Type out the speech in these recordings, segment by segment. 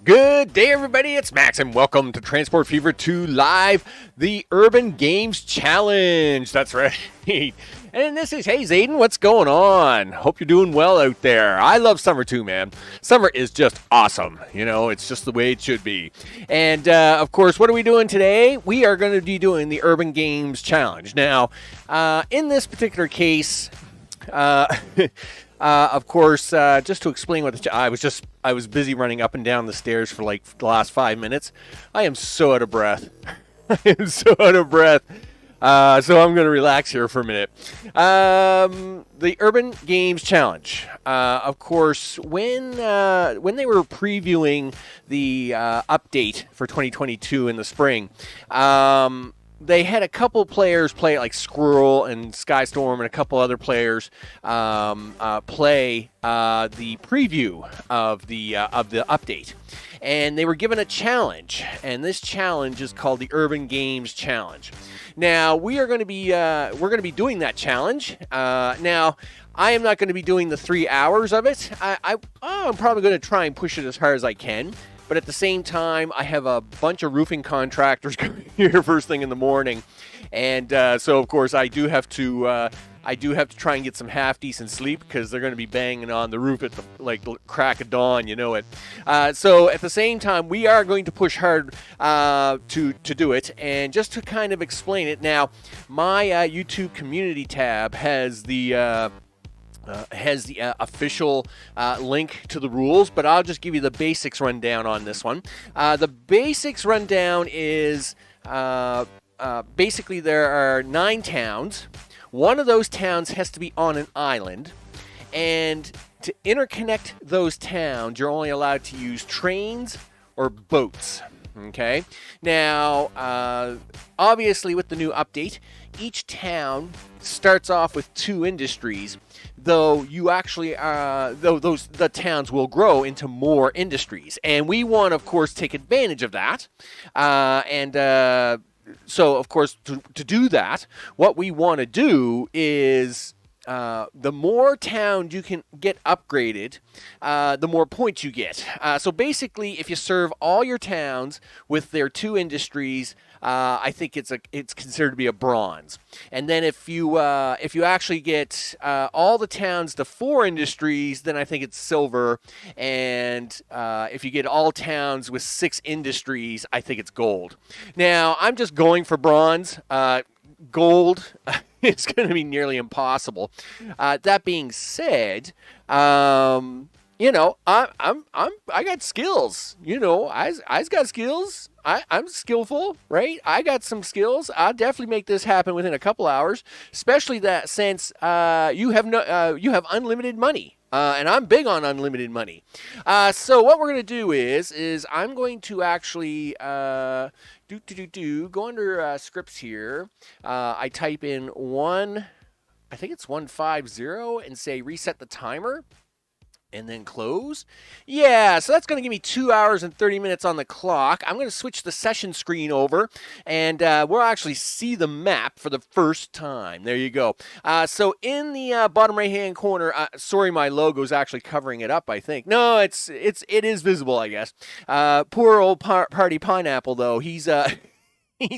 Good day, everybody. It's Max, and welcome to Transport Fever 2 Live, the Urban Games Challenge. That's right. And this is, hey, Zayden, what's going on? Hope you're doing well out there. I love summer too, man. Summer is just awesome. You know, it's just the way it should be. And, of course, what are we doing today? We are going to be doing the Urban Games Challenge. Now, in this particular case, of course, just to explain what I was busy running up and down the stairs for like the last 5 minutes. I am so out of breath. I am so out of breath. So I'm going to relax here for a minute. The Urban Games Challenge. Of course, when they were previewing the update for 2022 in the spring, they had a couple players play, like Squirrel and Skystorm, and a couple other players play the preview of the update, and they were given a challenge, and this challenge is called the Urban Games Challenge. Now we're going to be doing that challenge. Now I am not going to be doing the 3 hours of it. I'm probably going to try and push it as hard as I can. But at the same time, I have a bunch of roofing contractors coming here first thing in the morning, and so of course I do have to try and get some half decent sleep because they're going to be banging on the roof at the crack of dawn, you know it. So at the same time, we are going to push hard to do it, and just to kind of explain it now, my YouTube community tab has the official link to the rules, but I'll just give you the basics rundown on this one. The basics rundown is basically there are 9 towns. One of those towns has to be on an island, and to interconnect those towns, you're only allowed to use trains or boats. Okay? Now, obviously with the new update, each town starts off with 2 industries, though you actually the towns will grow into more industries, and we want, of course, take advantage of that, so of course to do that, what we want to do is the more towns you can get upgraded, the more points you get. So basically, if you serve all your towns with their 2 industries, I think it's considered to be a bronze. And then if you actually get all the towns to 4 industries, then I think it's silver. And if you get all towns with 6 industries, I think it's gold. Now I'm just going for bronze. Gold, it's going to be nearly impossible. That being said, you know, I got skills. You know, I's got skills. I'm skillful, right? I got some skills. I'll definitely make this happen within a couple hours, especially that since you have unlimited money. And I'm big on unlimited money. So what we're going to do is I'm going to actually go under scripts here. I type in I think it's 150, and say reset the timer. And then close. Yeah, so that's going to give me 2 hours and 30 minutes on the clock. I'm going to switch the session screen over, and we'll actually see the map for the first time. There you go. So in the bottom right-hand corner, sorry, my logo is actually covering it up, I think. No, it is visible, I guess. Poor old Party Pineapple, though. He's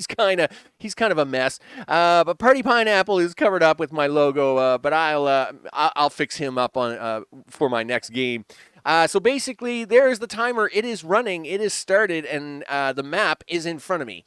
kind of a mess. But Party Pineapple is covered up with my logo. But I'll fix him up on for my next game. So basically, there's the timer. It is running. It is started, and the map is in front of me.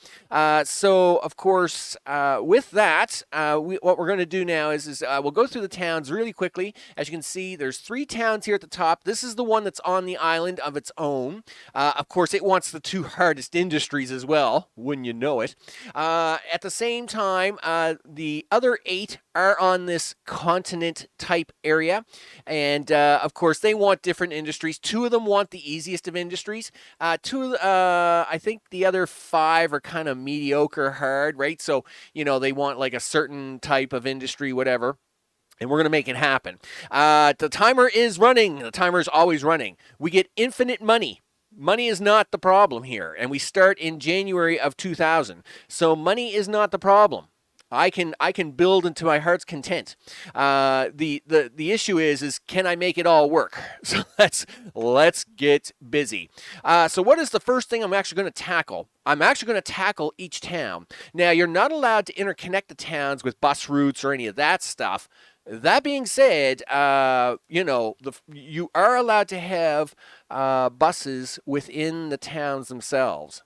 So, of course, with that, what we're going to do now is we'll go through the towns really quickly. As you can see, there's 3 towns here at the top. This is the one that's on the island of its own. Of course, it wants the 2 hardest industries as well, wouldn't you know it. At the same time, the other 8 are on this continent type area, and of course they want different industries. 2 of them want the easiest of industries. I think the other 5 are kind of mediocre hard, right? So, you know, they want like a certain type of industry, whatever. And we're going to make it happen. The timer is running. The timer is always running. We get infinite money. Money is not the problem here. And we start in January of 2000. So money is not the problem. I can build into my heart's content. The issue is can I make it all work? So let's get busy. So what is the first thing I'm actually going to tackle? I'm actually going to tackle each town. Now, you're not allowed to interconnect the towns with bus routes or any of that stuff. That being said, you are allowed to have buses within the towns themselves.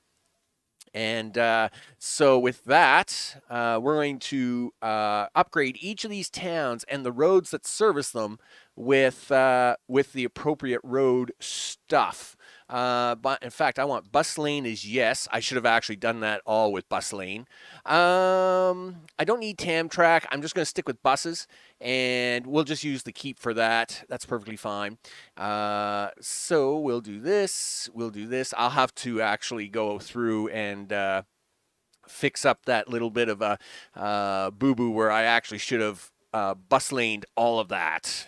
And so with that, we're going to upgrade each of these towns and the roads that service them with the appropriate road stuff. But in fact, I want bus lane is yes. I should have actually done that all with bus lane. I don't need tam track. I'm just going to stick with buses, and we'll just use the keep for that. That's perfectly fine. So we'll do this. We'll do this. I'll have to actually go through and fix up that little bit of a boo-boo where I actually should have bus laned all of that.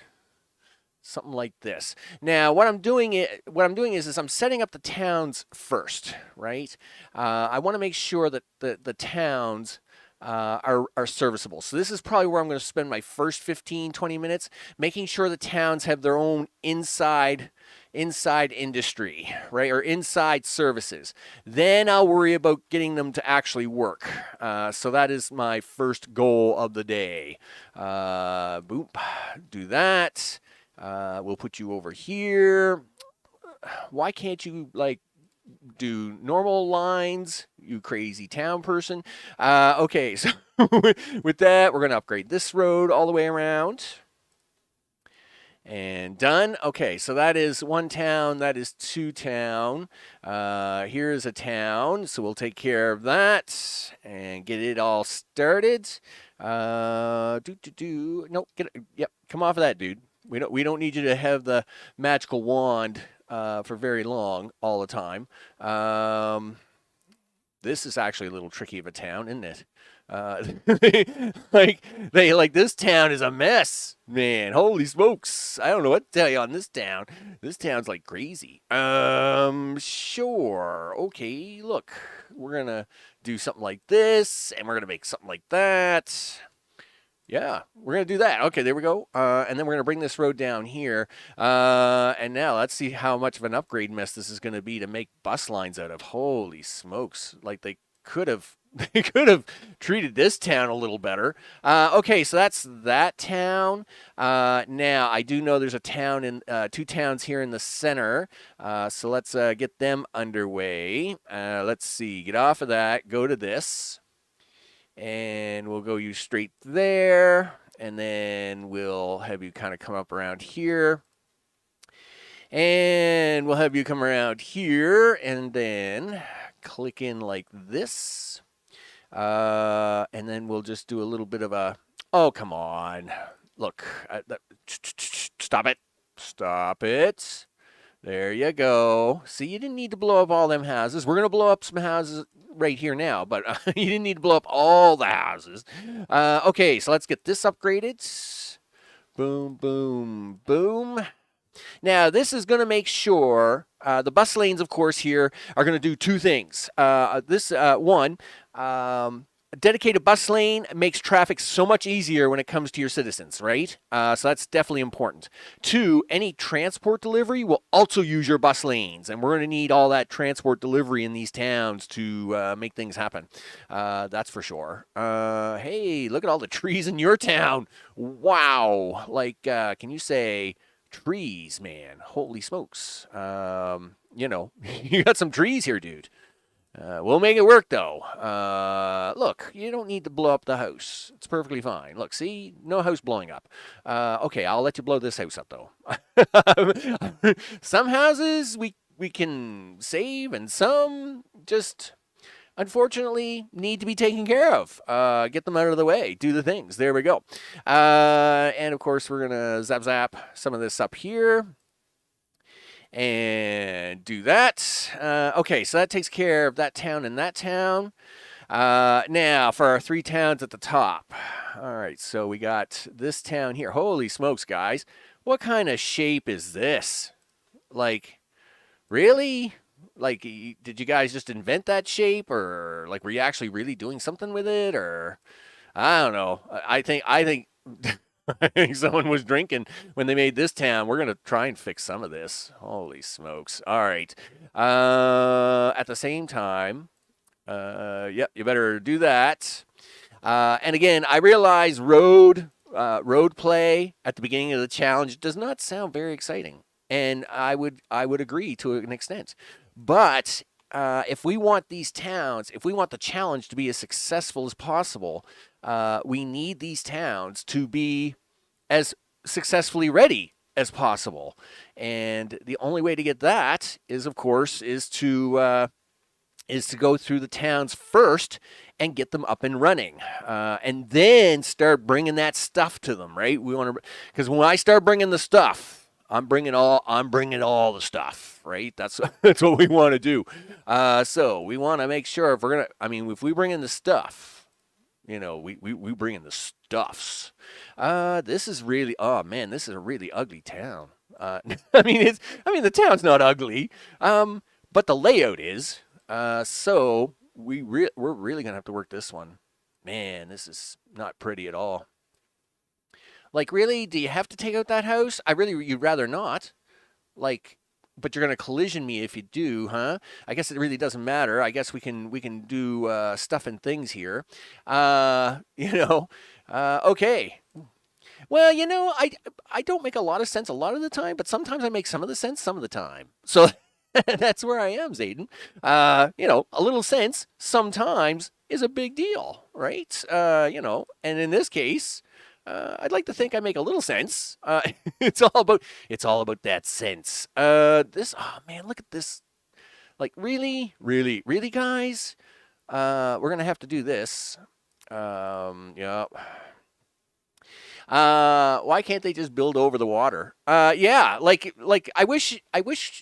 Something like this. Now, what I'm doing is I'm setting up the towns first, right? I want to make sure that the towns are serviceable. So this is probably where I'm going to spend my first 15, 20 minutes, making sure the towns have their own inside industry, right, or inside services. Then I'll worry about getting them to actually work. So that is my first goal of the day. Boop, do that. We'll put you over here. Why can't you do normal lines, you crazy town person? Okay, so with that, we're going to upgrade this road all the way around. And done. Okay, so that is one town. That is two town. Here's a town. So we'll take care of that and get it all started. Nope. Yep. Come off of that, dude. We don't need you to have the magical wand for very long all the time. This is actually a little tricky of a town, isn't it? This town is a mess, man. Holy smokes! I don't know what to tell you on this town. This town's like crazy. Sure. Okay. Look, we're gonna do something like this, and we're gonna make something like that. Yeah, we're going to do that. Okay, there we go. And then we're going to bring this road down here. And now let's see how much of an upgrade mess this is going to be to make bus lines out of. Holy smokes. Like they could have treated this town a little better. Okay, so that's that town. Now, I do know there's a town in two towns here in the center. So let's get them underway. Let's see. Get off of that. Go to this. And we'll go you straight there, and then we'll have you kind of come up around here. And we'll have you come around here, and then click in like this. And then we'll just do a little bit of a, oh, come on. Look, stop it. Stop it. There you go. See, you didn't need to blow up all them houses. We're going to blow up some houses right here now, but you didn't need to blow up all the houses. Okay, so let's get this upgraded. Boom, boom, boom. Now, this is going to make sure the bus lanes, of course, here are going to do two things. One, a dedicated bus lane makes traffic so much easier when it comes to your citizens, right? So that's definitely important. Two, any transport delivery will also use your bus lanes, and we're going to need all that transport delivery in these towns to make things happen. That's for sure. Hey, look at all the trees in your town. Wow. Can you say trees, man? Holy smokes. You got some trees here, dude. We'll make it work, though. Look, you don't need to blow up the house. It's perfectly fine. Look, see? No house blowing up. Okay, I'll let you blow this house up, though. Some houses we can save, and some just, unfortunately, need to be taken care of. Get them out of the way. Do the things. There we go. And, of course, we're going to zap some of this up here. And do that. Okay, so that takes care of that town and that town. Now, for our three towns at the top. All right, so we got this town here. Holy smokes, guys. What kind of shape is this? Really? Did you guys just invent that shape? Or, were you actually really doing something with it? Or, I don't know. I think I think someone was drinking when they made this town. We're gonna try and fix some of this. Holy smokes! All right. At the same time, yep, you better do that. And again, I realize road play at the beginning of the challenge does not sound very exciting, and I would agree to an extent. But if we want these towns, if we want the challenge to be as successful as possible, we need these towns to be as successfully ready as possible. And the only way to get that is, of course, is to go through the towns first and get them up and running, and then start bringing that stuff to them. Right? We want to, because when I start bringing the stuff, I'm bringing all the stuff. Right? That's that's what we want to do. So we want to make sure if we're gonna. I mean, if we bring in the stuff, we bring in the stuffs. This is really. Oh man, this is a really ugly town. The town's not ugly, but the layout is. So we're really gonna have to work this one. Man, this is not pretty at all. Like, really, do you have to take out that house? You'd rather not. Like, but you're gonna collision me if you do, huh? I guess it really doesn't matter. I guess we can do stuff and things here. Okay. Well, I don't make a lot of sense a lot of the time, but sometimes I make some of the sense some of the time. So that's where I am, Zayden. A little sense sometimes is a big deal, right? And in this case, I'd like to think I make a little sense. It's all about that sense. Oh man, look at this. Like, really, really, really, guys. We're gonna have to do this. Yeah. Why can't they just build over the water? Yeah, like I wish,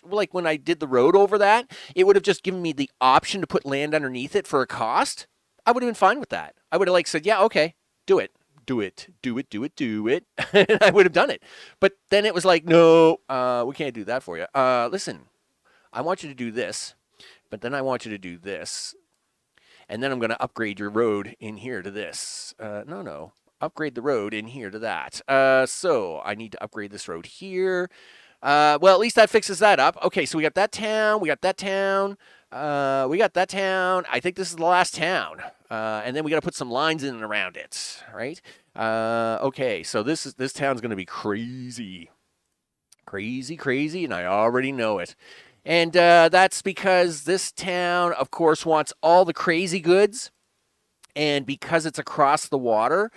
like when I did the road over that, it would have just given me the option to put land underneath it for a cost. I would have been fine with that. I would have like said, yeah, okay, do it, do it, do it, do it, do it, and I would have done it. But then it was like, no, we can't do that for you. Listen, I want you to do this, but then I want you to do this, and then I'm going to upgrade your road in here to this. No. Upgrade the road in here to that. So I need to upgrade this road here. Well, at least that fixes that up. Okay, so we got that town. We got that town. We got that town. I think this is the last town. And then we got to put some lines in and around it, right? Okay, so this town's going to be crazy. Crazy, crazy, and I already know it. And that's because this town, of course, wants all the crazy goods. And because it's across the water,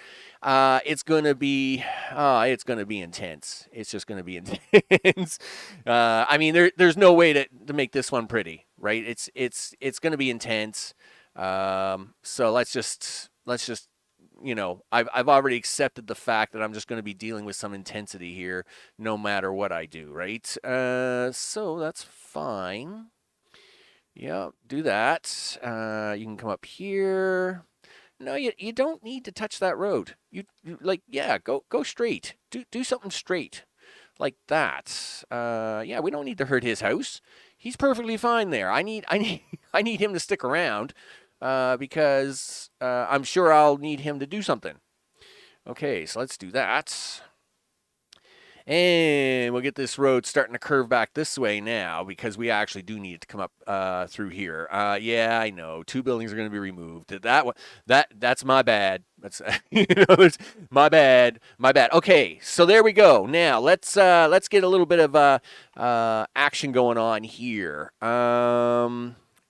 it's gonna be intense. It's just gonna be intense. There's no way to make this one pretty, right? It's gonna be intense. So let's just I've already accepted the fact that I'm just gonna be dealing with some intensity here, no matter what I do, right? So that's fine. Yeah, do that. You can come up here. No, you don't need to touch that road. Yeah, go straight. Do something straight, like that. Yeah, we don't need to hurt his house. He's perfectly fine there. I need him to stick around, because I'm sure I'll need him to do something. Okay, so let's do that. And we'll get this road starting to curve back this way now because we actually do need it to come up through here. Yeah, I know. 2 buildings are going to be removed. That's my bad. That's it's my bad. My bad. Okay, so there we go. Now let's get a little bit of action going on here.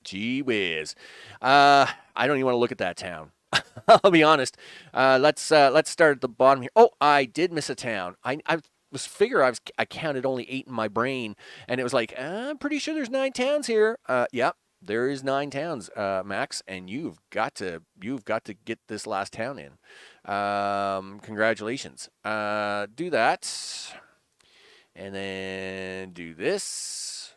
Gee whiz. I don't even want to look at that town. I'll be honest. Let's start at the bottom here. Oh, I did miss a town. I counted only 8 in my brain, and it was like, I'm pretty sure there's 9 towns here. Yep, there is 9 towns, Max, and you've got to get this last town in. Congratulations. Do that, and then do this,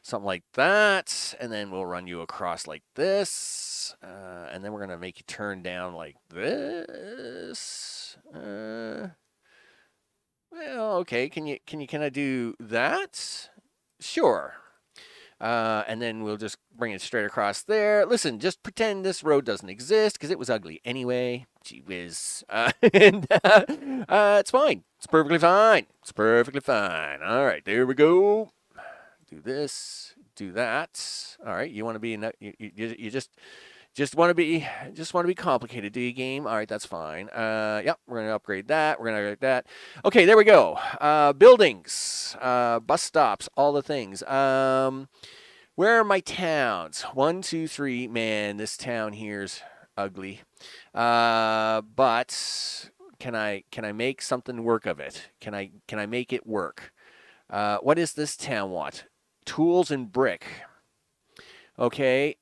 something like that, and then we'll run you across like this, and then we're gonna make you turn down like this. Well, okay. Can I do that? Sure. And then we'll just bring it straight across there. Listen, just pretend this road doesn't exist because it was ugly anyway. Gee whiz. It's fine. It's perfectly fine. It's perfectly fine. All right, there we go. Do this. Do that. All right, you want to be in that? You just want to be complicated, do you, game? All right, that's fine. Yep, we're gonna upgrade that. We're gonna upgrade that. Okay, there we go. Buildings, bus stops, all the things. Where are my towns? 1, 2, 3. Man, this town here's ugly. But can I make something work of it? Can I make it work? What does this town want? Tools and brick. Okay.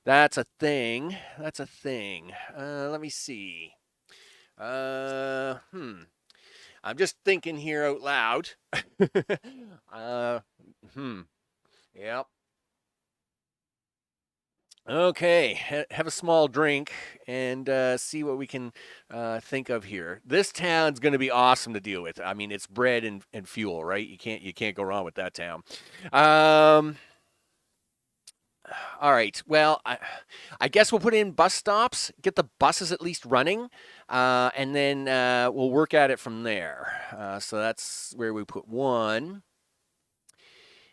That's a thing. That's a thing. Let me see. I'm just thinking here out loud. uh, Yep. Okay. Have a small drink and see what we can think of here. This town's going to be awesome to deal with. I mean, it's bread and fuel, right? You can't go wrong with that town. All right. Well, I guess we'll put in bus stops, get the buses at least running, and then we'll work at it from there. So that's where we put 1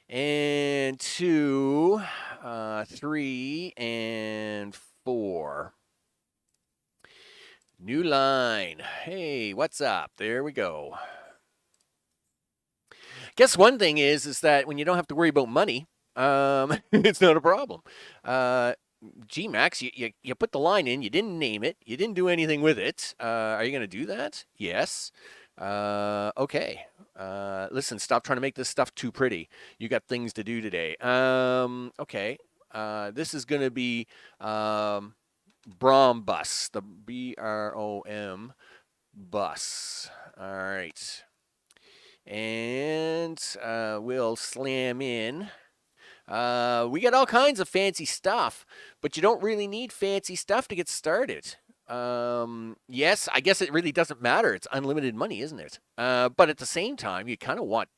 and 2, 3 and 4. New line. Hey, what's up? There we go. Guess one thing is that when you don't have to worry about money, it's not a problem. Gmax, you put the line in, you didn't name it, you didn't do anything with it. Are you going to do that? Yes. Okay. Listen, stop trying to make this stuff too pretty. You got things to do today. Okay. This is going to be Brom bus, the BROM bus. All right. And we'll slam in. We got all kinds of fancy stuff, but you don't really need fancy stuff to get started. Yes, I guess it really doesn't matter. It's unlimited money, isn't it? But at the same time, you kind of want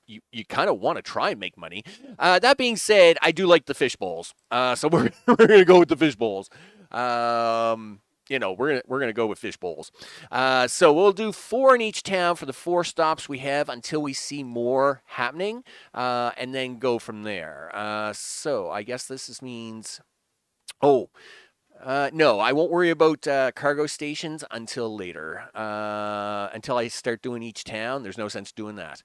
to try and make money. That being said, I do like the fish bowls. So we're gonna go with the fish bowls. We're gonna go with fish bowls. So we'll do 4 in each town for the 4 stops we have until we see more happening, and then go from there. So I guess this means. Oh, no, I won't worry about cargo stations until later. Until I start doing each town, there's no sense doing that.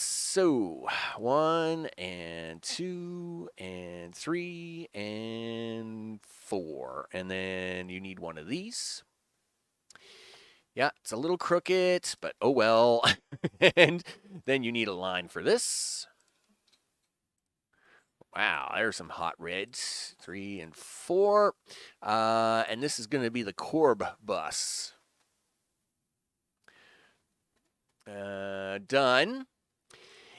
So 1 and 2 and 3 and 4, and then you need one of these. Yeah, it's a little crooked, but oh well. And then you need a line for this. Wow, there's some hot reds. 3 and 4. And this is going to be the Corb bus. Done.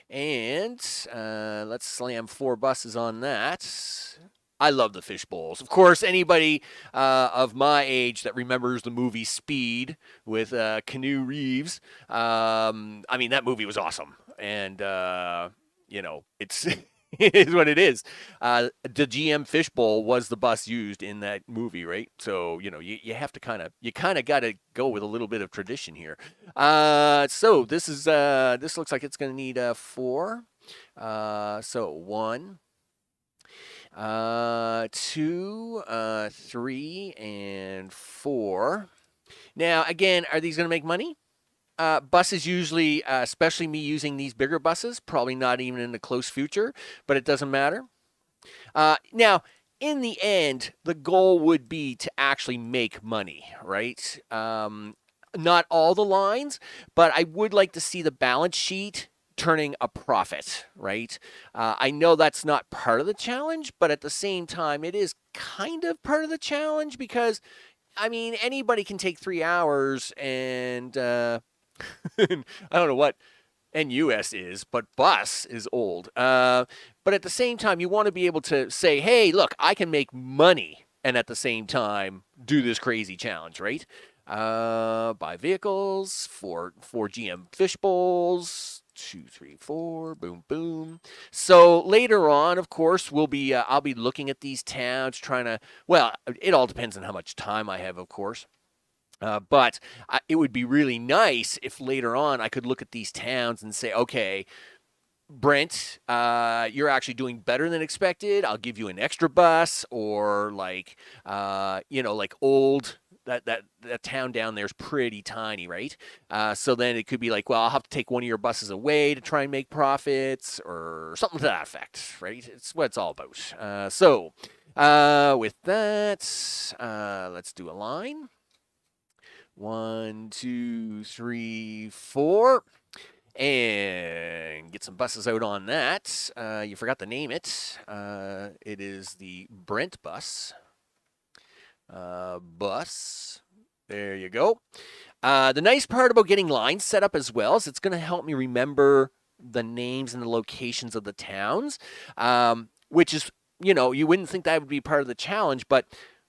And let's slam 4 buses on that. I love the fish bowls. Of course, anybody of my age that remembers the movie Speed with Keanu Reeves, I mean, that movie was awesome. And, it's... It is what it is. The GM fishbowl was the bus used in that movie, right? So you have to kind of got to go with a little bit of tradition here. So this looks like it's going to need 4. So 1, 2, 3, and 4. Now again, are these going to make money? Buses usually, especially me using these bigger buses, probably not even in the close future, but it doesn't matter. Now, in the end, the goal would be to actually make money, right? Not all the lines, but I would like to see the balance sheet turning a profit, right? I know that's not part of the challenge, but at the same time, it is kind of part of the challenge because, I mean, anybody can take 3 hours and... I don't know what NUS is, but bus is old. But at the same time, you want to be able to say, hey, look, I can make money and at the same time do this crazy challenge, right? Buy vehicles for GM fish bowls. 2, 3, 4, boom, boom. So later on, of course, I'll be looking at these towns, trying to. Well, it all depends on how much time I have, of course. But it would be really nice if later on I could look at these towns and say, okay, Brent, you're actually doing better than expected. I'll give you an extra bus, or like, like old. That town down there is pretty tiny, right? So then it could be like, well, I'll have to take one of your buses away to try and make profits, or something to that effect, right? It's what it's all about. With that, let's do a line. 1, 2, 3, 4. And get some buses out on that. You forgot to name it. It is the Brent bus. Bus. There you go. The nice part about getting lines set up as well is it's going to help me remember the names and the locations of the towns, which is, you wouldn't think that would be part of the challenge, but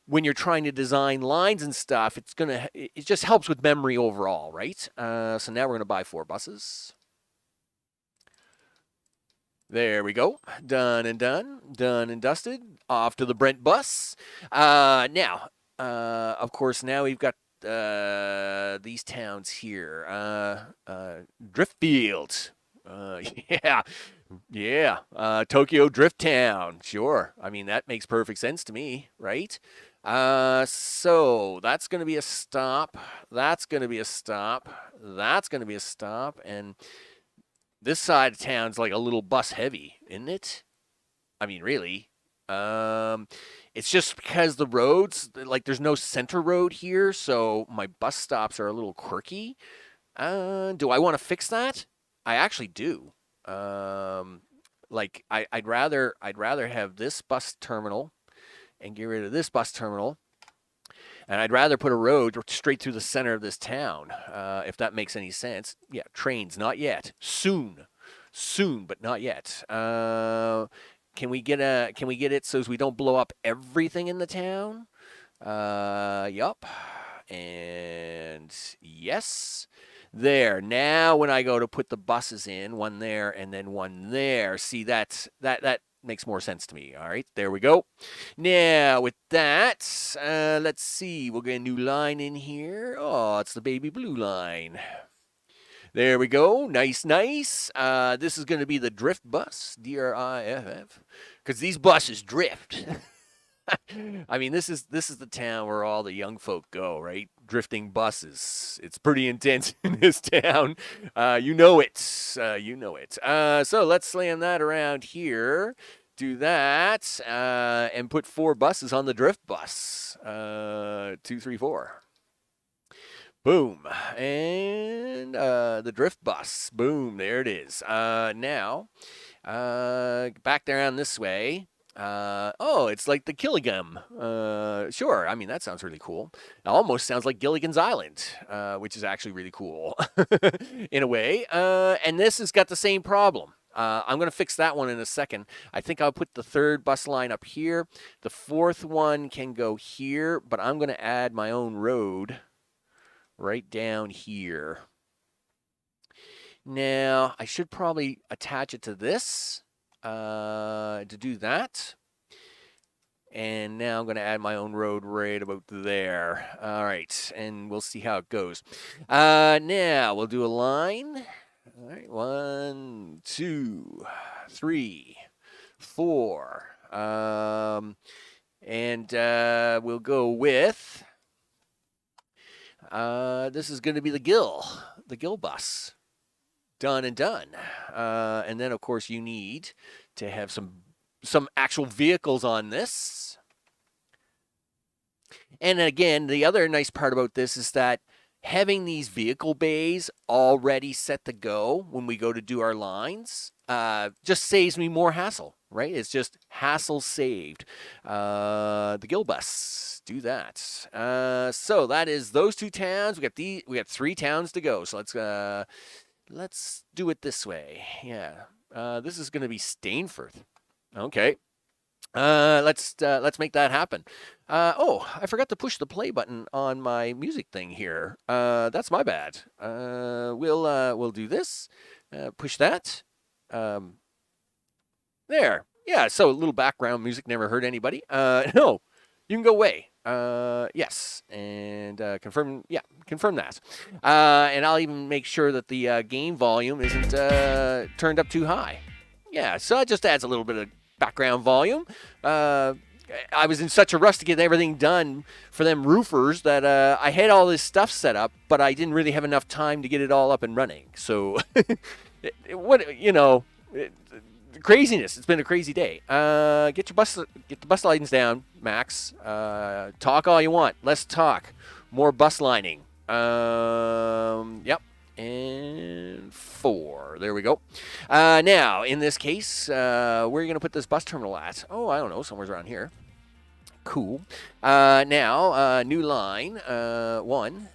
when you're trying to design lines and stuff, it just helps with memory overall, right? So now we're going to buy 4 buses. There we go. Done and done. Done and dusted. Off to the Brent bus. Now, of course, now we've got these towns here. Driftfield. Yeah. Tokyo Drift Town. Sure. I mean, that makes perfect sense to me, right? So that's going to be a stop. That's going to be a stop. That's going to be a stop. And this side of town's like a little bus heavy, isn't it? I mean, really. It's just because the roads, like there's no center road here, so my bus stops are a little quirky. Do I want to fix that? I actually do. I'd rather have this bus terminal and get rid of this bus terminal. And I'd rather put a road straight through the center of this town, if that makes any sense. Yeah, trains, not yet. Soon, but not yet. Can we get it so as we don't blow up everything in the town? Yup. And yes. There. Now when I go to put the buses in, one there and then one there, see that makes more sense to me. All right, there we go. Now with that, let's see. We'll get a new line in here. Oh, it's the baby blue line. There we go. Nice. This is going to be the drift bus, DRIFF, because these buses drift. I mean, this is the town where all the young folk go, right? Drifting buses. It's pretty intense in this town. You know it. So let's slam that around here. Do that, and put 4 buses on the drift bus. 2, 3, 4. Boom. And the drift bus. Boom. There it is. Now, back down this way. It's like the Gilligan. Sure. I mean, that sounds really cool. It almost sounds like Gilligan's Island, which is actually really cool in a way. And this has got the same problem. I'm going to fix that one in a second. I think I'll put the 3rd bus line up here. The 4th one can go here, but I'm going to add my own road right down here. Now, I should probably attach it to this. To do that. And now I'm going to add my own road right about there. All right, and we'll see how it goes. Now we'll do a line. All right, 1, 2, 3, 4. And we'll go with, this is going to be the Gill bus. Done and done. And then, of course, you need to have some actual vehicles on this. And again, the other nice part about this is that having these vehicle bays already set to go when we go to do our lines just saves me more hassle, right? It's just hassle saved. The Gill bus, do that. So that is those 2 towns. We got 3 towns to go. So let's do it this way. Yeah. This is going to be Stainforth. Okay. Let's make that happen. Oh, I forgot to push the play button on my music thing here. That's my bad. We'll do this. Push that. Um, there. Yeah. So a little background music never hurt anybody. No, you can go away. Yes, and confirm. Yeah, confirm that. And I'll even make sure that the game volume isn't turned up too high. Yeah. So it just adds a little bit of background volume. I was in such a rush to get everything done for them roofers that I had all this stuff set up, but I didn't really have enough time to get it all up and running. So, craziness. It's been a crazy day. Get the bus lines down, Max. Talk all you want. Less talk. More bus lining. Yep. And 4. There we go. Now, in this case, where are you going to put this bus terminal at? Oh, I don't know. Somewhere around here. Cool. Now, new line. 1.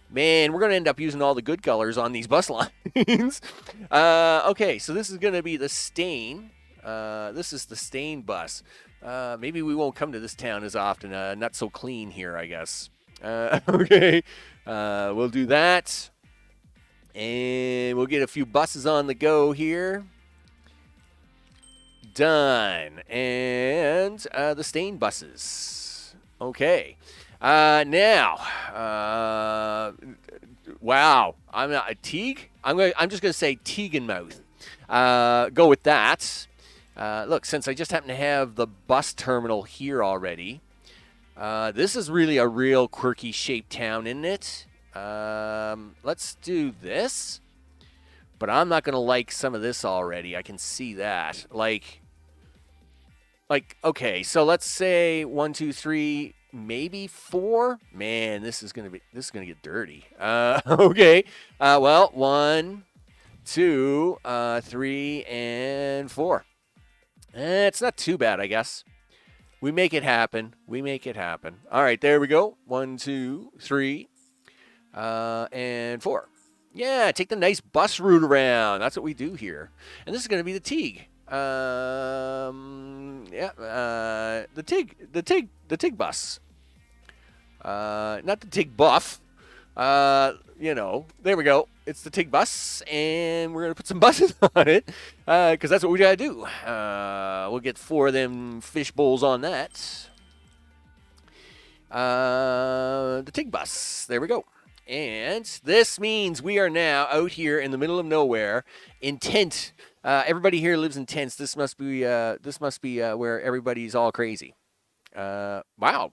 Man, we're going to end up using all the good colors on these bus lines. Okay, so this is going to be the Stain. This is the Stain bus. Maybe we won't come to this town as often. Not so clean here, I guess. Okay. We'll do that. And we'll get a few buses on the go here. Done. And the Stain buses. Okay. Now, wow. I'm not a Teague. I'm just gonna say Teaganmouth. Go with that. Look, since I just happen to have the bus terminal here already, this is really a real quirky shaped town, isn't it? Let's do this. But I'm not going to like some of this already. I can see that. Like, okay, so let's say 1, 2, 3, maybe 4. Man, this is going to get dirty. Okay. Well, 1, 2, 3, and 4. It's not too bad, I guess. We make it happen. All right, there we go. 1, 2, 3. And 4. Yeah, take the nice bus route around. That's what we do here. And this is going to be the Teague. The Tig bus. Not the Tig buff. There we go. It's the Tig bus, and we're going to put some buses on it, because that's what we got to do. We'll get 4 of them fish bowls on that. The Tig bus. There we go. And this means we are now out here in the middle of nowhere in tent. Everybody here lives in tents. This must be where everybody's all crazy. Wow.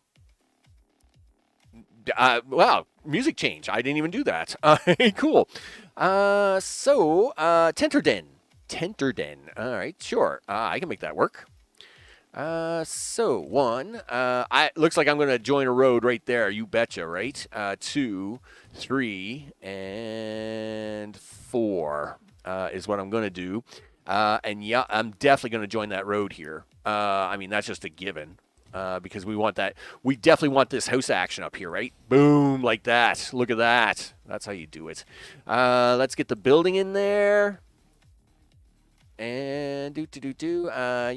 Wow. Music change. I didn't even do that. Cool. So Tenter Den. All right. Sure. I can make that work. So 1, looks like I'm going to join a road right there. You betcha, right? 2, 3, and 4, is what I'm going to do. And yeah, I'm definitely going to join that road here. I mean, that's just a given. Because we want that. We definitely want this house action up here, right? Boom, like that. Look at that. That's how you do it. Let's get the building in there. And you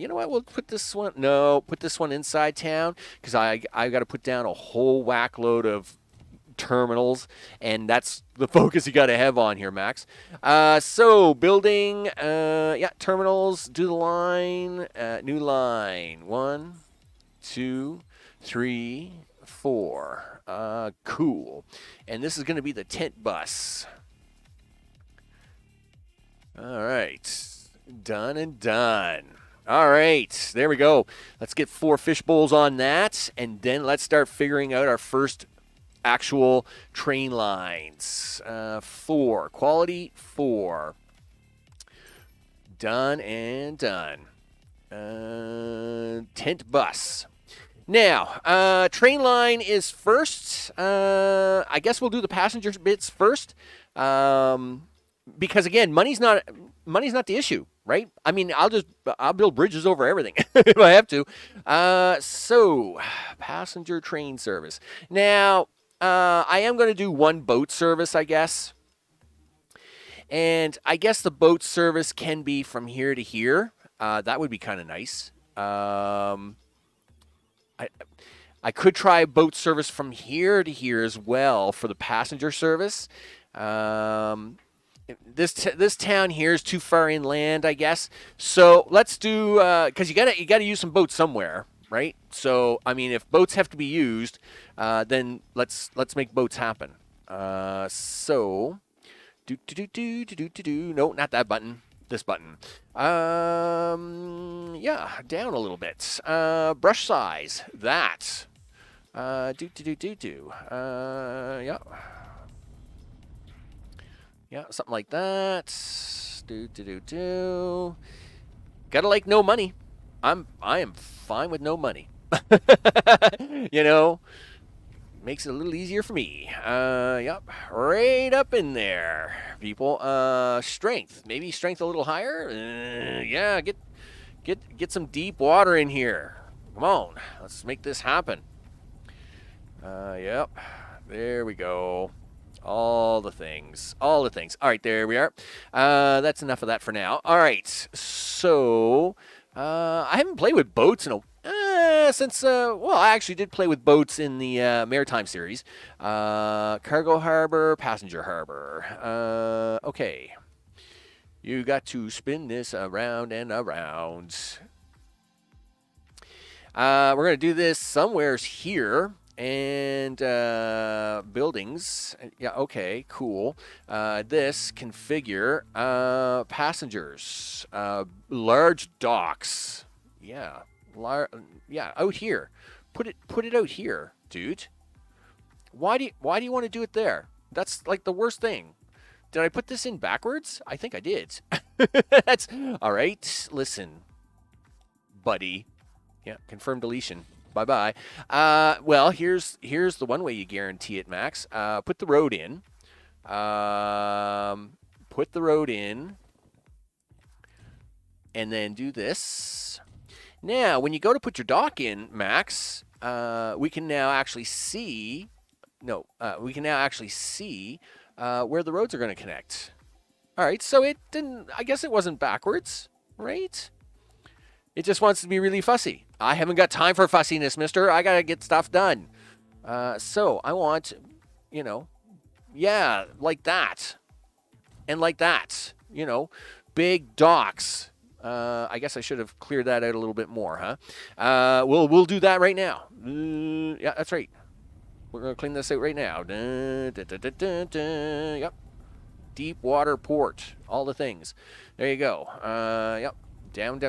know what? We'll put this one. No, put this one inside town, because I got to put down a whole whack load of terminals, and that's the focus you got to have on here, Max. So building, terminals. Do the line. New line. 1, 2, 3, 4. Cool. And this is going to be the tent bus. All right. Done and done. All right, there we go. Let's get 4 fish bowls on that, and then let's start figuring out our first actual train lines. 4. Quality 4. Done and done. Tent bus. Now, train line is first. I guess we'll do the passenger bits first. Because again, money's not the issue, right? I mean, I'll build bridges over everything if I have to. So passenger train service. Now, I am going to do 1 boat service, I guess. And I guess the boat service can be from here to here. That would be kind of nice. Um, I I could try boat service from here to here as well for the passenger service. Um, this town here is too far inland, I guess. So let's do because you gotta use some boats somewhere, right? So I mean, if boats have to be used, then let's make boats happen. So do. No, not that button. This button. Yeah, down a little bit. Brush size. That. Yeah. Yeah, something like that. Gotta like no money. I am fine with no money. you know, makes it a little easier for me. Yep, right up in there, people. Strength, maybe strength a little higher. Yeah, get some deep water in here. Come on, let's make this happen. Yep, there we go. All the things. All right, there we are. That's enough of that for now. All right, so I haven't played with boats in since well, I actually did play with boats in the Maritime series. Cargo harbor, passenger harbor. Okay, you got to spin this around and around. We're gonna do this somewheres here. And buildings. Yeah, okay, cool. This configure passengers. Large docks. Yeah, out here. Put it out here, dude. Why do you want to do it there? That's like the worst thing. Did I put this in backwards? I think I did. That's all right. Listen, buddy. Yeah, confirm deletion. Bye-bye. Well, here's the one way you guarantee it, Max. Put the road in. Put the road in. And then do this. Now, when you go to put your dock in, Max, we can now actually see... No, we can now actually see where the roads are going to connect. All right, so it didn't... I guess it wasn't backwards, right? It just wants to be really fussy. I haven't got time for fussiness, mister. I got to get stuff done. So I want, yeah, like that. And like that, big docks. I guess I should have cleared that out a little bit more, huh? We'll do that right now. Yeah, that's right. We're going to clean this out right now. Yep. Deep water port. All the things. There you go. Yep. Down.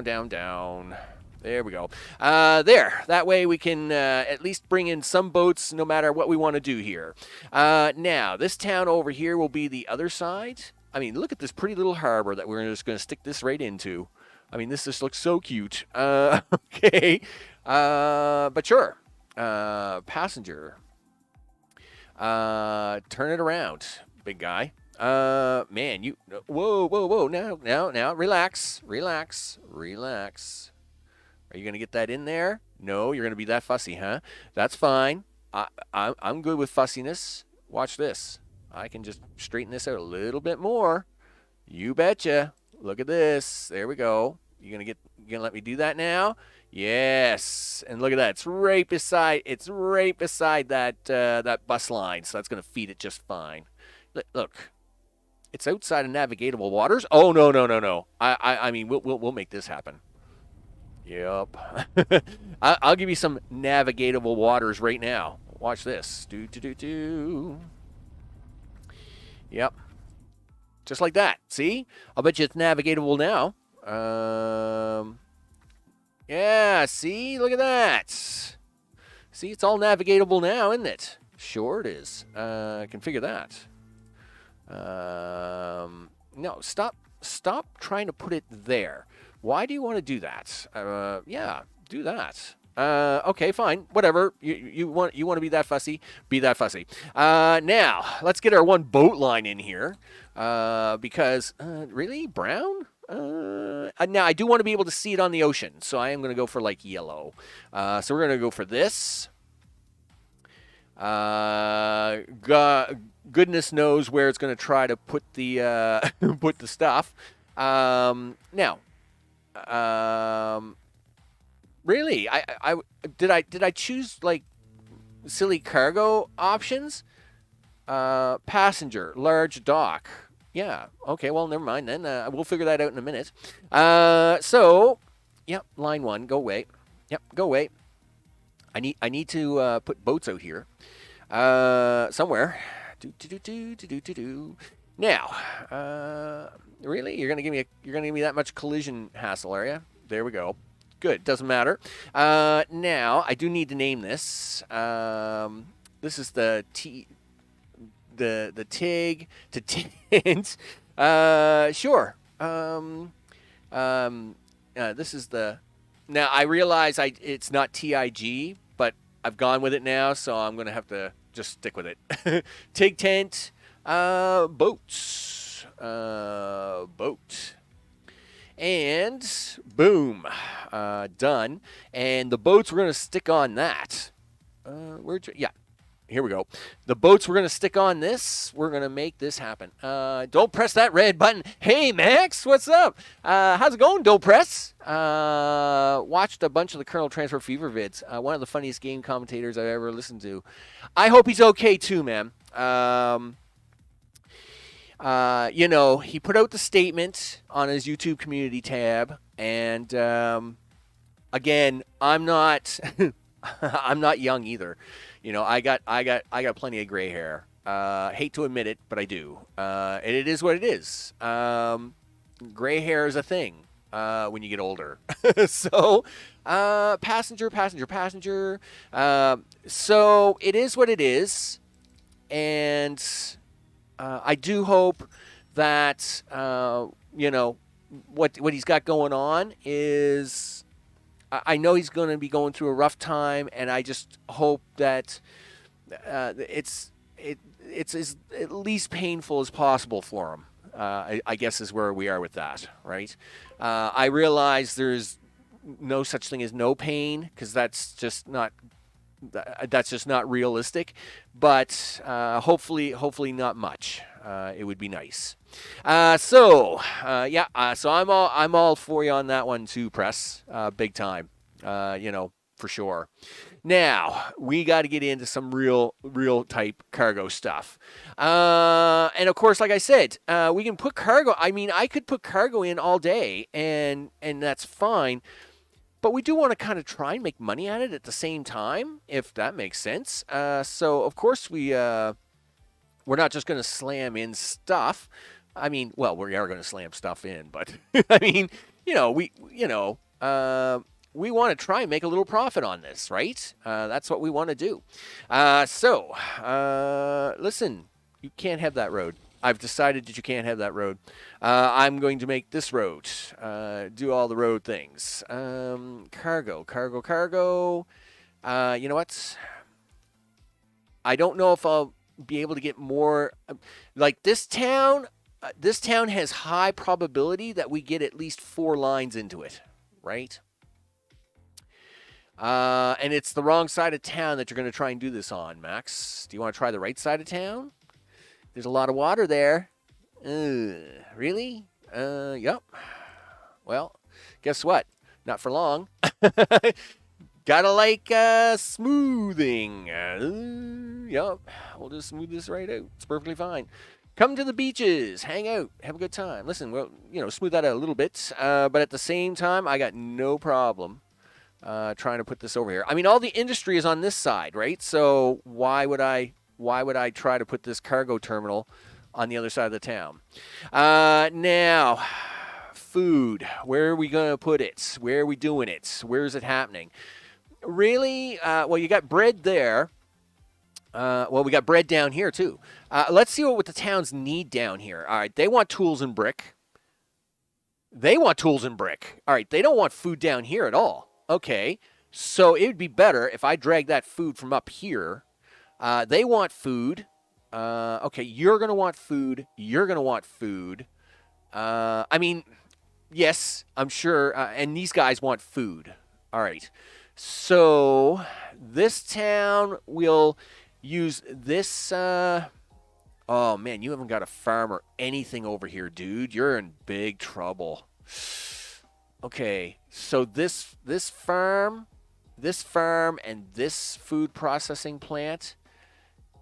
There we go. There. That way we can at least bring in some boats no matter what we want to do here. Now, this town over here will be the other side. I mean, look at this pretty little harbor that we're just going to stick this right into. I mean, this just looks so cute. Okay. But sure. Passenger. Turn it around, big guy. Man, you... Whoa. Now. Relax. Are you going to get that in there? No, you're going to be that fussy, huh? That's fine. I'm good with fussiness. Watch this. I can just straighten this out a little bit more. You betcha. Look at this. There we go. You gonna let me do that now? Yes. And look at that. It's right beside that bus line. So that's gonna feed it just fine. Look. It's outside of navigatable waters. Oh no. I mean we'll make this happen. Yep. I'll give you some navigatable waters right now. Watch this. Do. Yep. Just like that. See? I'll bet you it's navigatable now. Yeah, see? Look at that. See, it's all navigatable now, isn't it? Sure it is. Configure that. No, stop trying to put it there. Why do you want to do that? Yeah, do that. Okay, fine. Whatever. You want to be that fussy? Be that fussy. Now, let's get our one boat line in here. Because, really? Brown? Now, I do want to be able to see it on the ocean. So I am going to go for, like, yellow. So we're going to go for this. Goodness knows where it's going to try to put the, put the stuff. Now, Really? Did I choose like silly cargo options? Passenger, large dock. Yeah. Okay. Well, never mind then. We'll figure that out in a minute. So, yep. Line one. Go away. Yep. Go away. I need to put boats out here. Somewhere. Do. Now, really, you're gonna give me that much collision hassle, are you? There we go. Good. Doesn't matter. Now I do need to name this. This is the TIG to tint. Sure. This is the. Now I realize it's not TIG, but I've gone with it now, so I'm gonna have to just stick with it. TIG tent. Boats. Boat. And boom. Done. And the boats we're gonna stick on that. Yeah. Here we go. The boats we're going to stick on this. We're going to make this happen. Don't press that red button. Hey, Max, what's up? How's it going? Don't press. Watched a bunch of the Colonel Transfer Fever vids. One of the funniest game commentators I've ever listened to. I hope he's okay, too, man. He put out the statement on his YouTube community tab. And, again, I'm not... I'm not young either. I got plenty of gray hair. Hate to admit it, but I do. And it is what it is. Gray hair is a thing when you get older. So, passenger. So it is what it is, and I do hope that what he's got going on is. I know he's going to be going through a rough time, and I just hope that it's as at least painful as possible for him. I guess is where we are with that, right? I realize there's no such thing as no pain because that's just not realistic. But hopefully not much. It would be nice. So I'm all for you on that one too, Press. Big time. For sure. Now we got to get into some real type cargo stuff. And of course, like I said, we can put cargo. I mean, I could put cargo in all day, and that's fine. But we do want to kind of try and make money at it at the same time, if that makes sense. So of course we're not just going to slam in stuff. I mean, well, we are going to slam stuff in, but I mean, we want to try and make a little profit on this, right? That's what we want to do. So listen, you can't have that road. I've decided that you can't have that road. I'm going to make this road. Do all the road things. Cargo. You know what? I don't know if I'll be able to get more. Like this town has high probability that we get at least 4 lines into it, right? And it's the wrong side of town that you're going to try and do this on, Max. Do you want to try the right side of town? There's a lot of water there. Really? Yep. Well, guess what? Not for long. Gotta like smoothing. Yep. We'll just smooth this right out. It's perfectly fine. Come to the beaches, hang out, have a good time. Listen, well, smooth that out a little bit. But at the same time, I got no problem trying to put this over here. I mean, all the industry is on this side, right? So why would I try to put this cargo terminal on the other side of the town? Now, food. Where are we going to put it? Where are we doing it? Where is it happening? Really? Well, you got bread there. We got bread down here, too. Let's see what the towns need down here. All right, they want tools and brick. All right, they don't want food down here at all. Okay, so it would be better if I drag that food from up here. They want food. Okay, you're going to want food. You're going to want food. I mean, yes, I'm sure. And these guys want food. All right. So this town will use this. Oh, man, you haven't got a farm or anything over here, dude. You're in big trouble. Okay, so this farm, and this food processing plant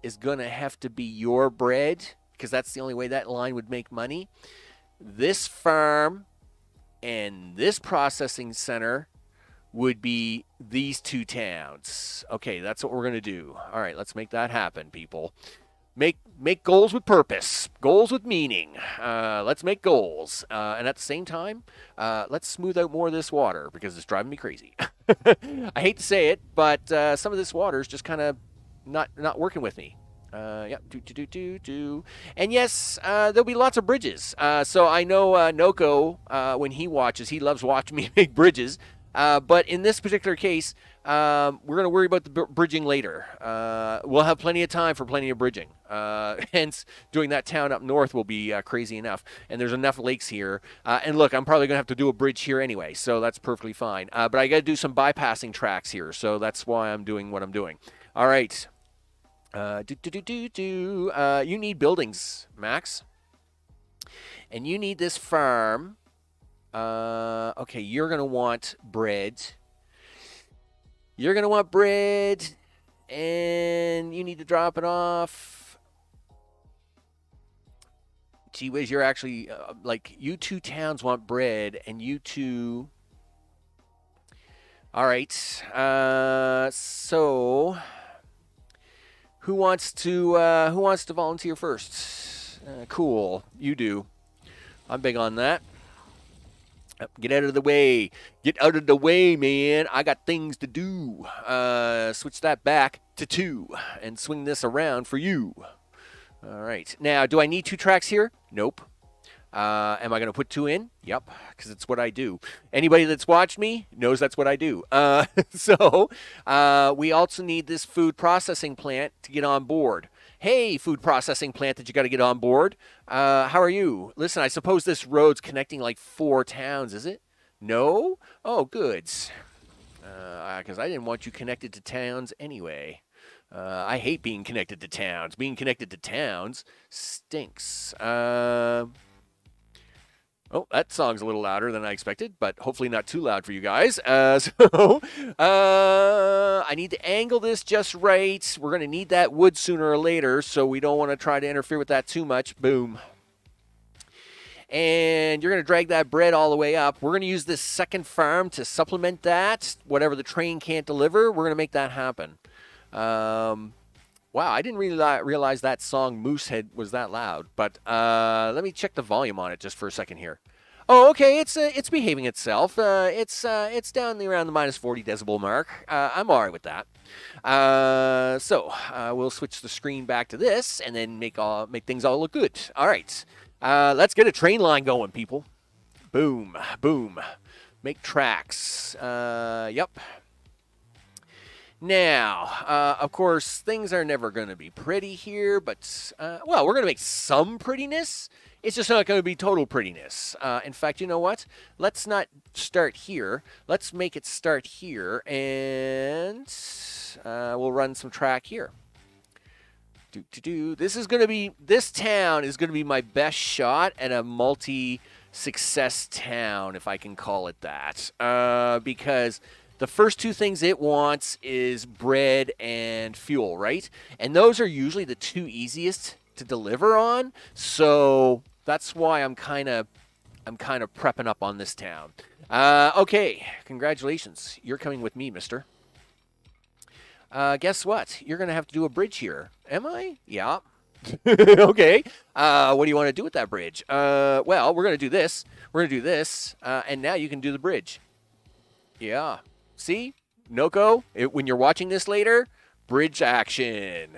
is gonna have to be your bread because that's the only way that line would make money. This farm and this processing center would be these two towns. Okay, that's what we're gonna do. All right, let's make that happen, people. Make goals with purpose, goals with meaning. Let's make goals, and at the same time, let's smooth out more of this water because it's driving me crazy. I hate to say it, but some of this water is just kind of not working with me. Yep, do. And yes, there'll be lots of bridges. So I know Noko, when he watches, he loves watching me make bridges. But in this particular case, we're going to worry about the bridging later. We'll have plenty of time for plenty of bridging. Hence, doing that town up north will be crazy enough. And there's enough lakes here. And look, I'm probably going to have to do a bridge here anyway, so that's perfectly fine. But I got to do some bypassing tracks here, so that's why I'm doing what I'm doing. All right. You need buildings, Max. And you need this farm. Okay, you're going to want bread. You're going to want bread, and you need to drop it off. Gee whiz, you're actually, like, you two towns want bread, and you two... All right, so... Who wants to volunteer first? Cool, you do. I'm big on that. Get out of the way. Get out of the way, man. I got things to do. Switch that back to 2 and swing this around for you. All right. Now, do I need 2 tracks here? Nope. Am I going to put 2 in? Yep, because it's what I do. Anybody that's watched me knows that's what I do. So we also need this food processing plant to get on board. Hey, food processing plant that you got to get on board. How are you? Listen, I suppose this road's connecting like 4 towns, is it? No? Oh, goods. Because I didn't want you connected to towns anyway. I hate being connected to towns. Being connected to towns stinks. Oh, that song's a little louder than I expected, but hopefully not too loud for you guys. So I need to angle this just right. We're going to need that wood sooner or later, so we don't want to try to interfere with that too much. Boom. And you're going to drag that bread all the way up. We're going to use this second farm to supplement that. Whatever the train can't deliver, we're going to make that happen. Wow, I didn't really realize that song Moosehead was that loud. But let me check the volume on it just for a second here. Oh, okay, it's behaving itself. It's down around the minus 40 decibel mark. I'm all right with that. So we'll switch the screen back to this and then make things all look good. All right, let's get a train line going, people. Boom, boom. Make tracks. Yep. Now, of course, things are never going to be pretty here, but, well, we're going to make some prettiness. It's just not going to be total prettiness. In fact, you know what? Let's not start here. Let's make it start here, and we'll run some track here. This town is going to be my best shot at a multi-success town, if I can call it that, because... The first 2 things it wants is bread and fuel, right? And those are usually the 2 easiest to deliver on. So that's why I'm kind of prepping up on this town. Okay, congratulations. You're coming with me, mister. Guess what? You're going to have to do a bridge here. Am I? Yeah. Okay. What do you want to do with that bridge? Well, we're going to do this. We're going to do this. And now you can do the bridge. Yeah. See, Noko, when you're watching this later, bridge action.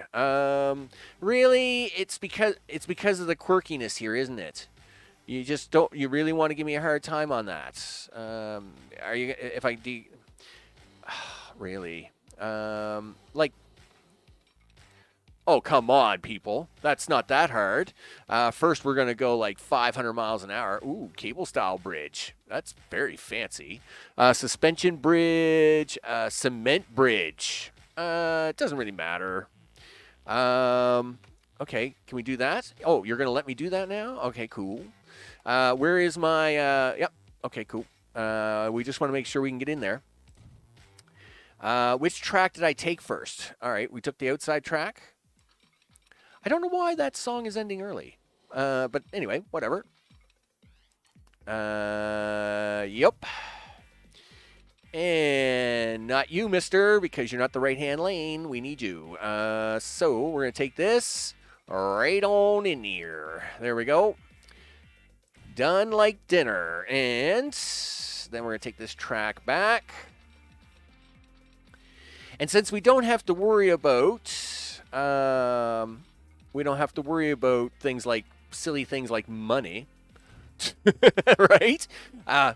Really, it's because of the quirkiness here, isn't it? You just don't. You really want to give me a hard time on that? Are you? If I do, really, like. Oh, come on, people. That's not that hard. First, we're going to go like 500 miles an hour. Ooh, cable-style bridge. That's very fancy. Suspension bridge, cement bridge. It doesn't really matter. Okay, can we do that? Oh, you're going to let me do that now? Okay, cool. Where is my... Yep, okay, cool. We just want to make sure we can get in there. Which track did I take first? All right, we took the outside track. I don't know why that song is ending early. But anyway, whatever. Yep. And not you, mister, because you're not the right-hand lane. We need you. So we're going to take this right on in here. There we go. Done like dinner. And then we're going to take this track back. And since we don't have to worry about... we don't have to worry about silly things like money. Right?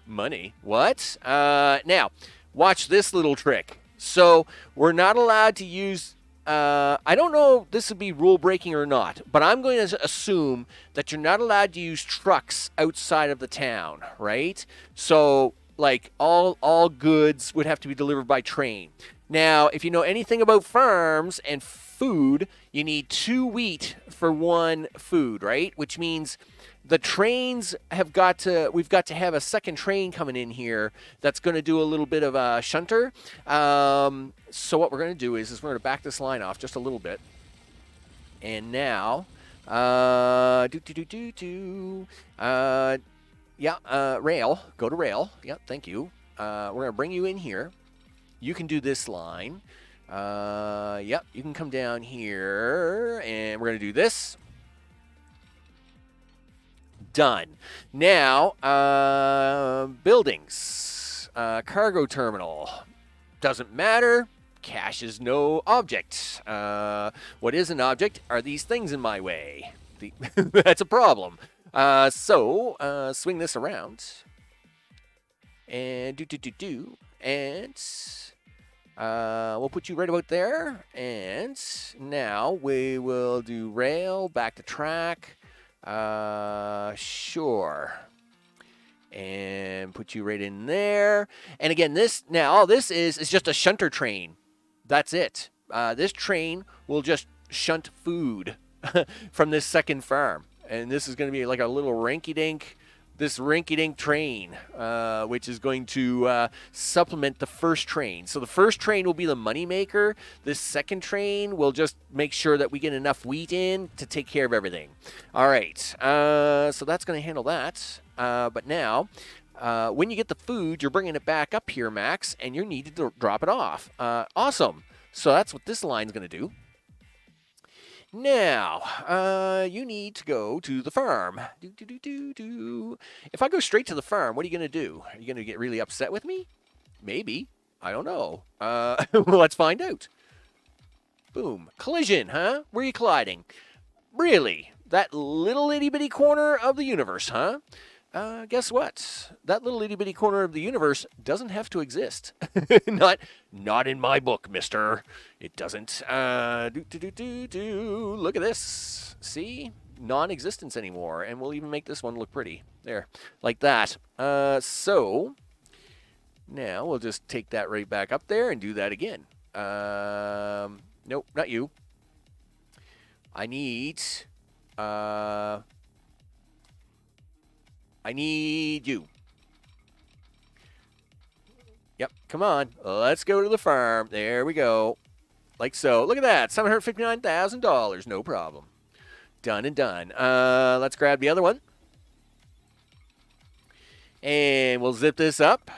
Money. What? Now, watch this little trick. So, we're not allowed to use... I don't know if this would be rule breaking or not, but I'm going to assume that you're not allowed to use trucks outside of the town, right? So, like, all goods would have to be delivered by train. Now, if you know anything about farms and food, you need 2 wheat for 1 food, right? Which means the trains we've got to have a second train coming in here that's going to do a little bit of a shunter. So what we're going to do is we're going to back this line off just a little bit. And now, rail, go to rail. Yep, thank you. We're going to bring you in here. You can do this line. Yep, you can come down here, and we're going to do this. Done. Now, buildings. Cargo terminal. Doesn't matter. Cash is no object. What is an object are these things in my way. That's a problem. So, swing this around. And and... we'll put you right about there, and now we will do rail, back to track, sure, and put you right in there. And again, all this is just a shunter train. That's it. This train will just shunt food from this second farm, and this is going to be like a little rinky-dink train, which is going to supplement the first train. So the first train will be the money maker. This second train will just make sure that we get enough wheat in to take care of everything. All right, so that's going to handle that. But now, when you get the food, you're bringing it back up here, Max, and you need to drop it off. Awesome. So that's what this line's going to do. Now, you need to go to the farm. If I go straight to the farm, what are you going to do? Are you going to get really upset with me? Maybe. I don't know. Well, let's find out. Boom. Collision, huh? Where are you colliding? Really? That little itty-bitty corner of the universe, huh? Guess what? That little itty-bitty corner of the universe doesn't have to exist. Not in my book, mister. It doesn't. Look at this. See? Non-existence anymore. And we'll even make this one look pretty. There. Like that. So, now we'll just take that right back up there and do that again. Nope, not you. I need you. Yep, come on. Let's go to the farm. There we go. Like so. Look at that. $759,000. No problem. Done and done. Let's grab the other one. And we'll zip this up.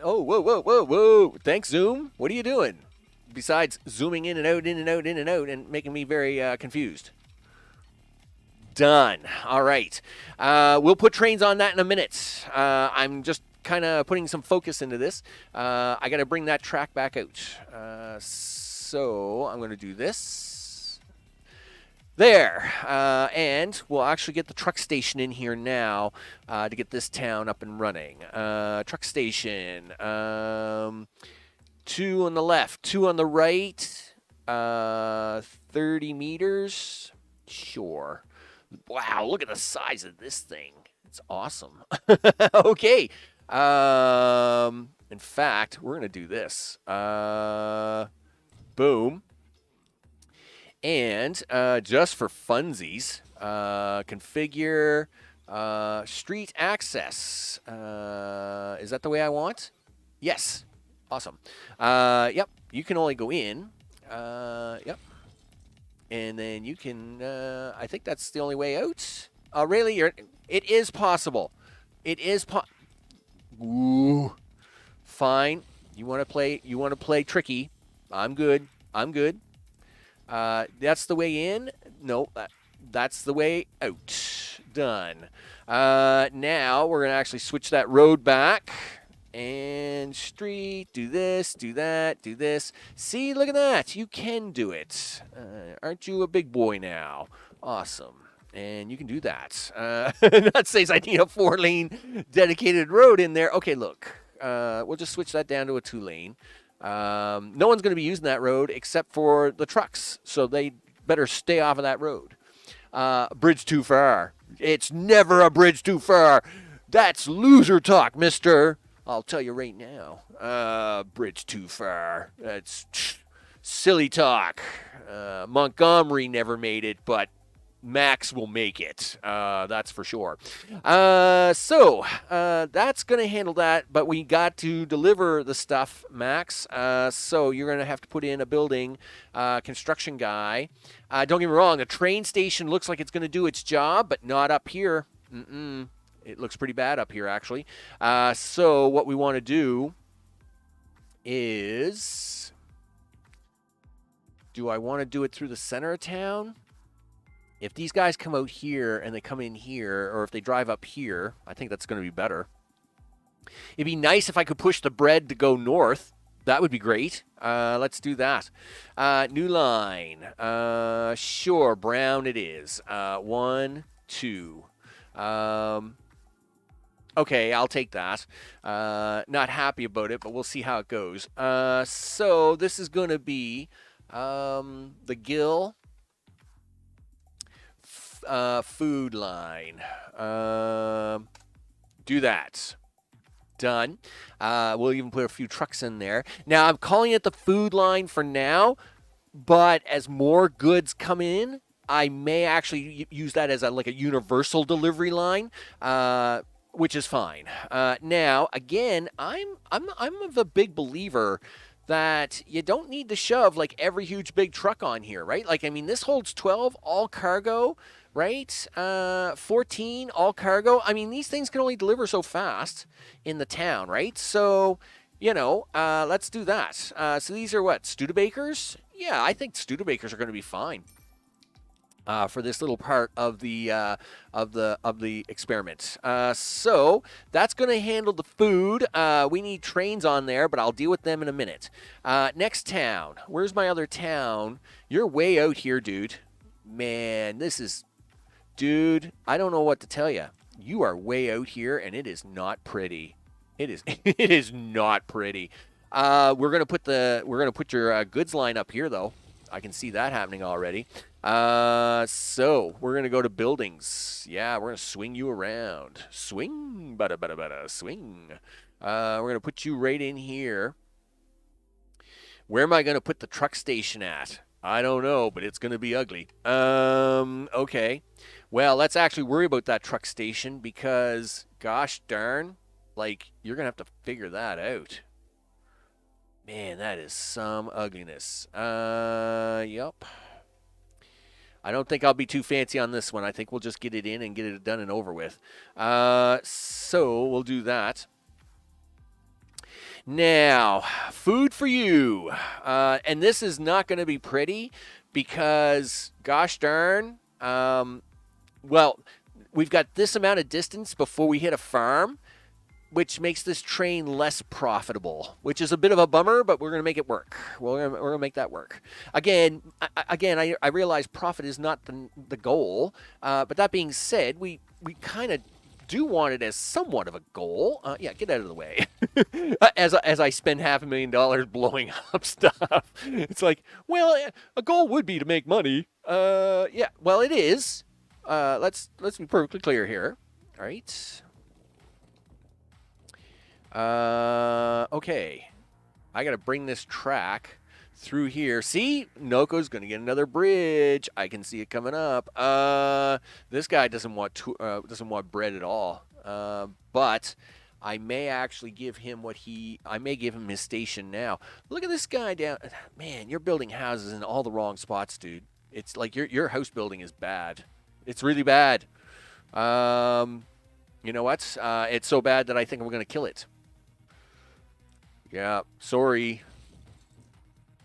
Oh, whoa. Thanks, Zoom. What are you doing? Besides zooming in and out, and making me very confused. Done. All right. We'll put trains on that in a minute. I'm just kind of putting some focus into this. I got to bring that track back out. So I'm going to do this. There. And we'll actually get the truck station in here now to get this town up and running. Truck station. 2 on the left, 2 on the right. 30 meters. Sure. Wow, look at the size of this thing. It's awesome. Okay. In fact, we're going to do this. Boom. And just for funsies, configure, Street access. Is that the way I want? Yes. Awesome. Yep. You can only go in. Yep. And then you can. I think that's the only way out. Really? It is possible. It is Ooh. Fine. You want to play? You want to play tricky? I'm good. I'm good. That's the way in. No. That's the way out. Done. Now we're going to actually switch that road back. And street, do this, do that, do this. See, look at that. You can do it. Aren't you a big boy now? Awesome. And you can do that. That says I need a 4-lane dedicated road in there. Okay, look. We'll just switch that down to a 2-lane. No one's going to be using that road except for the trucks. So they better stay off of that road. Bridge too far. It's never a bridge too far. That's loser talk, mister. I'll tell you right now. Bridge too far. That's silly talk. Montgomery never made it, but Max will make it. That's for sure. So that's going to handle that, but we got to deliver the stuff, Max. So you're going to have to put in a building construction guy. Don't get me wrong, the train station looks like it's going to do its job, but not up here. It looks pretty bad up here, actually. So what we want to do is... Do I want to do it through the center of town? If these guys come out here and they come in here, or if they drive up here, I think that's going to be better. It'd be nice if I could push the bread to go north. That would be great. Let's do that. New line. Sure, brown it is. 1, 2. Okay, I'll take that. Not happy about it, but we'll see how it goes. So this is going to be the Gill food line. Do that. Done. We'll even put a few trucks in there. Now, I'm calling it the food line for now, but as more goods come in, I may actually use that as a universal delivery line. Which is fine. Now, again, I'm of a big believer that you don't need to shove like every huge big truck on here, right? Like, I mean, this holds 12 all cargo, right? 14 all cargo. I mean, these things can only deliver so fast in the town, right? So, let's do that. So these are what, Studebakers? Yeah, I think Studebakers are going to be fine. For this little part of the experiment. So that's going to handle the food. We need trains on there, but I'll deal with them in a minute. Next town. Where's my other town? You're way out here, dude. Man, dude, I don't know what to tell you. You are way out here, and it is not pretty. It is not pretty. We're gonna put your goods line up here, though. I can see that happening already. So we're going to go to buildings. Yeah, we're going to swing you around. Swing, bada, swing. We're going to put you right in here. Where am I going to put the truck station at? I don't know, but it's going to be ugly. Okay. Well, let's actually worry about that truck station because, gosh darn, you're going to have to figure that out. Man, that is some ugliness. Yep. I don't think I'll be too fancy on this one. I think we'll just get it in and get it done and over with. So we'll do that. Now, food for you. And this is not going to be pretty because, gosh darn, well, we've got this amount of distance before we hit a farm, which makes this train less profitable, which is a bit of a bummer, but we're going to make it work. We're going to make that work. Again, I realize profit is not the goal, but that being said, we kind of do want it as somewhat of a goal. Yeah, get out of the way. as I spend $500,000 blowing up stuff, it's like, well, a goal would be to make money. Yeah, well, it is. Let's be perfectly clear here. All right. Okay, I got to bring this track through here. See, Noko's gonna get another bridge. I can see it coming up. This guy doesn't want bread at all. But I may actually give him I may give him his station now. Look at this guy down. Man, you're building houses in all the wrong spots, dude. It's like your house building is bad. It's really bad. You know what? It's so bad that I think we're gonna kill it. Yeah, sorry.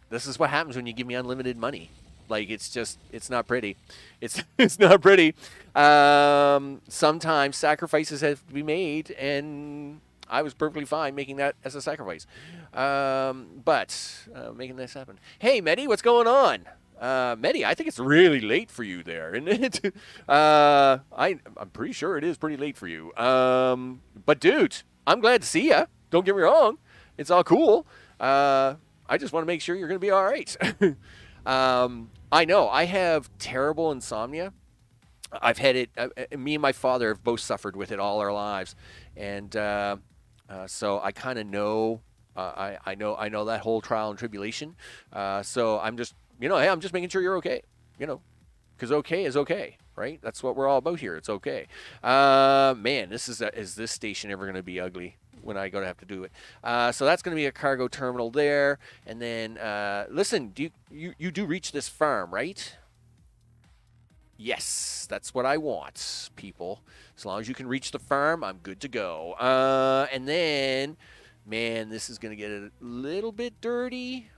This is what happens when you give me unlimited money. Like, it's not pretty. It's not pretty. Sometimes sacrifices have to be made, and I was perfectly fine making that as a sacrifice. But making this happen. Hey, Medi, what's going on? Medi, I think it's really late for you there, isn't it? I'm pretty sure it is pretty late for you. But dude, I'm glad to see ya. Don't get me wrong. It's all cool. I just want to make sure you're going to be all right. I know. I have terrible insomnia. I've had it. Me and my father have both suffered with it all our lives, and so I kind of know. I know that whole trial and tribulation. So I'm just, hey, I'm just making sure you're okay. Because okay is okay, right? That's what we're all about here. It's okay. Man, is this station ever going to be ugly when I go to have to do it? So that's going to be a cargo terminal there. And then, listen, you do reach this farm, right? Yes, that's what I want, people. As long as you can reach the farm, I'm good to go. And then, man, this is going to get a little bit dirty.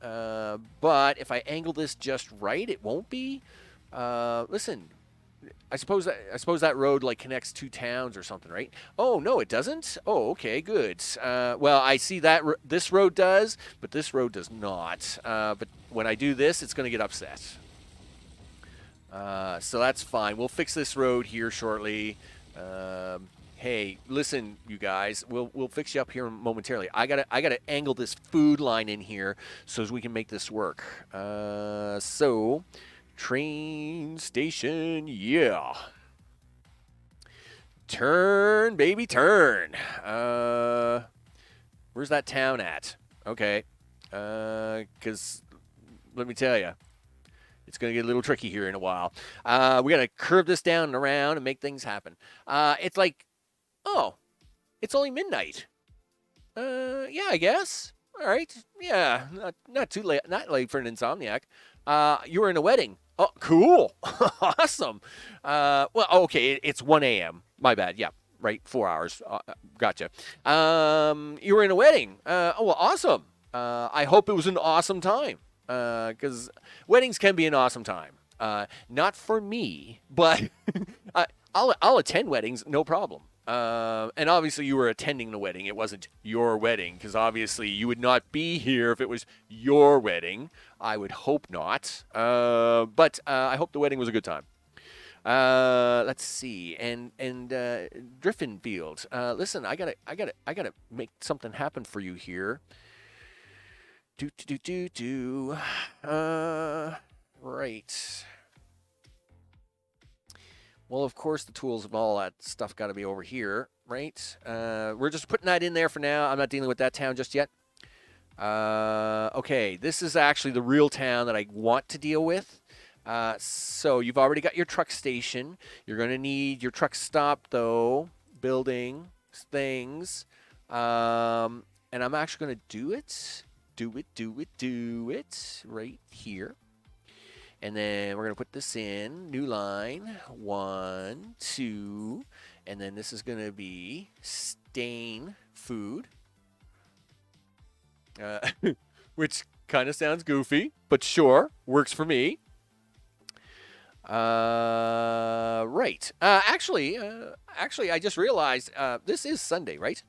But if I angle this just right, it won't be. Listen, I suppose that road like connects two towns or something, right? Oh no, it doesn't. Oh, okay, good. Well, I see that this road does, but this road does not. But when I do this, it's going to get upset. So that's fine. We'll fix this road here shortly. Hey, listen, you guys. We'll fix you up here momentarily. I gotta angle this food line in here so as we can make this work. So. Train station, yeah. Turn, baby, turn. Where's that town at? Okay. Because let me tell you, it's going to get a little tricky here in a while. We got to curve this down and around and make things happen. It's like, oh, it's only midnight. Yeah, I guess. All right. Yeah, not too late. Not late for an insomniac. You were in a wedding. Oh, cool. Awesome. Well, okay, it's 1 a.m. My bad. Yeah, right. 4 hours. Gotcha. You were in a wedding. Oh, well, awesome. I hope it was an awesome time. Because weddings can be an awesome time. Not for me, but I'll attend weddings, no problem. And obviously you were attending the wedding. It wasn't your wedding, because obviously you would not be here if it was your wedding. I would hope not. But I hope the wedding was a good time. Let's see. And Driffinfield. Listen, I gotta make something happen for you here. Right. Well, of course, the tools of all that stuff got to be over here, right? We're just putting that in there for now. I'm not dealing with that town just yet. Okay, this is actually the real town that I want to deal with. So you've already got your truck station. You're going to need your truck stop, though, building things. And I'm actually going to do it right here. And then we're going to put this in. New line. 1, 2. And then this is going to be stain food. Which kind of sounds goofy, but sure. Works for me. Right. Actually, I just realized this is Sunday, right?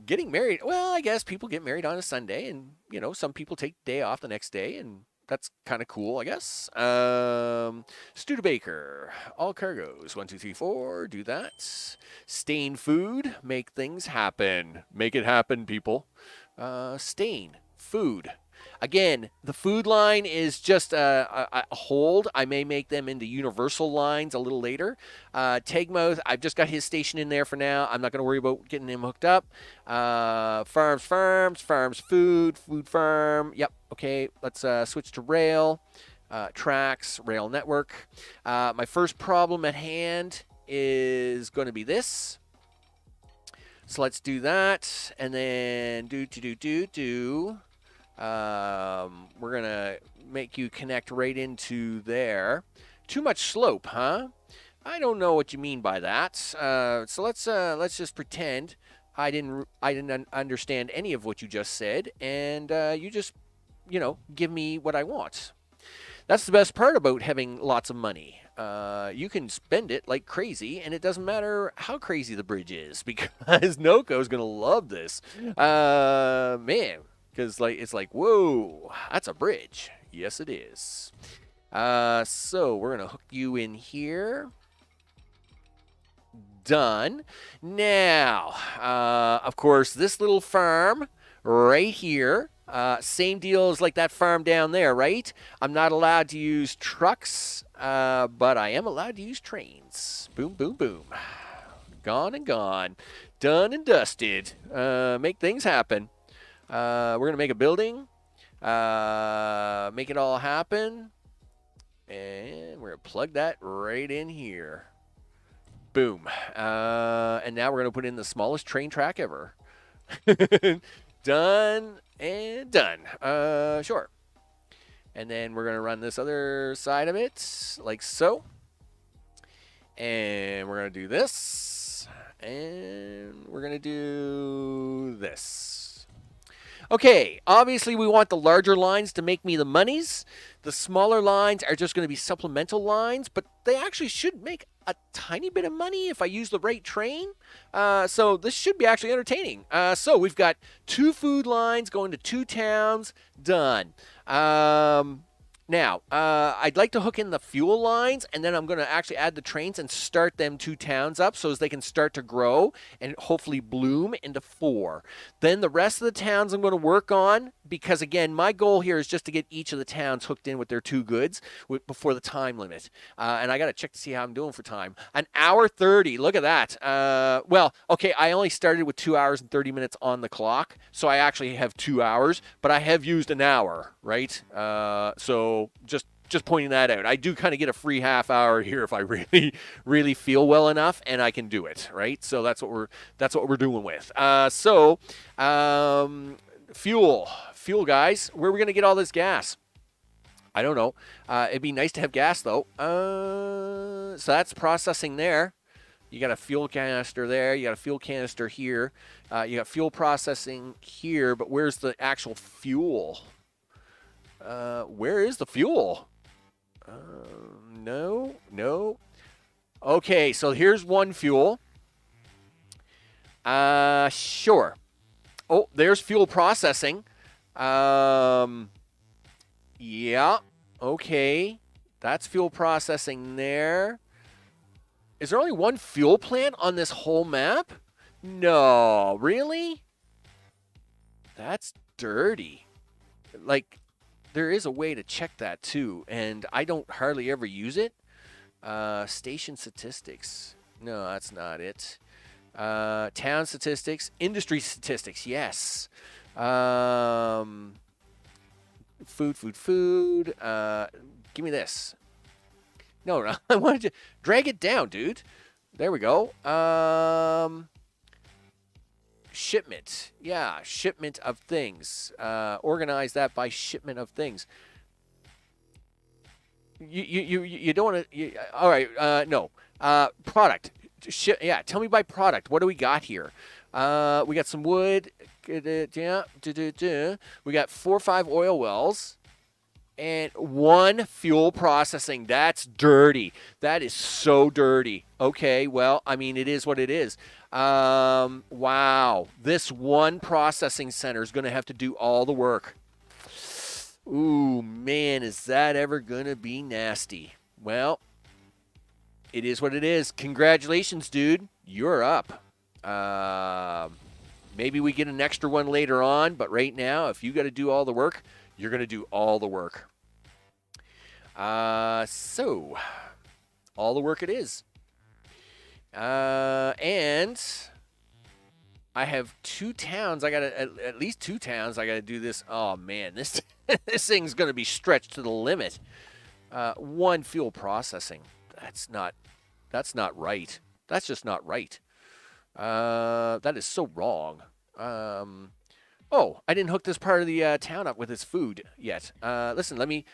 Getting married. Well, I guess people get married on a Sunday. And, some people take day off the next day. And that's kind of cool, I guess. Studebaker, all cargoes, 1, 2, 3, 4, do that. Stain food, make things happen. Make it happen, people. Stain food. Again, the food line is just a hold. I may make them into universal lines a little later. Tagmouth, I've just got his station in there for now. I'm not going to worry about getting him hooked up. Farms, food farm. Yep, okay, let's switch to rail. Tracks, rail network. My first problem at hand is going to be this. So let's do that, and then we're going to make you connect right into there. Too much slope, huh? I don't know what you mean by that. So let's just pretend I didn't understand any of what you just said, and you just, give me what I want. That's the best part about having lots of money. You can spend it like crazy, and it doesn't matter how crazy the bridge is, because Noco's going to love this. Man, because it's like, whoa, that's a bridge. Yes, it is. So we're going to hook you in here. Done. Now, of course, this little farm right here, same deal as like that farm down there, right? I'm not allowed to use trucks, but I am allowed to use trains. Boom, boom, boom. Gone and gone. Done and dusted. Make things happen. We're going to make a building. Make it all happen. And we're going to plug that right in here. Boom. And now we're going to put in the smallest train track ever. Done and done. Sure. And then we're going to run this other side of it like so. And we're going to do this. And we're going to do this. Okay, obviously we want the larger lines to make me the monies. The smaller lines are just going to be supplemental lines, but they actually should make a tiny bit of money if I use the right train. So this should be actually entertaining. So we've got 2 food lines going to 2 towns. Done. Now, I'd like to hook in the fuel lines, and then I'm going to actually add the trains and start them 2 towns up so as they can start to grow and hopefully bloom into 4. Then the rest of the towns I'm going to work on, because, again, my goal here is just to get each of the towns hooked in with their 2 goods before the time limit. And I got to check to see how I'm doing for time. 1:30. Look at that. Well, okay, I only started with 2 hours and 30 minutes on the clock, so I actually have 2 hours, but I have used an hour, right? So just pointing that out. I do kind of get a free half hour here if I really feel well enough and I can do it, right? So that's what we're doing with. Fuel guys, where are we going to get all this gas? I don't know. It'd be nice to have gas though. So that's processing there. You got a fuel canister there. You got a fuel canister here. You got fuel processing here, but where's the actual fuel? Where is the fuel? No. Okay, so here's one fuel. Sure. Oh, there's fuel processing. Yeah. Okay. That's fuel processing there. Is there only one fuel plant on this whole map? No, really? That's dirty. Like, there is a way to check that too, and I don't hardly ever use it. Station statistics. No, that's not it. Town statistics. Industry statistics, yes. Food. Give me this. No, I wanted to drag it down, dude. There we go. Shipment. Yeah, shipment of things. Organize that by shipment of things. You don't want to. All right. No. Product. Yeah. Tell me by product. What do we got here? We got some wood. Yeah. We got 4 or 5 oil wells. And 1 fuel processing. That's dirty. That is so dirty. Okay, well, I mean, it is what it is. Wow. This 1 processing center is going to have to do all the work. Ooh, man, is that ever going to be nasty? Well, it is what it is. Congratulations, dude. You're up. Maybe we get an extra one later on, but right now, if you got to do all the work, You're going to do all the work. So, all the work it is. And I have 2 towns. I got to, at least 2 towns. I got to do this. Oh, man. This thing's going to be stretched to the limit. 1 fuel processing. That's not right. That's just not right. That is so wrong. Oh, I didn't hook this part of the town up with its food yet. Listen, let me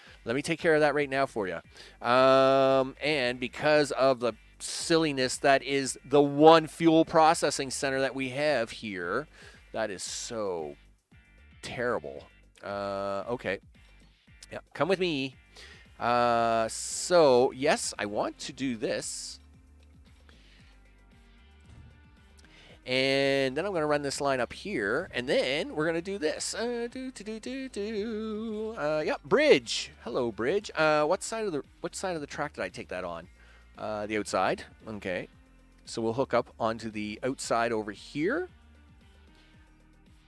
take care of that right now for you. And because of the silliness that is the 1 fuel processing center that we have here, that is so terrible. Okay. Yeah, come with me. So, yes, I want to do this. And then I'm going to run this line up here, and then we're going to do this. Yep, bridge. Hello, bridge. What side of the track did I take that on? The outside. Okay. So we'll hook up onto the outside over here.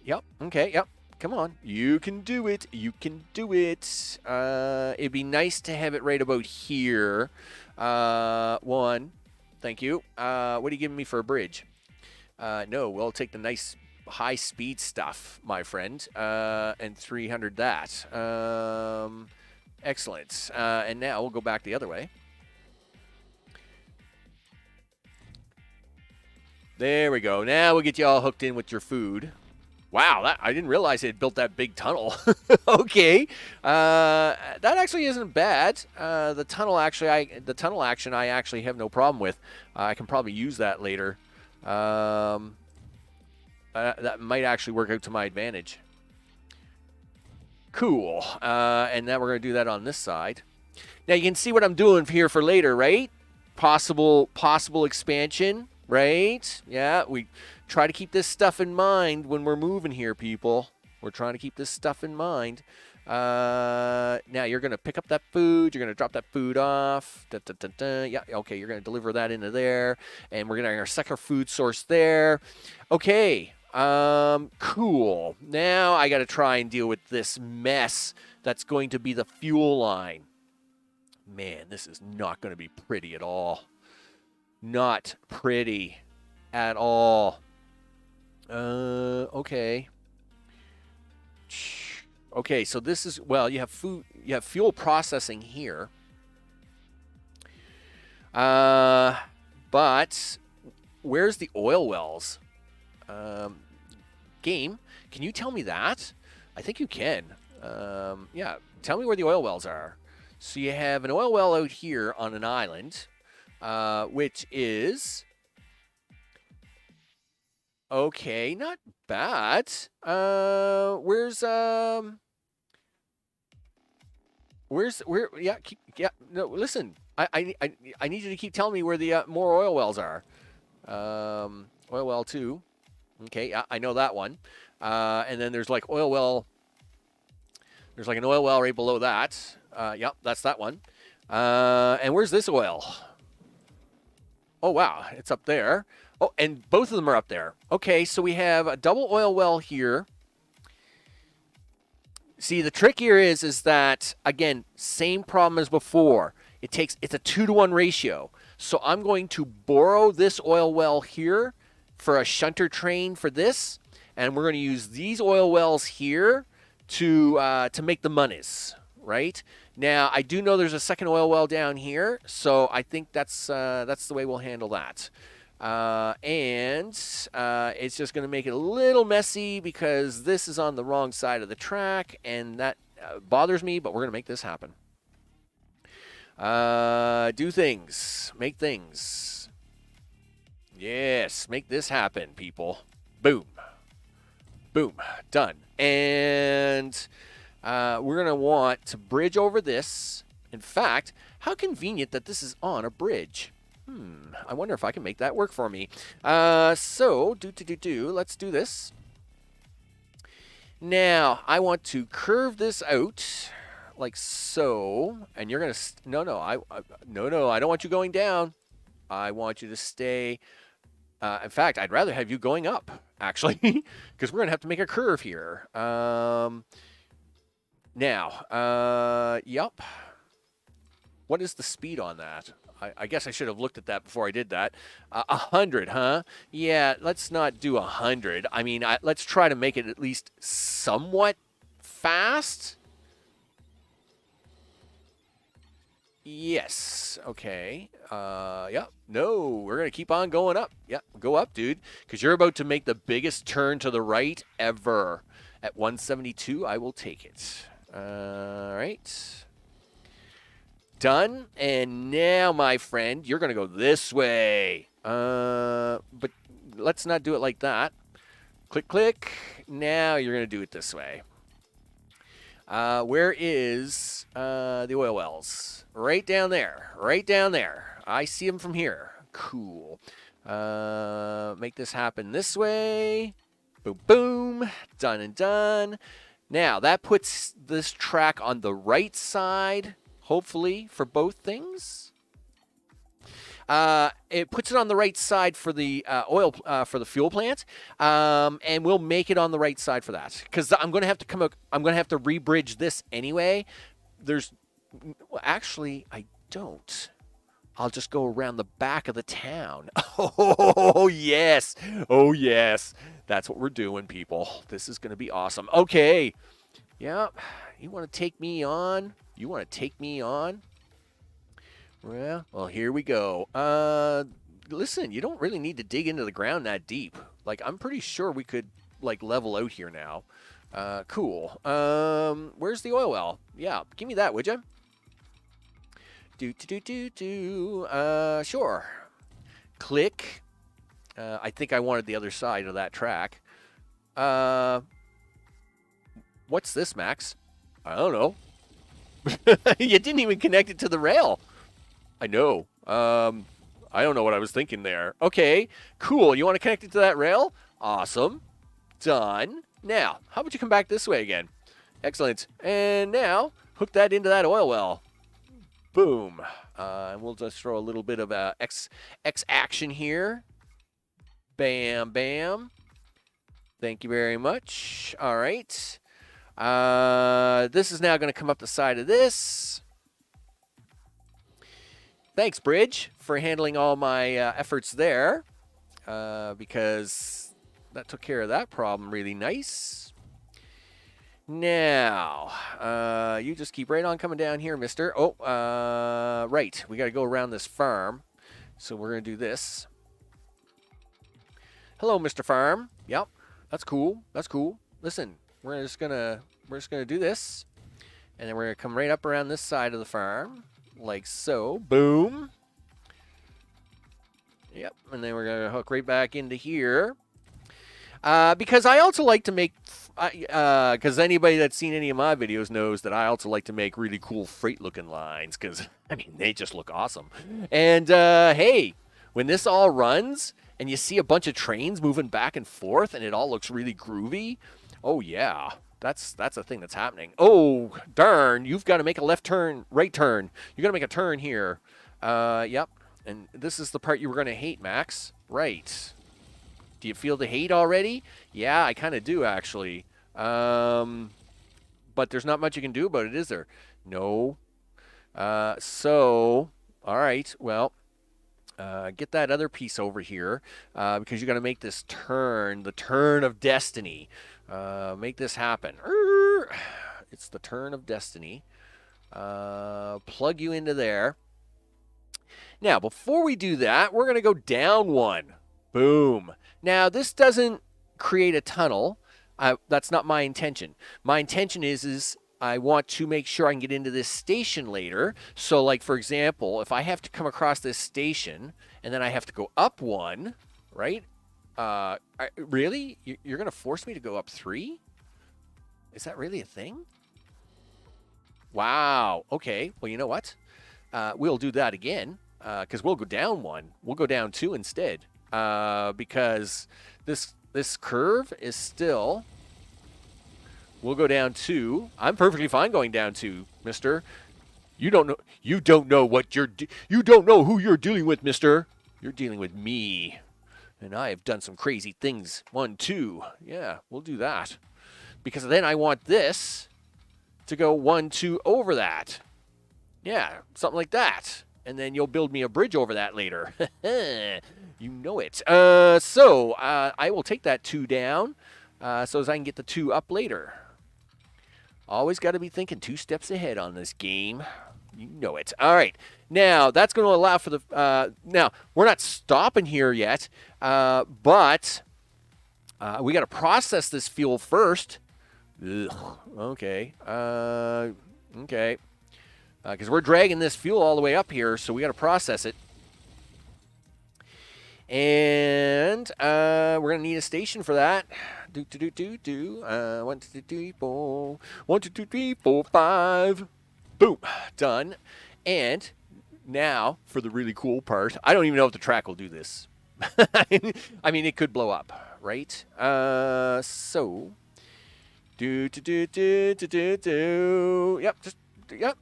Yep. Okay. Yep. Come on. You can do it. You can do it. It'd be nice to have it right about here. 1. Thank you. What are you giving me for a bridge? No, we'll take the nice high-speed stuff, my friend, and 300 that. Excellent. And now we'll go back the other way. There we go. Now we'll get you all hooked in with your food. Wow, I didn't realize it had built that big tunnel. Okay, that actually isn't bad. The tunnel action I actually have no problem with. I can probably use that later. That might actually work out to my advantage. Cool. And now we're going to do that on this side. Now you can see what I'm doing here for later, right? Possible expansion, right? Yeah, we try to keep this stuff in mind when we're moving here, people. We're trying to keep this stuff in mind. Now you're going to pick up that food. You're going to drop that food off. Yeah, okay, you're going to deliver that into there. And we're going to have our second food source there. Okay, cool. Now I got to try and deal with this mess that's going to be the fuel line. Man, this is not going to be pretty at all. Not pretty at all. Okay. Okay, so this is, well, you have fuel processing here. But where's the oil wells? Game, can you tell me that? I think you can. Yeah, tell me where the oil wells are. So you have an oil well out here on an island, which is... Okay, not bad. No, listen. I need you to keep telling me where the more oil wells are. Oil well 2. Okay, I know that one. And then there's like oil well. There's like an oil well right below that. Yep, that's that one. And where's this oil? Oh, wow, it's up there. Oh, and both of them are up there. Okay, so we have a double oil well here. See, the trick here is that, again, same problem as before. It's a 2-to-1 ratio. So I'm going to borrow this oil well here for a shunter train for this, and we're going to use these oil wells here to make the monies, right? Now, I do know there's a second oil well down here, so I think that's the way we'll handle that. And it's just going to make it a little messy because this is on the wrong side of the track, and that bothers me, but we're going to make this happen. Do things. Make things. Yes, make this happen, people. Boom. Boom. Done. And we're going to want to bridge over this. In fact, how convenient that this is on a bridge. I wonder if I can make that work for me. So, let's do this. Now, I want to curve this out like so, and you're gonna no, I don't want you going down. I want you to stay. In fact, I'd rather have you going up, actually, because we're gonna have to make a curve here. Now, yep. What is the speed on that? I guess I should have looked at that before I did that. 100, huh? Yeah, let's not do 100. I mean, let's try to make it at least somewhat fast. Yes. Okay. Yep. No, we're going to keep on going up. Yep. Go up, dude, because you're about to make the biggest turn to the right ever. At 172, I will take it. All right. Done. And now, my friend, you're going to go this way. But let's not do it like that. Click, click. Now you're going to do it this way. Where is the oil wells? Right down there. Right down there. I see them from here. Cool. Make this happen this way. Boom, boom. Done and done. Now, that puts this track on the right side, hopefully, for both things. It puts it on the right side for the for the fuel plant, and we'll make it on the right side for that. Because I'm going to have to I'm going to have to rebridge this anyway. Actually, I don't. I'll just go around the back of the town. Oh yes, oh yes. That's what we're doing, people. This is going to be awesome. Okay, yeah. You want to take me on? You want to take me on? Well, here we go. Listen, you don't really need to dig into the ground that deep. Like, I'm pretty sure we could, like, level out here now. Cool. Where's the oil well? Yeah, give me that, would you? Sure. Click. I think I wanted the other side of that track. What's this, Max? I don't know. You didn't even connect it to the rail. I know. I don't know what I was thinking there. Okay, cool. You want to connect it to that rail? Awesome. Done. Now, how about you come back this way again? Excellent. And now, hook that into that oil well. Boom. And we'll just throw a little bit of X action here. Bam, bam. Thank you very much. All right. This is now going to come up the side of this. Thanks, Bridge, for handling all my efforts there, because that took care of that problem really nice. Now, you just keep right on coming down here, mister. Oh, right. We got to go around this farm, so we're going to do this. Hello, Mr. Farm. Yep, that's cool. That's cool. Listen, we're just gonna do this, and then we're gonna come right up around this side of the farm. Like so. Boom. Yep. And then we're going to hook right back into here. Because I also like to make... Because anybody that's seen any of my videos knows that I also like to make really cool freight-looking lines. Because, I mean, they just look awesome. And, hey, when this all runs and you see a bunch of trains moving back and forth and it all looks really groovy, oh, yeah. That's a thing that's happening. Oh, darn. You've got to make a left turn, right turn. You got to make a turn here. Yep. And this is the part you were going to hate, Max. Right. Do you feel the hate already? Yeah, I kind of do, actually. But there's not much you can do about it, is there? No. So, all right. Well, get that other piece over here because you got to make this turn, the turn of destiny. Make this happen. It's the turn of destiny. Plug you into there. Now, before we do that, we're going to go down one. Boom. Now, this doesn't create a tunnel. That's not my intention. My intention is I want to make sure I can get into this station later. So, like, for example, if I have to come across this station and then I have to go up one, right? Really? You're going to force me to go up 3? Is that really a thing? Wow. Okay. Well, you know what? We'll do that again because we'll go down 1. We'll go down 2 instead because this curve is still... We'll go down 2. I'm perfectly fine going down 2, mister. You don't know what you don't know who you're dealing with, mister. You're dealing with me. And I have done some crazy things. 1, 2. Yeah, we'll do that. Because then I want this to go 1, 2 over that. Yeah, something like that. And then you'll build me a bridge over that later. You know it. So I will take that 2 down so as I can get the 2 up later. Always got to be thinking 2 steps ahead on this game. You know it. All right. Now, that's going to allow for the... now, we're not stopping here yet, but we got to process this fuel first. Ugh, okay. Okay. Because we're dragging this fuel all the way up here, so we got to process it. And we're going to need a station for that. 1, 2, 3, 4. 1, 2, 3, 4, 5. Boom. Done. And now for the really cool part. I don't even know if the track will do this. I mean, it could blow up, right? So. Yep. Just. Yep.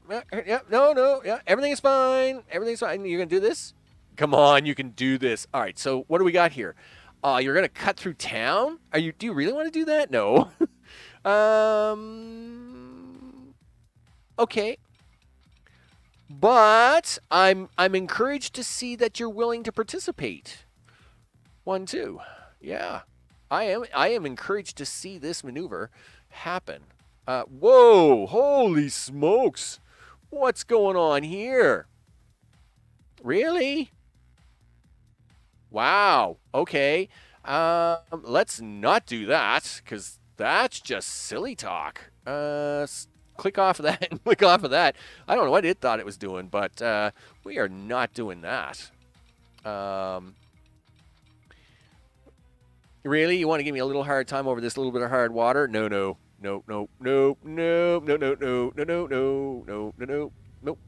No. Yeah. Everything is fine. Everything's fine. You're going to do this? Come on. You can do this. All right. So what do we got here? You're going to cut through town? Do you really want to do that? No. Okay. But I'm encouraged to see that you're willing to participate. 1, 2. Yeah. I am encouraged to see this maneuver happen. Whoa, holy smokes. What's going on here? Really? Wow. Okay. Let's not do that, because that's just silly talk. Click off of that and click off of that. I don't know what it thought it was doing, but we are not doing that. Really? You want to give me a little hard time over this little bit of hard water? No. Nope,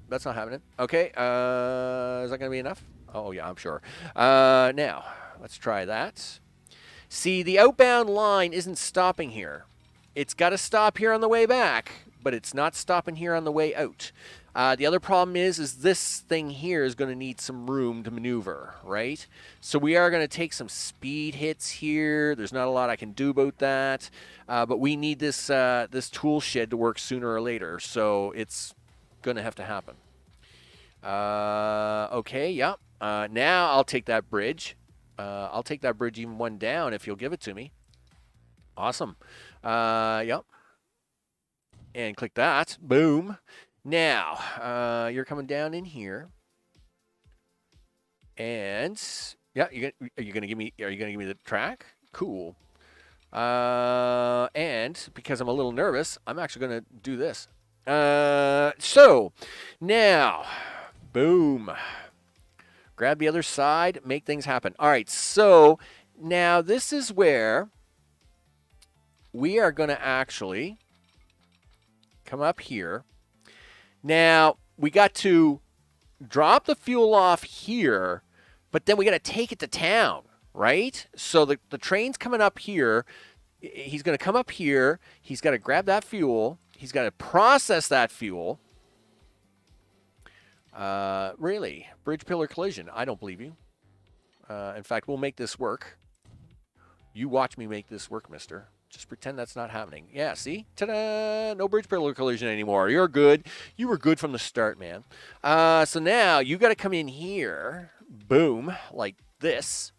that's not happening. Okay, is that going to be enough? Oh, yeah, I'm sure. Now, let's try that. See, the outbound line isn't stopping here. It's got to stop here on the way back, but it's not stopping here on the way out. The other problem is this thing here is going to need some room to maneuver, right? So we are going to take some speed hits here. There's not a lot I can do about that, but we need this this tool shed to work sooner or later, so it's going to have to happen. Okay, yeah. Now I'll take that bridge. I'll take that bridge even 1 down if you'll give it to me. Awesome. Yep. And click that. Boom. Now, you're coming down in here. And yeah, are you gonna give me the track? Cool. And because I'm a little nervous, I'm actually gonna do this. So now, boom. Grab the other side, make things happen. All right, so now this is where we are going to actually come up here. Now, we got to drop the fuel off here, but then we got to take it to town, right? So the train's coming up here. He's going to come up here. He's got to grab that fuel. He's got to process that fuel. Really? Bridge pillar collision. I don't believe you. In fact, we'll make this work. You watch me make this work, mister. Just pretend that's not happening. Yeah, see? Ta-da! No bridge pillar collision anymore. You're good. You were good from the start, man. So now you got to come in here. Boom. Like this.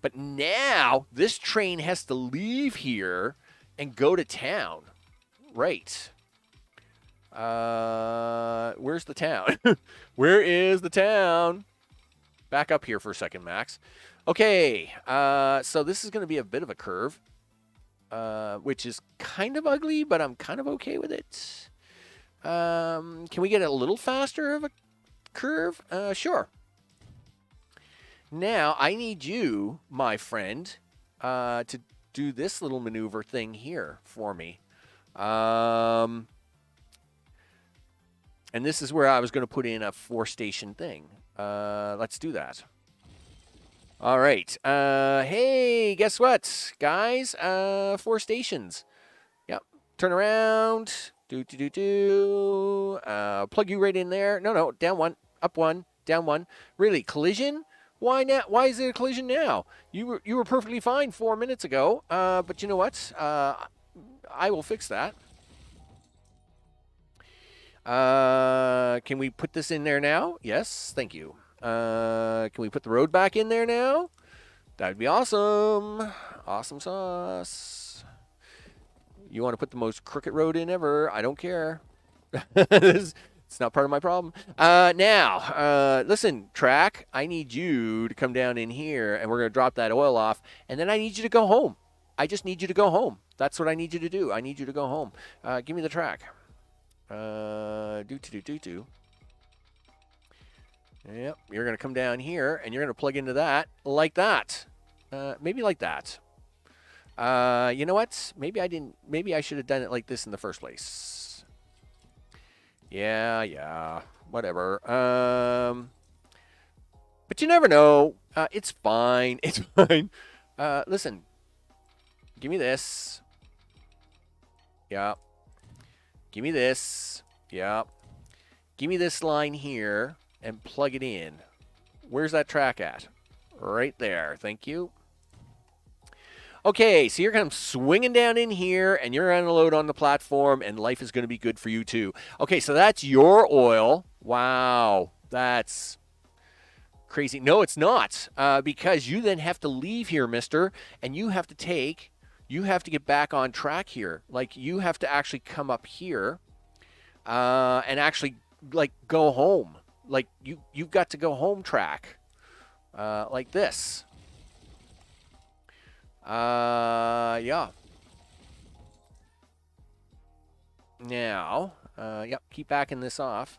But now this train has to leave here and go to town. Right. Where's the town? Where is the town? Back up here for a second, Max. Okay, so this is going to be a bit of a curve, which is kind of ugly, but I'm kind of okay with it. Can we get a little faster of a curve? Sure. Now, I need you, my friend, to do this little maneuver thing here for me. And this is where I was going to put in a 4-station thing. Let's do that. All right. Hey, guess what, guys? 4 stations. Yep. Turn around. Plug you right in there. No. Down 1. Up 1. Down 1. Really? Collision? Why now? Why is it a collision now? You were perfectly fine 4 minutes ago. But you know what? I will fix that. Can we put this in there now? Yes, thank you. Can we put the road back in there now? That would be awesome. Awesome sauce. You want to put the most crooked road in ever? I don't care. It's not part of my problem. Now, listen, track. I need you to come down in here, and we're going to drop that oil off, and then I need you to go home. I just need you to go home. That's what I need you to do. I need you to go home. Give me the track. Do. Yep, you're going to come down here, and you're going to plug into that like that. Maybe like that. You know what? Maybe I should have done it like this in the first place. Yeah, whatever. But you never know. It's fine. It's fine. Listen. Give me this. Yeah. Give me this. Yeah. Give me this line here and plug it in. Where's that track at? Right there. Thank you. Okay, so you're kind of swinging down in here, and you're going to load on the platform, and life is going to be good for you too. Okay, so that's your oil. Wow, that's crazy. No, it's not, because you then have to leave here, mister, and you have to get back on track here. Like, you have to actually come up here and actually, like, go home. Like, you've got to go home track like this. Yeah. Now, yep, keep backing this off.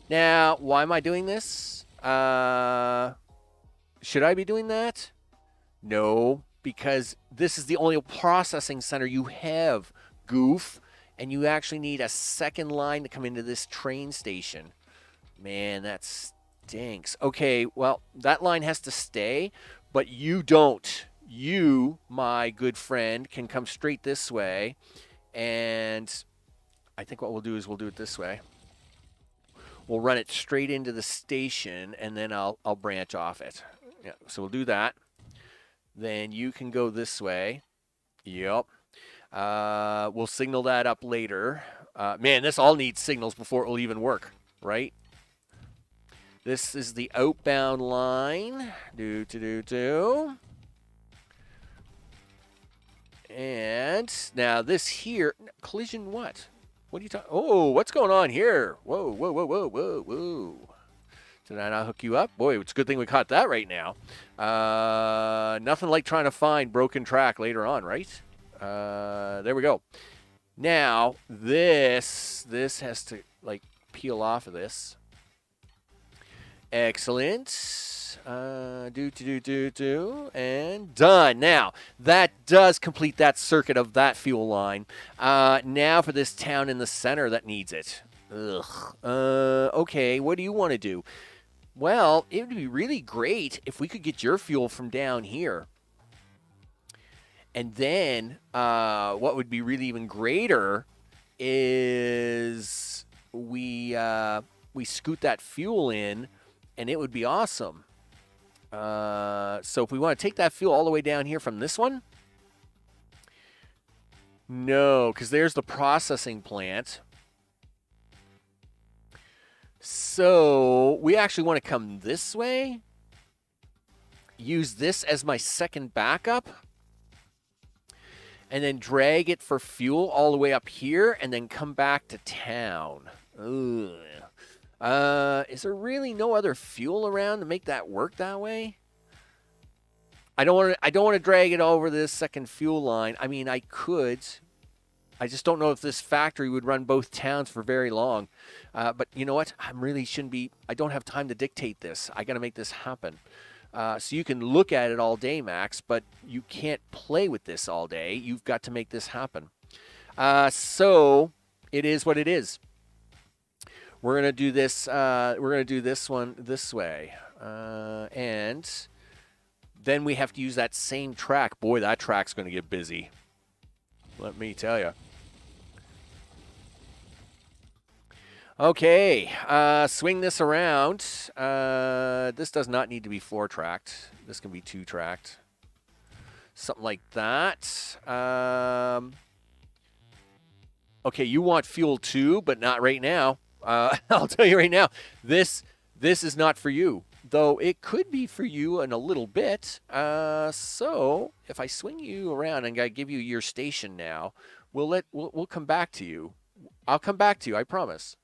Now, why am I doing this? Should I be doing that? No, because this is the only processing center you have, goof, and you actually need a second line to come into this train station. Man, that stinks. Okay, well, that line has to stay, but you don't. You, my good friend, can come straight this way, and I think what we'll do is we'll do it this way. We'll run it straight into the station, and then I'll branch off it. Yeah, so we'll do that. Then you can go this way. Yep. We'll signal that up later. Man, this all needs signals before it will even work, right? This is the outbound line. And now this here, collision what? What are you talking? Oh, what's going on here? Whoa. Did I not hook you up? Boy, it's a good thing we caught that right now. Nothing like trying to find broken track later on, right? There we go. Now, this has to, like, peel off of this. Excellent. And done. Now, that does complete that circuit of that fuel line. Now for this town in the center that needs it. Ugh. Okay, what do you want to do? Well, it would be really great if we could get your fuel from down here. And then what would be really even greater is we scoot that fuel in, and it would be awesome. So if we want to take that fuel all the way down here from this one, no, because there's the processing plant. So we actually want to come this way, use this as my second backup, and then drag it for fuel all the way up here, and then come back to town. Ugh. Is there really no other fuel around to make that work that way? I don't want to drag it over this second fuel line. I mean, I could. I just don't know if this factory would run both towns for very long. But you know what? I really shouldn't be. I don't have time to dictate this. I got to make this happen. So you can look at it all day, Max, but you can't play with this all day. You've got to make this happen. So it is what it is. We're gonna do this. We're gonna do this one this way, and then we have to use that same track. Boy, that track's gonna get busy. Let me tell you. Okay, swing this around. This does not need to be 4-tracked. This can be 2-tracked. something like that. Okay, you want fuel too, but not right now. I'll tell you right now, this is not for you. Though it could be for you in a little bit. So if I swing you around and I give you your station now, we'll come back to you. I'll come back to you, I promise.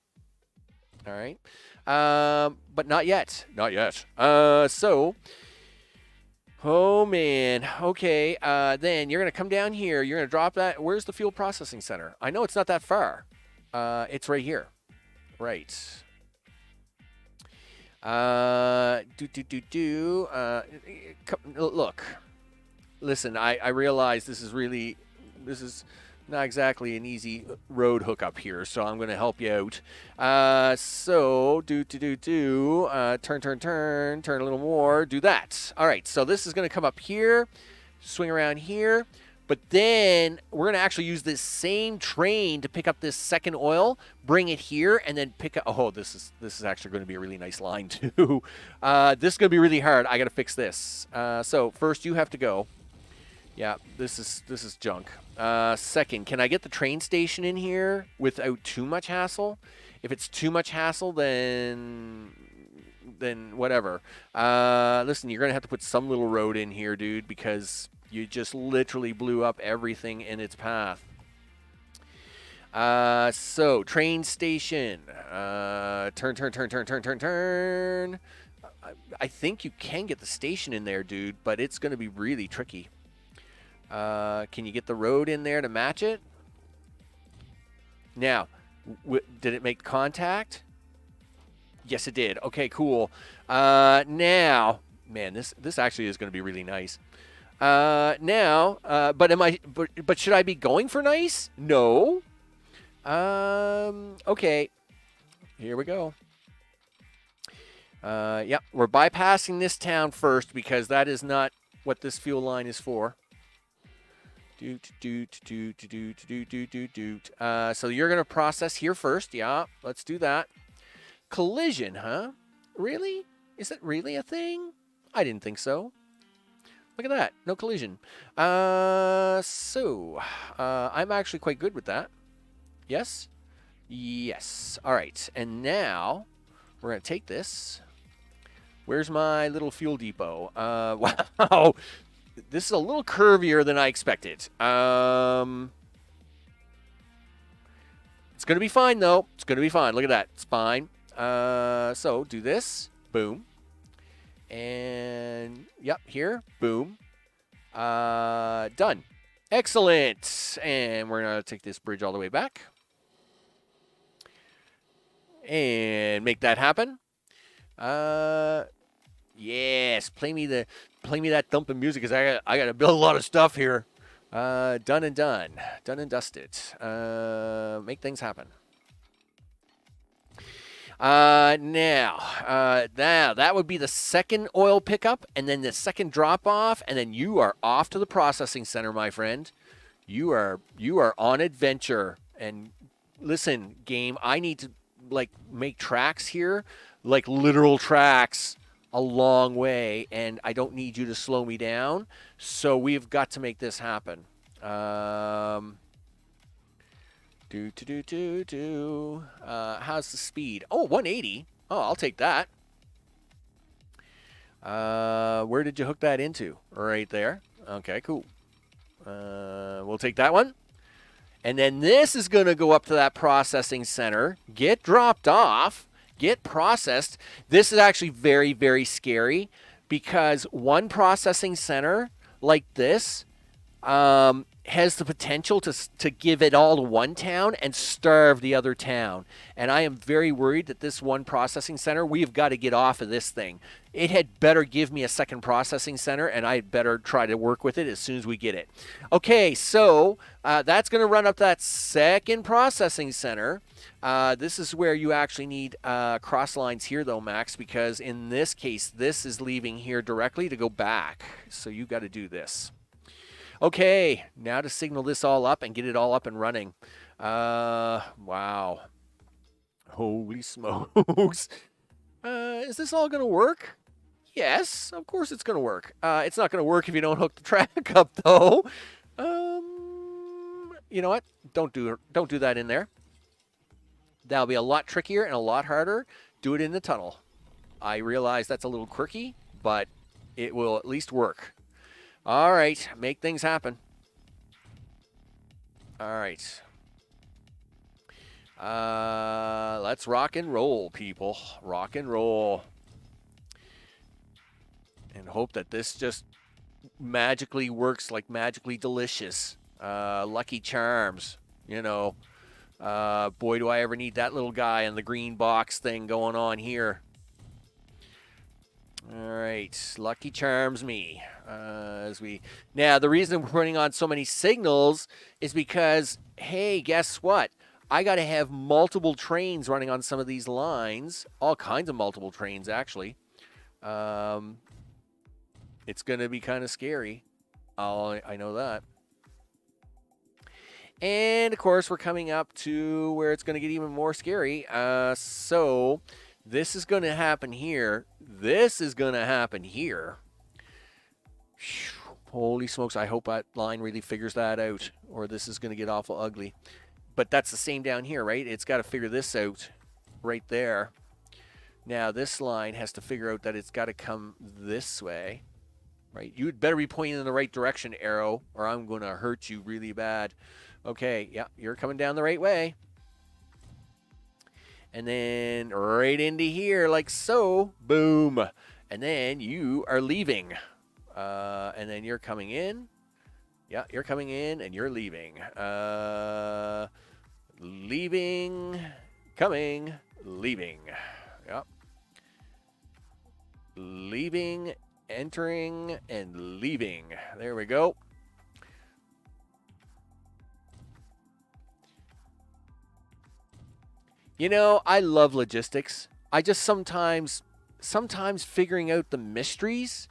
All right. But not yet. Not yet. So, oh man. Okay. Then you're gonna come down here. You're gonna drop that. Where's the fuel processing center? I know it's not that far. It's right here. Right. Look. Listen, I realize this is not exactly an easy road hookup here, so I'm going to help you out. So, turn a little more, do that. All right, so this is going to come up here, swing around here, but then we're going to actually use this same train to pick up this second oil, bring it here, and then pick up. Oh, this is actually going to be a really nice line too. This is going to be really hard. I got to fix this. So first, you have to go. Yeah, this is junk. Second, can I get the train station in here without too much hassle? If it's too much hassle, then whatever. Listen, you're going to have to put some little road in here, dude, because you just literally blew up everything in its path. So, train station. Turn. I think you can get the station in there, dude, but it's going to be really tricky. Can you get the road in there to match it? Now, did it make contact? Yes, it did. Okay, cool. Now, man, this actually is going to be really nice. But should I be going for nice? No. Okay. Here we go. Yep, we're bypassing this town first because that is not what this fuel line is for. So you're going to process here first. Yeah, let's do that. Collision, huh? Really? Is it really a thing? I didn't think so. Look at that. No collision. I'm actually quite good with that. Yes? Yes. All right. And now we're going to take this. Where's my little fuel depot? Wow. This is a little curvier than I expected. It's going to be fine, though. It's going to be fine. Look at that. It's fine. So do this. Boom. And, yep, here. Boom. Done. Excellent. And we're going to take this bridge all the way back. And make that happen. Yes. Play me that thumping music because I got to build a lot of stuff here. Done and done. Done and dusted. Make things happen. Now that would be the second oil pickup and then the second drop off, and then you are off to the processing center, my friend. You are on adventure. And listen, game, I need to make tracks here, like literal tracks a long way, and I don't need you to slow me down. So we've got to make this happen. How's the speed? Oh, 180. Oh, I'll take that. Where did you hook that into? Right there. Okay, cool. We'll take that one. And then this is going to go up to that processing center, get dropped off, get processed. This is actually very, very scary because one processing center like this has the potential to give it all to one town and starve the other town. And I am very worried that this one processing center, we've got to get off of this thing. It had better give me a second processing center, and I had better try to work with it as soon as we get it. Okay, so that's going to run up that second processing center. This is where you actually need cross lines here, though, Max, because in this case, this is leaving here directly to go back. So you got to do this. Okay, now to signal this all up and get it all up and running. Wow. Holy smokes. Is this all going to work? Yes, of course it's going to work. It's not going to work if you don't hook the track up, though. You know what? Don't do that in there. That'll be a lot trickier and a lot harder. Do it in the tunnel. I realize that's a little quirky, but it will at least work. All right, make things happen. All right. Let's rock and roll, people. Rock and roll. And hope that this just magically works like magically delicious. Lucky Charms, you know. Boy, do I ever need that little guy in the green box thing going on here. All right, Lucky Charms me. Now, the reason we're putting on so many signals is because, hey, guess what? I got to have multiple trains running on some of these lines. All kinds of multiple trains, actually. It's going to be kind of scary. I know that. And, of course, we're coming up to where it's going to get even more scary. So this is going to happen here. This is going to happen here. Holy smokes, I hope that line really figures that out, or this is going to get awful ugly. But that's the same down here, right? It's got to figure this out right there. Now, this line has to figure out that it's got to come this way, right? You'd better be pointing in the right direction, Arrow, or I'm going to hurt you really bad. Okay, yeah, you're coming down the right way. And then right into here, like so. Boom. And then you are leaving. And then you're coming in. Yeah, you're coming in and you're leaving. Leaving, coming, leaving. Yep. Leaving, entering, and leaving. There we go. You know, I love logistics. I just sometimes figuring out the mysteries.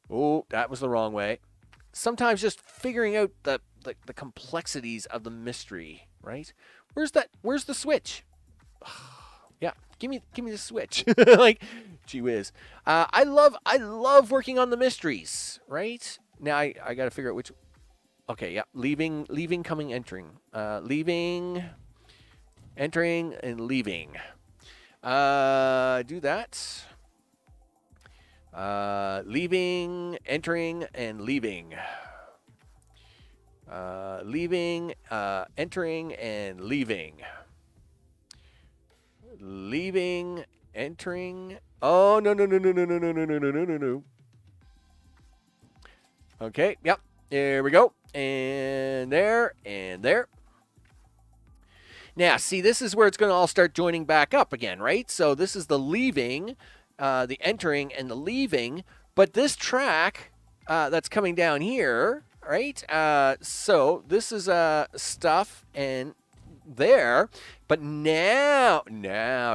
Oh, that was the wrong way. Sometimes just figuring out the complexities of the mystery, right? Where's the switch? Yeah, give me the switch. Like, gee whiz. I love working on the mysteries, right? Now I got to figure out which. Okay, yeah, leaving, coming, entering. Leaving, entering, and leaving. Do that. Leaving, entering, and leaving. Leaving, entering, and leaving. Leaving, entering. Oh, no. Okay, yep. There we go. And there, and there. Now, see, this is where it's going to all start joining back up again, right? So this is the leaving, the entering, and the leaving. But this track that's coming down here, right? So this is stuff and there. But now,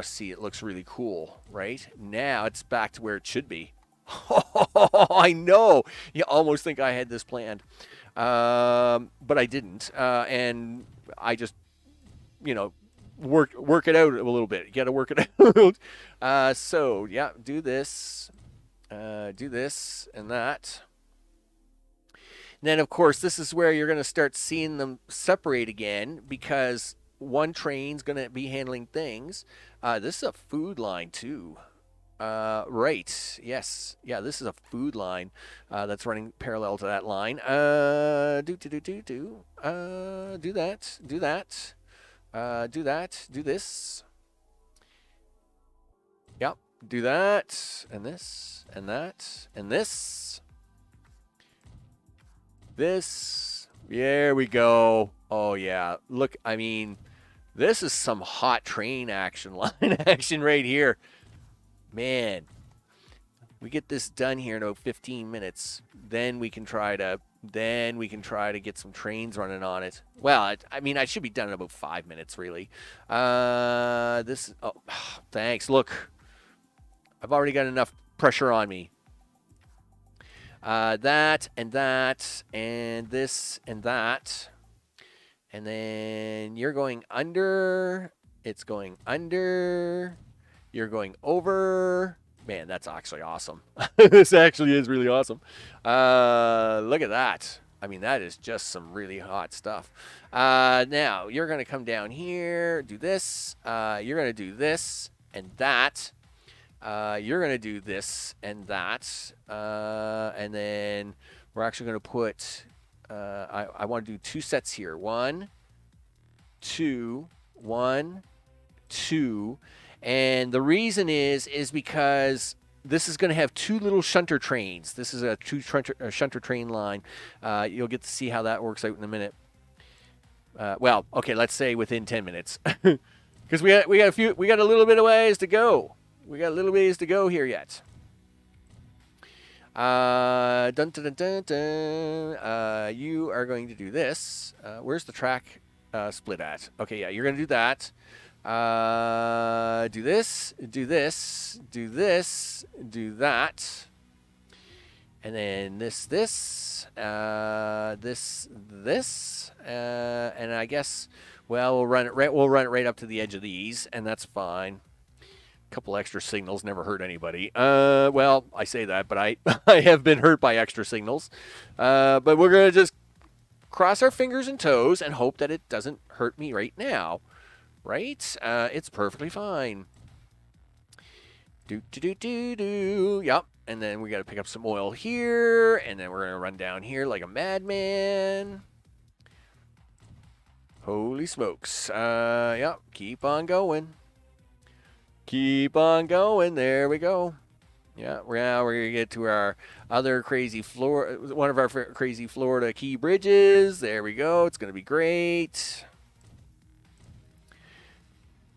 see, it looks really cool, right? Now it's back to where it should be. I know. You almost think I had this planned. But I didn't. And I just, work it out a little bit. You got to work it out. So, yeah, do this, and that. And then, of course, this is where you're going to start seeing them separate again because one train's going to be handling things. This is a food line, too. Right. Yes. Yeah, this is a food line that's running parallel to that line. Do that. Do that. Do that. Do this. Yep. Do that. And this. And that. And this. This. There we go. Oh, yeah. Look, I mean, this is some hot train action, line action right here. Man, we get this done here in about 15 minutes. Then we can try to get some trains running on it. Well, I should be done in about 5 minutes, really. Thanks. Look, I've already got enough pressure on me. That, and this, and that. And then you're going under. It's going under. You're going over. Man, that's actually awesome. This actually is really awesome. Look at that. I mean, that is just some really hot stuff. Now, you're going to come down here, do this. You're going to do this and that. You're going to do this and that. And then we're actually going to put, I want to do 2 sets here. 1, 2, 1, 2. And the reason is because this is going to have 2 little shunter trains. This is a 2 shunter train line. You'll get to see how that works out in a minute. Well, okay, let's say within 10 minutes, because we got a little bit of ways to go. We got a little ways to go here yet. Dun, dun, dun, dun, dun. You are going to do this. Where's the track split at? Okay, yeah, you're going to do that. Do this, do this, do this, do that, and then this, and I guess, well, we'll run it right up to the edge of these, and that's fine. A couple extra signals never hurt anybody. Well, I say that, but I I have been hurt by extra signals. But we're gonna just cross our fingers and toes and hope that it doesn't hurt me right now. Right? It's perfectly fine. Yep. And then we got to pick up some oil here. And then we're going to run down here like a madman. Holy smokes. Yep. Keep on going. Keep on going. There we go. Yeah. Now we're going to get to our other crazy one of our crazy Florida key bridges. There we go. It's going to be great.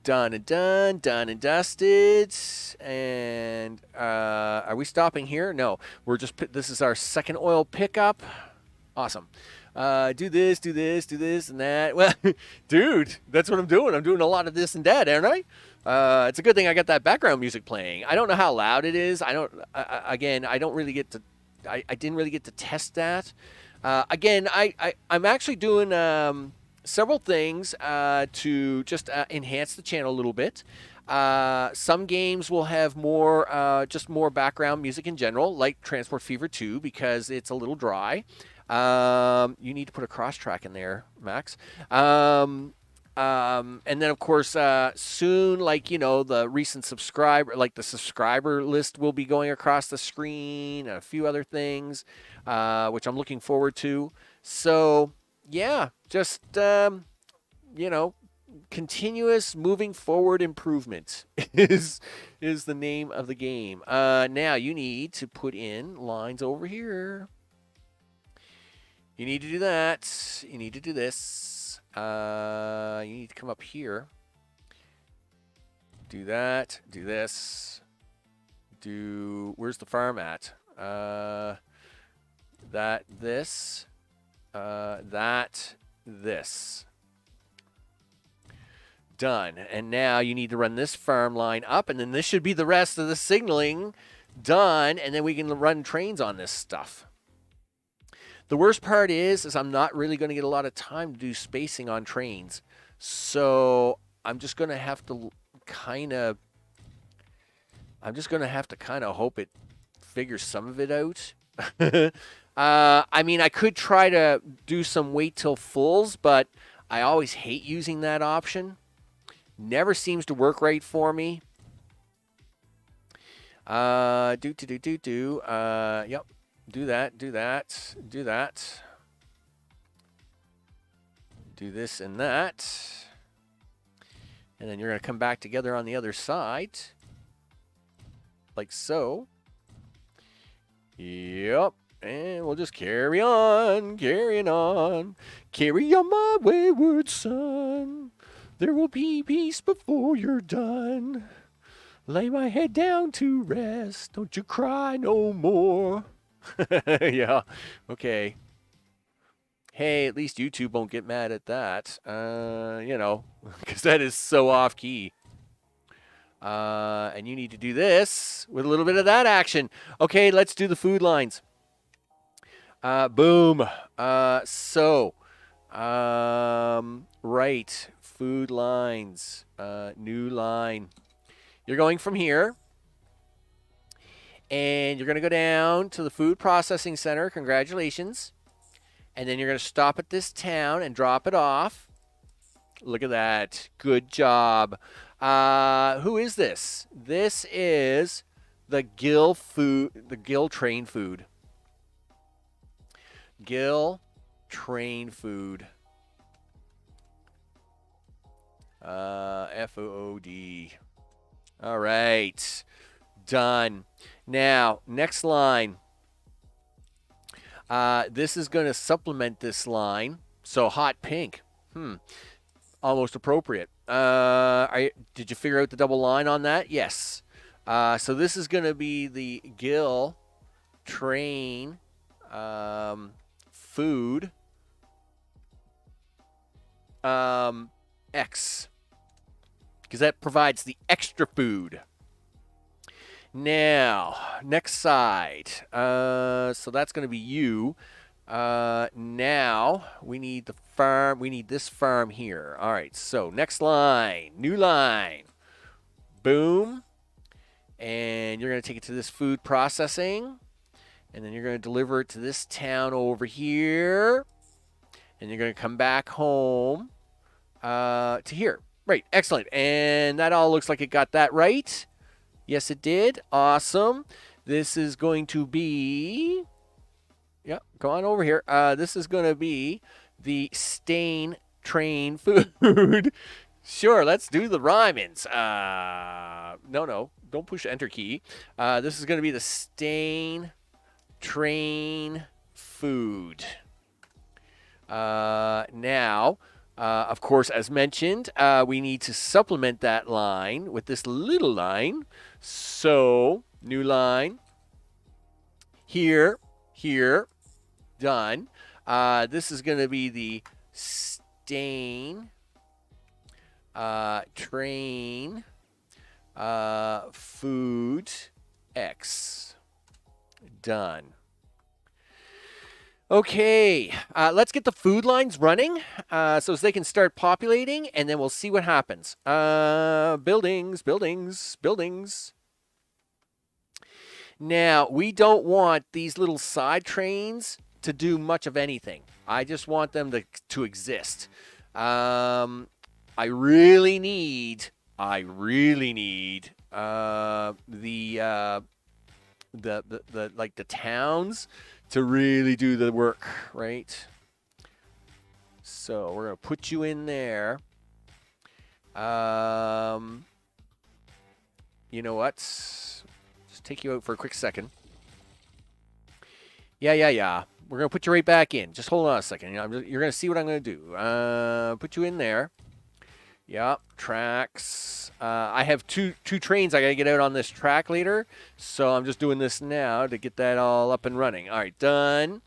Done and done, done and dusted. And are we stopping here? No, we're just, this is our second oil pickup. Awesome. Do this, and that. Well, dude, that's what I'm doing. I'm doing a lot of this and that, aren't I? It's a good thing I got that background music playing. I don't know how loud it is. I don't really get to, I didn't really get to test that. Again, I'm actually doing, several things to just enhance the channel a little bit. Some games will have more, just more background music in general, like Transport Fever 2, because it's a little dry. You need to put a cross track in there, Max. And then, of course, soon, like, the recent subscriber, like the subscriber list will be going across the screen, and a few other things, which I'm looking forward to. So, yeah, just, continuous moving forward improvement is the name of the game. Now you need to put in lines over here. You need to do that. You need to do this. You need to come up here. Do that. Do this. Where's the farm at? This. This. Done. And now you need to run this farm line up, and then this should be the rest of the signaling done, and then we can run trains on this stuff. The worst part is I'm not really going to get a lot of time to do spacing on trains. So I'm just going to have to kind of hope it figures some of it out. I mean, I could try to do some wait till fulls, but I always hate using that option. Never seems to work right for me. Yep. Do that. Do this and that. And then you're going to come back together on the other side. Like so. Yep. And we'll just carry on, carrying on. Carry on, my wayward son. There will be peace before you're done. Lay my head down to rest. Don't you cry no more. Yeah. Okay. Hey, at least YouTube won't get mad at that. Because that is so off key. And you need to do this with a little bit of that action. Okay, let's do the food lines. Boom. Right. Food lines. New line. You're going from here. And you're going to go down to the food processing center. Congratulations. And then you're going to stop at this town and drop it off. Look at that. Good job. Who is this? This is the Gill train food. Gill train food. Food. All right. Done. Now, next line. This is going to supplement this line. So, hot pink. Almost appropriate. Did you figure out the double line on that? Yes. So, this is going to be the Gill train food X. Because that provides the extra food. Now, next side. So that's going to be you. Now, we need the farm. We need this farm here. All right, so next line. New line. Boom. And you're going to take it to this food processing. And then you're going to deliver it to this town over here. And you're going to come back home to here. Right, excellent. And that all looks like it got that right. Yes, it did. Awesome. This is going to be... Yeah, go on over here. This is going to be the stain train food. Sure, let's do the rhymings. No, don't push enter key. This is going to be the stain train food. Now... of course, as mentioned, we need to supplement that line with this little line. So, new line. Here, done. This is going to be the stain train food X. Done. Okay, let's get the food lines running so they can start populating, and then we'll see what happens. Buildings. Now, we don't want these little side trains to do much of anything. I just want them to exist. I really need the towns to really do the work, right? So we're going to put you in there. You know what? Just take you out for a quick second. Yeah. We're going to put you right back in. Just hold on a second. You're going to see what I'm going to do. Put you in there. Yep, tracks. I have two trains I got to get out on this track later, so I'm just doing this now to get that all up and running. All right, done.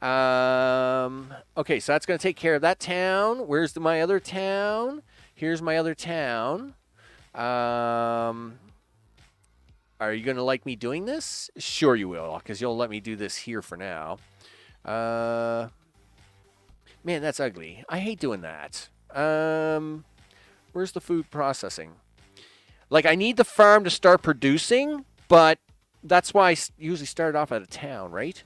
Okay, so that's going to take care of that town. Where's my other town? Here's my other town. Are you going to like me doing this? Sure you will, because you'll let me do this here for now. Man, that's ugly. I hate doing that. Where's the food processing? Like, I need the farm to start producing, but that's why I usually start off at a town, right?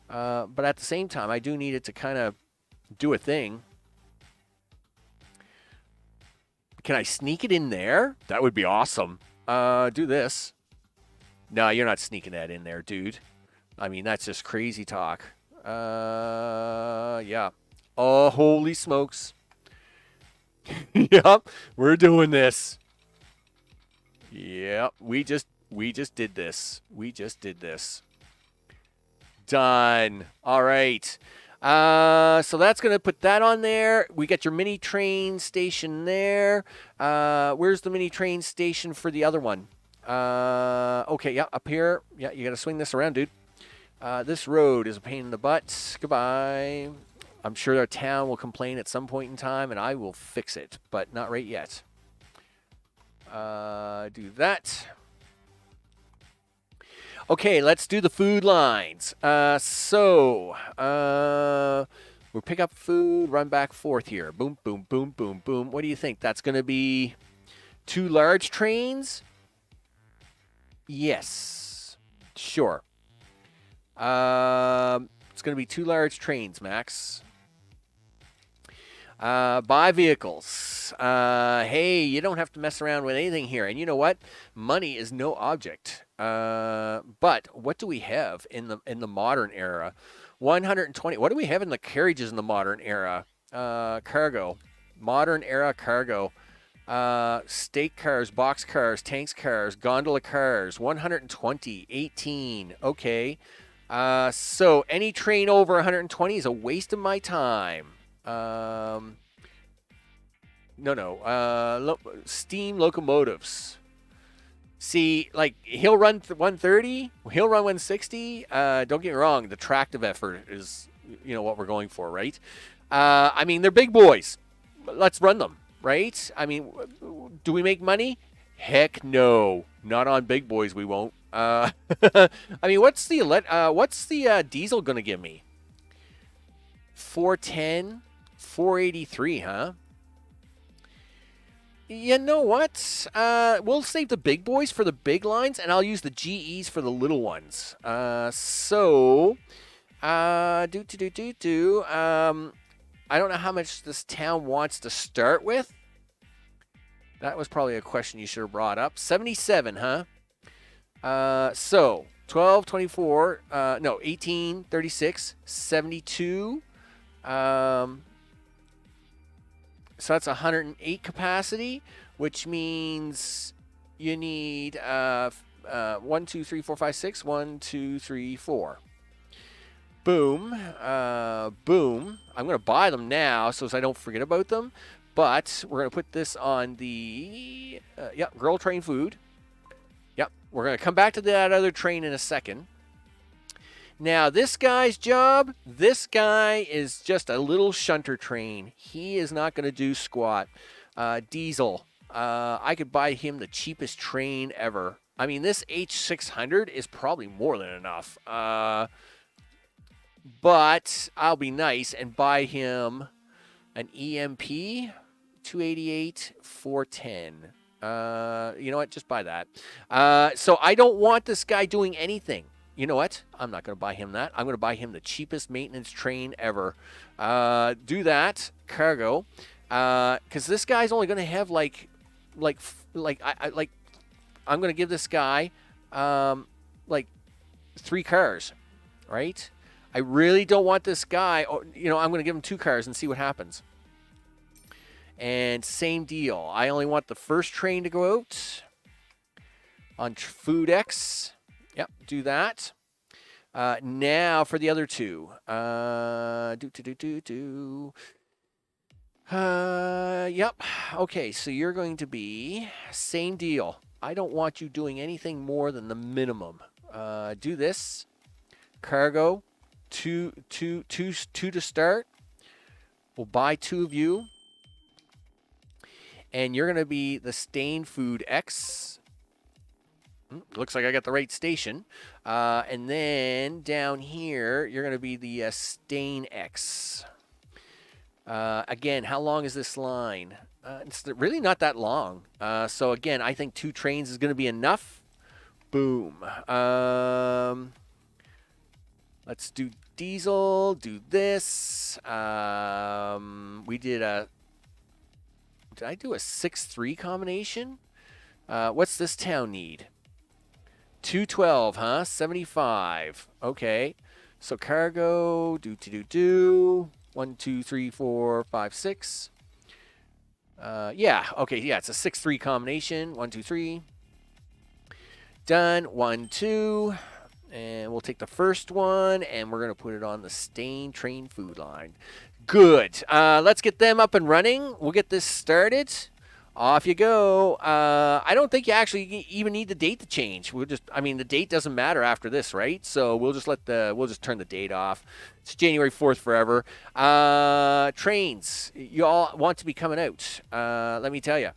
But at the same time, I do need it to kind of do a thing. Can I sneak it in there? That would be awesome. Do this. No, you're not sneaking that in there, dude. I mean, that's just crazy talk. Yeah. Oh, holy smokes. Yep, we're doing this. Yep, we just did this. Done. All right. So that's going to put that on there. We got your mini train station there. Where's the mini train station for the other one? Okay, yeah, up here. Yeah, you got to swing this around, dude. This road is a pain in the butt. Goodbye. I'm sure our town will complain at some point in time, and I will fix it, but not right yet. Do that. Okay, let's do the food lines. We'll pick up food, run back forth here. Boom, boom, boom, boom, boom. What do you think? That's going to be 2 large trains? Yes. Sure. It's going to be 2 large trains, Max. Buy vehicles. Hey, you don't have to mess around with anything here. And you know what? Money is no object. But what do we have in the modern era? 120. What do we have in the carriages in the modern era? Cargo. Modern era cargo. Stake cars, box cars, tanks cars, gondola cars. 120. 18. Okay. So any train over 120 is a waste of my time. Steam locomotives. See, like, he'll run 130, he'll run 160. Don't get me wrong, the tractive effort is, what we're going for, right? I mean, they're big boys. Let's run them, right? I mean, do we make money? Heck no. Not on big boys, we won't. I mean, what's the diesel going to give me? 410, 483, huh? You know what? We'll save the big boys for the big lines, and I'll use the GEs for the little ones. I don't know how much this town wants to start with. That was probably a question you should have brought up. 77, huh? So 12, 24, 18, 36, 72. So that's 108 capacity, which means you need 1, 2, 3, 4, 5, 6. 1, 2, 3, 4. Boom. Boom. I'm going to buy them now so I don't forget about them. But we're going to put this on the girl train food. Yep. We're going to come back to that other train in a second. Now, this guy's job, this guy is just a little shunter train. He is not going to do squat. Diesel. I could buy him the cheapest train ever. I mean, this H600 is probably more than enough. But I'll be nice and buy him an EMP 288 410. You know what? Just buy that. So I don't want this guy doing anything. You know what? I'm not going to buy him that. I'm going to buy him the cheapest maintenance train ever. Do that. Cargo. Because this guy's only going to have I'm going to give this guy 3 cars, right? I really don't want this guy. I'm going to give him 2 cars and see what happens. And same deal. I only want the first train to go out on Food X. Yep, do that. Now for the other 2. Yep. Okay, so you're going to be same deal. I don't want you doing anything more than the minimum. Do this. Cargo. 2 to start. We'll buy 2 of you. And you're going to be the Stain Food X. Looks like I got the right station. And then down here, you're going to be the Stain X. Again, how long is this line? It's really not that long. So again, I think 2 trains is going to be enough. Boom. Let's do diesel. Do this. We did a... Did I do a 6-3 combination? What's this town need? 212, huh? 75. Okay. So cargo, 1, 2, 3, 4, 5, 6. Yeah. Okay. Yeah. It's a 6-3 combination. 1, 2, 3. Done. 1, 2. And we'll take the first one and we're going to put it on the Stain train food line. Good. Let's get them up and running. We'll get this started. Off you go. I don't think you actually even need the date to change. The date doesn't matter after this, right? So we'll just turn the date off. It's January 4th forever. Trains, you all want to be coming out. Let me tell you.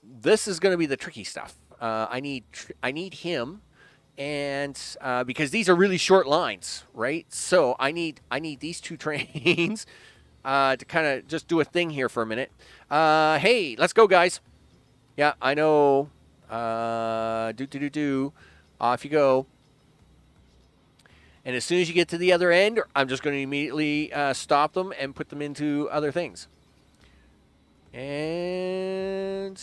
This is going to be the tricky stuff. I need him, and because these are really short lines, right? So I need these 2 trains. To kind of just do a thing here for a minute. Hey, let's go, guys. Yeah, I know. Off you go. And as soon as you get to the other end, I'm just going to immediately stop them and put them into other things. And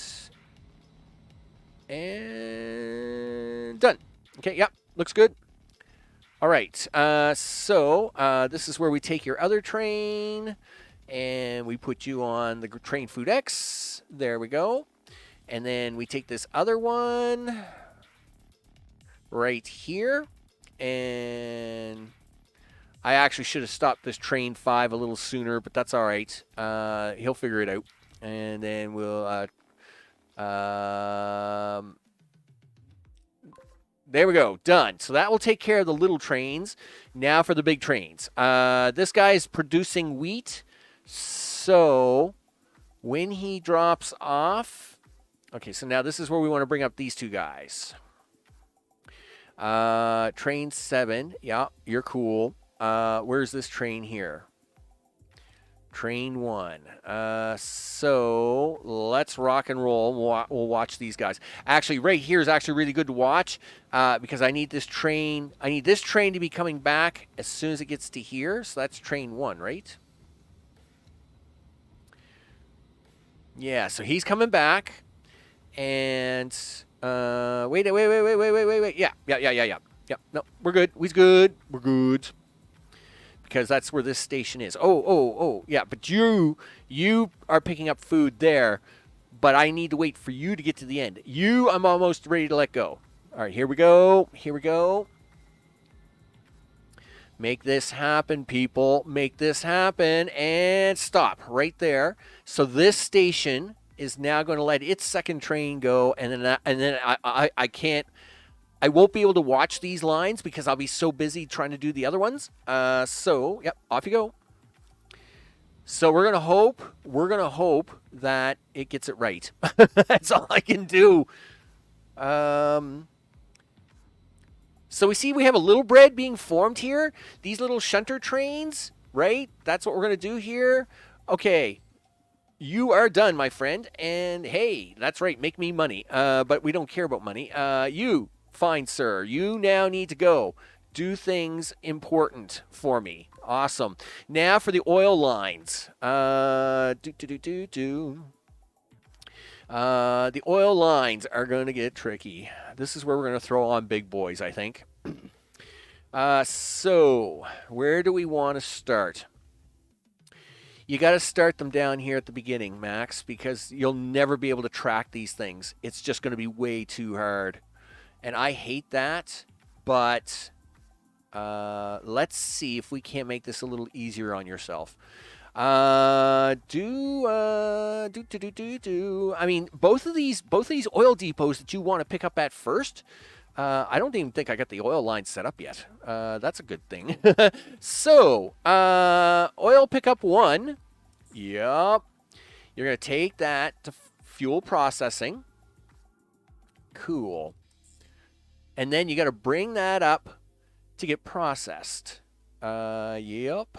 done. Okay, yep, looks good. All right, so this is where we take your other train, and we put you on the train food X. There we go. And then we take this other one right here, and I actually should have stopped this train 5 a little sooner, but that's all right. He'll figure it out, and then we'll there we go. Done. So that will take care of the little trains. Now for the big trains. This guy is producing wheat. So when he drops off... Okay, so now this is where we want to bring up these two guys. Train 7. Yeah, you're cool. Where's this train here? Train 1. So let's rock and roll. We'll watch these guys. Actually, right here is actually really good to watch because I need this train. I need this train to be coming back as soon as it gets to here. So that's train 1, right? Yeah. So he's coming back, and wait. Yeah. No, we're good. We're good. We're good. Because that's where this station is. Oh, yeah. But you are picking up food there, but I need to wait for you to get to the end. I'm almost ready to let go. All right, here we go. Here we go. Make this happen, people. Make this happen. And stop right there. So this station is now going to let its second train go, and then I can't. I won't be able to watch these lines because I'll be so busy trying to do the other ones. So, yep, off you go. So we're gonna hope that it gets it right. That's all I can do. So we see we have a little bread being formed here. These little shunter trains, right? That's what we're gonna do here. Okay. You are done, my friend. And hey, that's right, make me money. But we don't care about money. Fine, sir. You now need to go do things important for me. Awesome. Now for the oil lines. The oil lines are going to get tricky. This is where we're going to throw on big boys, I think. So where do we want to start? You got to start them down here at the beginning, Max, because you'll never be able to track these things. It's just going to be way too hard. And I hate that, but let's see if we can't make this a little easier on yourself. I mean, both of these oil depots that you want to pick up at first, I don't even think I got the oil line set up yet. That's a good thing. So, oil pickup 1. Yep. You're going to take that to fuel processing. Cool. And then you got to bring that up to get processed. Yep.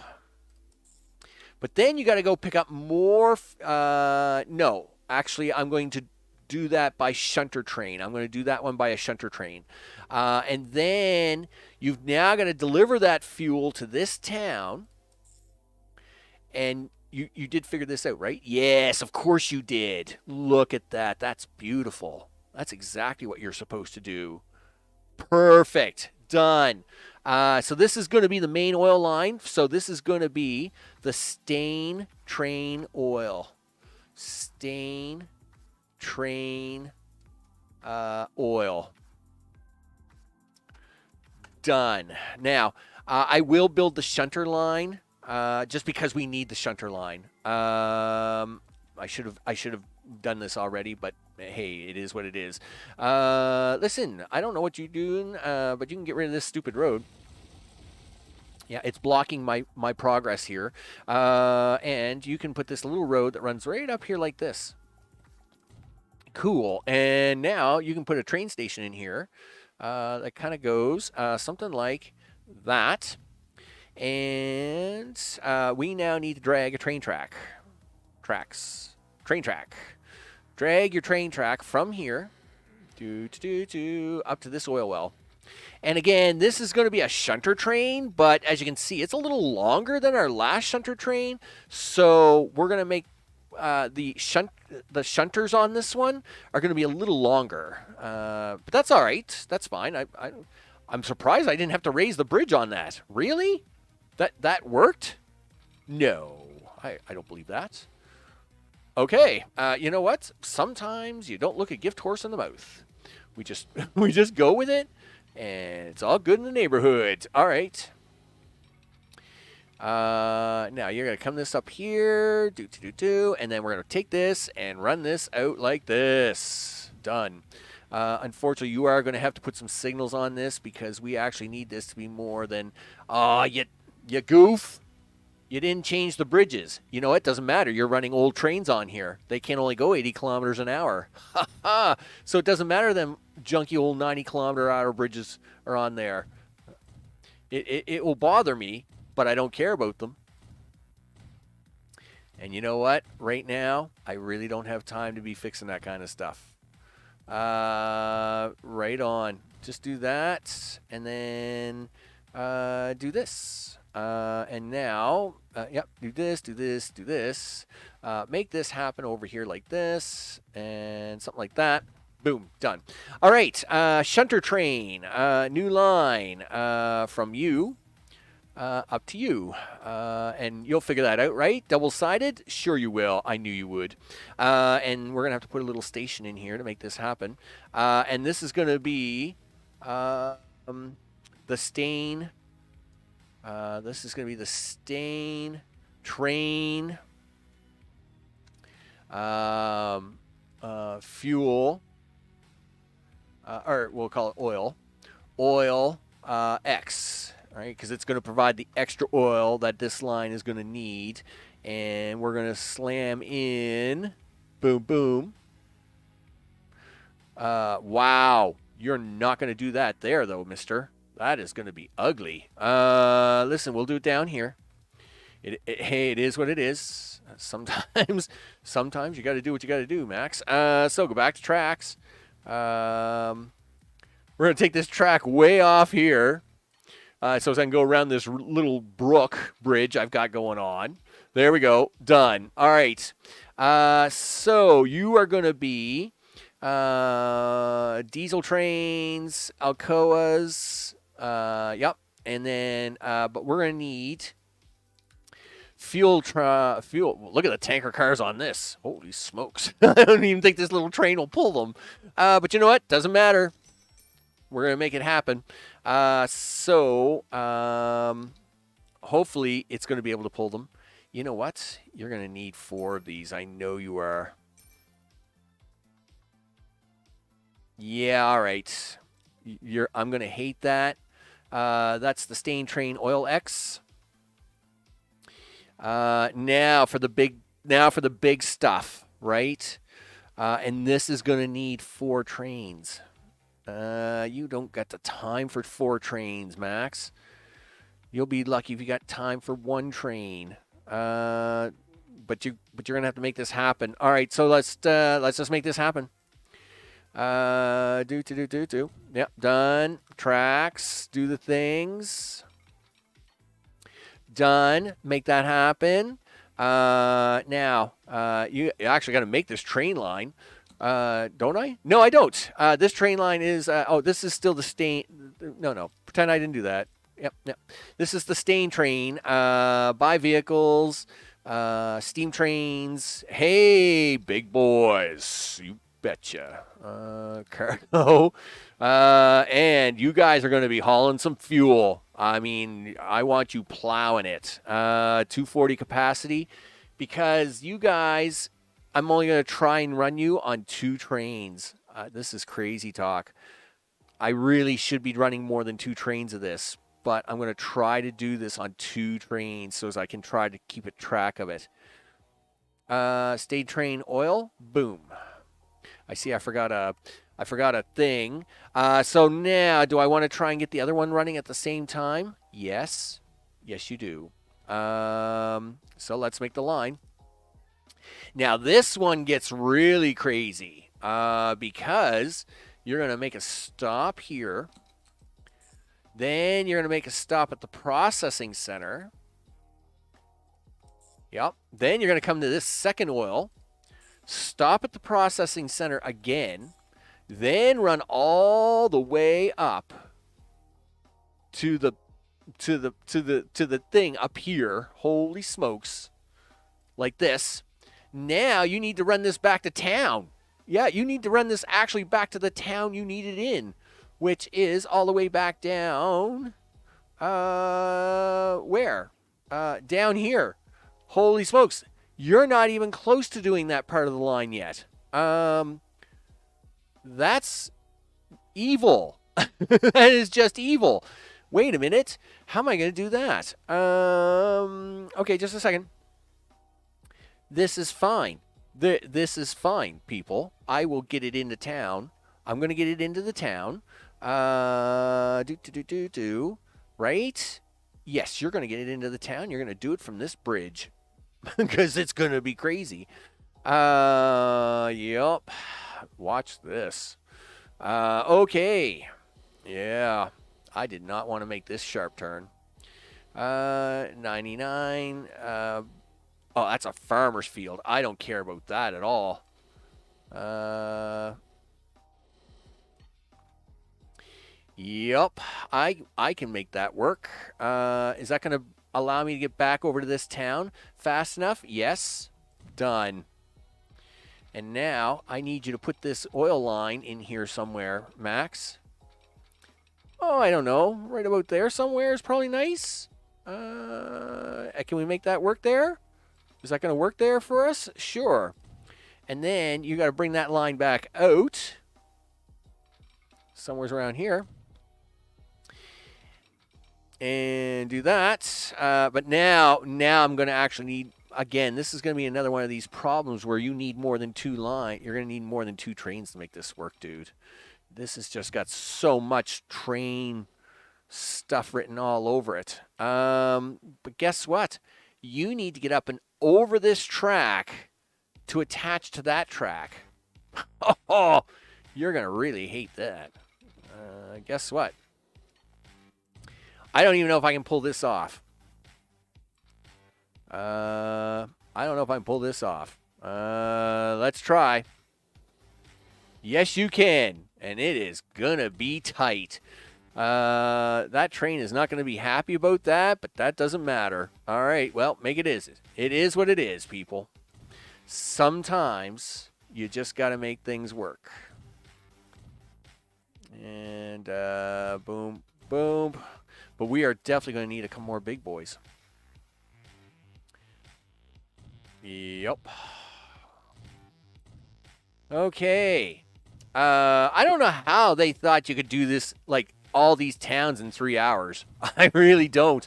But then you got to go pick up more. No, actually, I'm going to do that by shunter train. I'm going to do that one by a shunter train. And then you've now got to deliver that fuel to this town. And you did figure this out, right? Yes, of course you did. Look at that. That's beautiful. That's exactly what you're supposed to do. Perfect. Done. So this is going to be the main oil line. So this is going to be the stain train oil. Stain train oil. Done. Now, I will build the shunter line just because we need the shunter line. I should have done this already, but hey, it is what it is. Listen, I don't know what you're doing, but you can get rid of this stupid road. Yeah, it's blocking my progress here. And you can put this little road that runs right up here like this. Cool. And now you can put a train station in here that kind of goes something like that. And we now need to drag a train track. Train track. Drag your train track from here Up to this oil well. And again, this is going to be a shunter train, but as you can see, it's a little longer than our last shunter train. So we're going to make the shunters on this one are going to be a little longer. But that's all right. That's fine. I'm surprised I didn't have to raise the bridge on that. Really? That worked? No, I don't believe that. Okay, you know what? Sometimes you don't look a gift horse in the mouth. We just go with it, and it's all good in the neighborhood. All right. Now you're gonna come this up here, and then we're gonna take this and run this out like this. Done. Unfortunately, you are gonna have to put some signals on this because we actually need this to be more than. You goof. You didn't change the bridges. You know, it doesn't matter. You're running old trains on here. They can only go 80 kilometers an hour. So it doesn't matter them junky old 90-kilometer-hour bridges are on there. It will bother me, but I don't care about them. And you know what? Right now, I really don't have time to be fixing that kind of stuff. Right on. Just do that, and then do this. And now, do this. Make this happen over here like this, and something like that. Boom, done. All right, shunter train, new line from you up to you. And you'll figure that out, right? Double-sided? Sure you will. I knew you would. And we're going to have to put a little station in here to make this happen. And this is going to be the stain. This is going to be the stain train fuel, or we'll call it oil X, all right, because it's going to provide the extra oil that this line is going to need, and we're going to slam in, boom, boom. Wow, you're not going to do that there, though, mister. That is going to be ugly. Listen, we'll do it down here. Hey, it is what it is. Sometimes you got to do what you got to do, Max. So go back to tracks. We're going to take this track way off here. So I can go around this little brook bridge I've got going on. There we go. Done. All right. So you are going to be diesel trains, Alcoas. Yep. And then, but we're going to need fuel. Look at the tanker cars on this. Holy smokes. I don't even think this little train will pull them. But you know what? Doesn't matter. We're going to make it happen. Hopefully it's going to be able to pull them. You know what? You're going to need 4 of these. I know you are. Yeah, all right. I'm going to hate that. That's the stain train oil X. Now for the big stuff, right? And this is going to need 4 trains. You don't got the time for 4 trains, Max. You'll be lucky if you got time for 1 train. But you're gonna have to make this happen. All right, so let's just make this happen. Do. Yep, done. Tracks. Do the things. Done. Make that happen. Now, you actually got to make this train line. Don't I? No, I don't. This train line is, this is still the stain. No. Pretend I didn't do that. Yep. This is the stain train. Buy vehicles, steam trains. Hey, big boys. You betcha. Cargo. And you guys are going to be hauling some fuel. I mean, I want you plowing it. 240 capacity. Because you guys, I'm only going to try and run you on 2 trains. This is crazy talk. I really should be running more than 2 trains of this. But I'm going to try to do this on 2 trains so as I can try to keep a track of it. State train oil. Boom. I see I forgot a thing. So now, do I want to try and get the other one running at the same time? Yes. Yes, you do. So let's make the line. Now, this one gets really crazy because You're going to make a stop here. Then you're going to make a stop at the processing center. Yep. Then you're going to come to this second oil. Stop at the processing center again. Then run all the way up to the thing up here. Holy smokes. Like this. Now you need to run this back to town. Yeah, you need to run this actually back to the town you need it in, which is all the way back down. Where? Down here. Holy smokes. You're not even close to doing that part of the line yet. That's evil. That is just evil. Wait a minute. How am I going to do that? Okay, just a second. This is fine. This is fine, people. I will get it into town. I'm going to get it into the town. Right? Yes, you're going to get it into the town. You're going to do it from this bridge. Because it's going to be crazy. Yup. Watch this. Okay. Yeah. I did not want to make this sharp turn. 99. Oh, that's a farmer's field. I don't care about that at all. Yep. I can make that work. Is that going to allow me to get back over to this town fast enough? Yes. Done. And now I need you to put this oil line in here somewhere, Max. Oh, I don't know. Right about there somewhere is probably nice. Can we make that work there? Is that going to work there for us? Sure. And then you got to bring that line back out. Somewhere's around here. And do that. But now I'm going to actually need, again, this is going to be another one of these problems where you need more than two lines. You're going to need more than two trains to make this work, dude. This has just got so much train stuff written all over it. But guess what? You need to get up and over this track to attach to that track. Oh, you're going to really hate that. Guess what? I don't even know if I can pull this off. I don't know if I can pull this off. Let's try. Yes, you can. And it is going to be tight. That train is not going to be happy about that, but that doesn't matter. All right, well, make it is. It is what it is, people. Sometimes you just got to make things work. And boom, boom. But we are definitely going to need a couple more big boys. Yep. Okay. I don't know how they thought you could do this, like, all these towns in 3 hours. I really don't.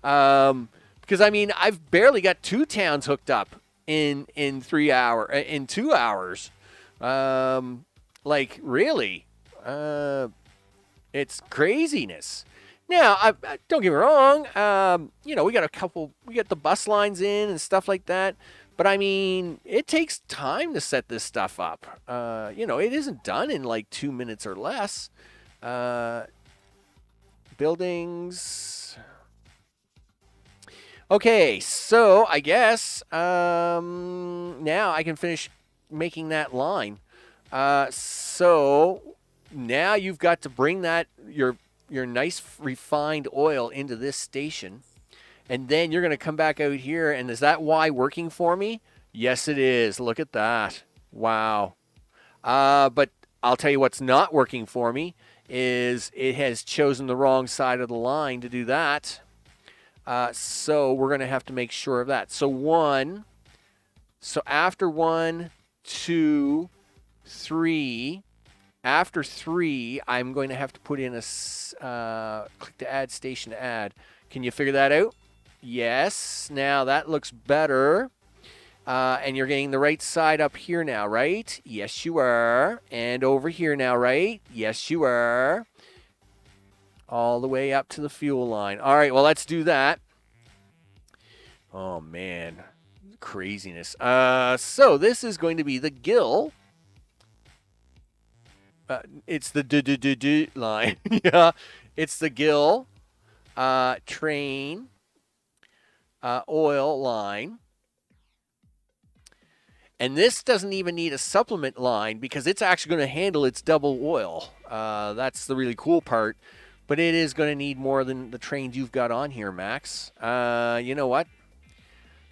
Because, I mean, I've barely got 2 towns hooked up in 2 hours. Like, really. It's craziness. Now, don't get me wrong. We got the bus lines in and stuff like that. But, I mean, it takes time to set this stuff up. It isn't done in, like, 2 minutes or less. Buildings. Okay, so I guess now I can finish making that line. So now you've got to bring that, your nice refined oil into this station. And then you're going to come back out here. And is that Y working for me? Yes, it is. Look at that. Wow. But I'll tell you what's not working for me is it has chosen the wrong side of the line to do that. So we're going to have to make sure of that. So after 1, 2, 3, after 3, I'm going to have to put in a click to add station to add. Can you figure that out? Yes. Now that looks better. And you're getting the right side up here now, right? Yes, you are. And over here now, right? Yes, you are. All the way up to the fuel line. All right, well, let's do that. Oh, man. Craziness. So this is going to be the gill. It's the line. Yeah, it's the gill train oil line. And this doesn't even need a supplement line because it's actually going to handle its double oil. That's the really cool part. But it is going to need more than the trains you've got on here, Max. You know what?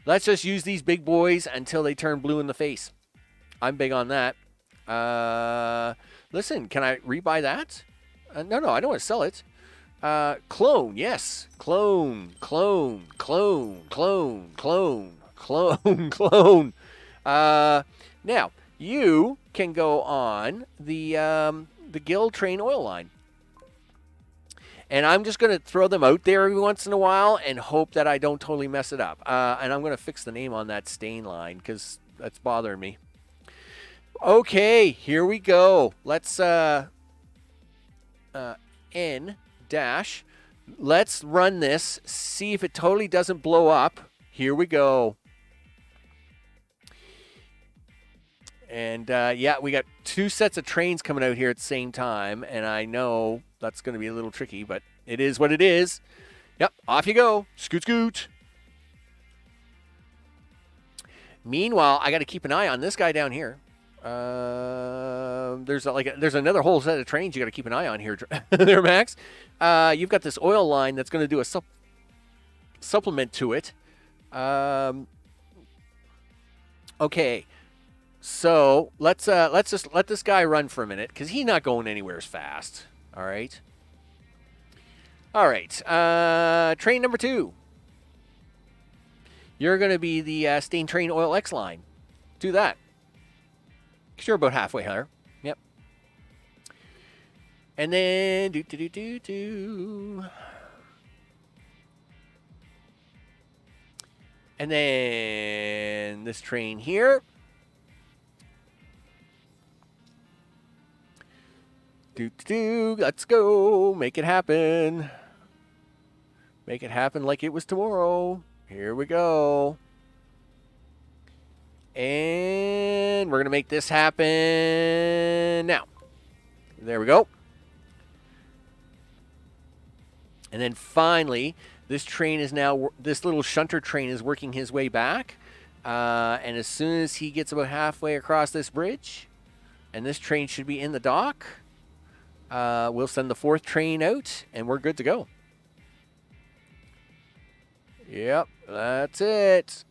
Let's just use these big boys until they turn blue in the face. I'm big on that. Listen, can I rebuy that? No, I don't want to sell it. Clone, yes. Clone. Now, you can go on the Gill train oil line. And I'm just going to throw them out there every once in a while and hope that I don't totally mess it up. And I'm going to fix the name on that stain line because that's bothering me. Okay, here we go. Let's N dash. Let's run this. See if it totally doesn't blow up. Here we go. And yeah, we got two sets of trains coming out here at the same time. And I know that's going to be a little tricky, but it is what it is. Yep, off you go. Scoot, scoot. Meanwhile, I got to keep an eye on this guy down here. There's another whole set of trains you got to keep an eye on here, there, Max. You've got this oil line that's going to do a supplement to it. Okay, so let's just let this guy run for a minute because he's not going anywhere as fast. All right. Train number 2. You're going to be the Stain Train Oil X line. Do that. You're about halfway there. Yep. And then And then this train here. Let's go. Make it happen. Make it happen like it was tomorrow. Here we go. And we're going to make this happen now. There we go. And then finally, this train is now, this little shunter train is working his way back. And as soon as he gets about halfway across this bridge, and this train should be in the dock, we'll send the 4th train out, and we're good to go. Yep, that's it.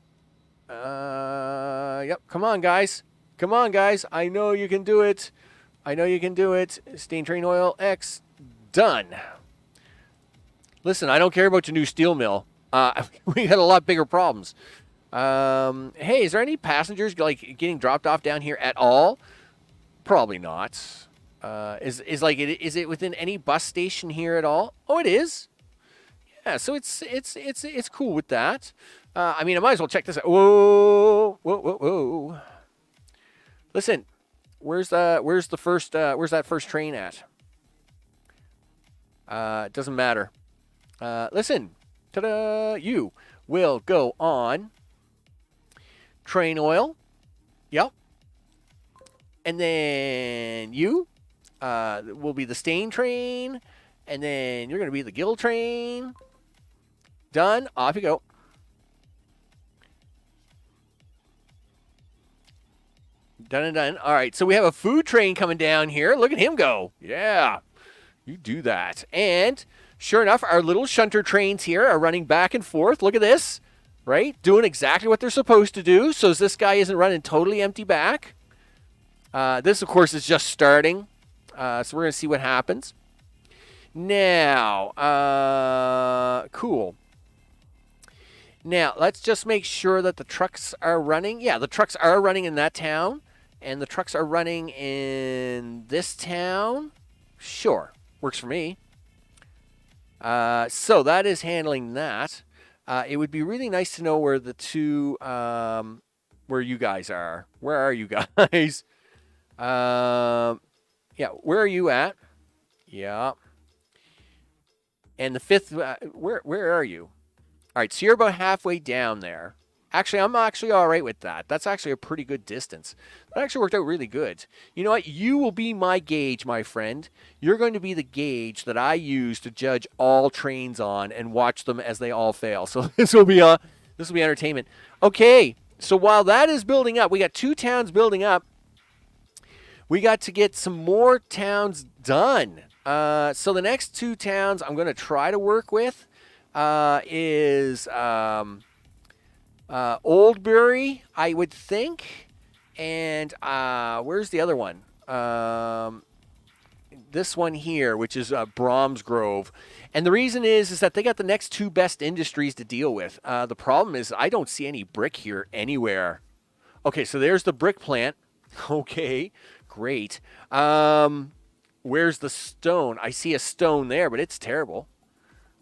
Yep, come on, guys. Come on, guys. I know you can do it. I know you can do it. Stain Train Oil X, done. Listen, I don't care about your new steel mill. We got a lot bigger problems. Hey, is there any passengers like getting dropped off down here at all? Probably not. Is it within any bus station here at all? Oh, it is. Yeah, so it's cool with that. I mean, I might as well check this out. Whoa. Listen, where's that first train at? It doesn't matter. Listen, ta-da! You will go on train oil. Yep. And then you will be the Stain train. And then you're going to be the Gill train. Done. Off you go. Done and done. All right, so we have a food train coming down here. Look at him go. Yeah, you do that. And sure enough, our little shunter trains here are running back and forth. Look at this, right? Doing exactly what they're supposed to do. So this guy isn't running totally empty back. This, of course, is just starting. So we're going to see what happens. Now, cool. Now, let's just make sure that the trucks are running. Yeah, the trucks are running in that town. And the trucks are running in this town. Sure. Works for me. So that is handling that. It would be really nice to know where the two, where you guys are. Where are you guys? Yeah, where are you at? Yeah. And the 5th, where are you? All right, so you're about halfway down there. Actually, I'm actually all right with that. That's actually a pretty good distance. That actually worked out really good. You know what? You will be my gauge, my friend. You're going to be the gauge that I use to judge all trains on and watch them as they all fail. So this will be entertainment. Okay. So while that is building up, we got 2 towns building up. We got to get some more towns done. So the next 2 towns I'm going to try to work with is Oldbury, I would think, and where's the other one? This one here, which is Bromsgrove. And the reason is that they got the next 2 best industries to deal with. The problem is I don't see any brick here anywhere. Okay, so there's the brick plant. Okay, great. Where's the stone? I see a stone there, but it's terrible.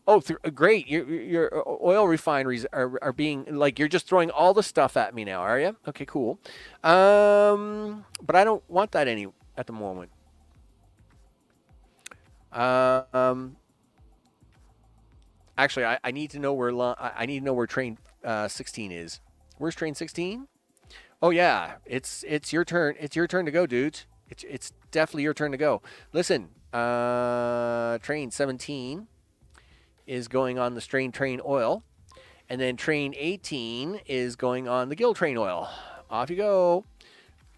Oh, great. Your oil refineries are being, like, you're just throwing all the stuff at me now, are you? Okay, cool. But I don't want that any at the moment. Actually, I need to know where I need to know where train 16 is. Where's train 16? Oh yeah, it's your turn. It's your turn to go, dudes. It's definitely your turn to go. Listen, train 17 is going on the strain train oil, and then train 18 is going on the gill train oil. Off you go.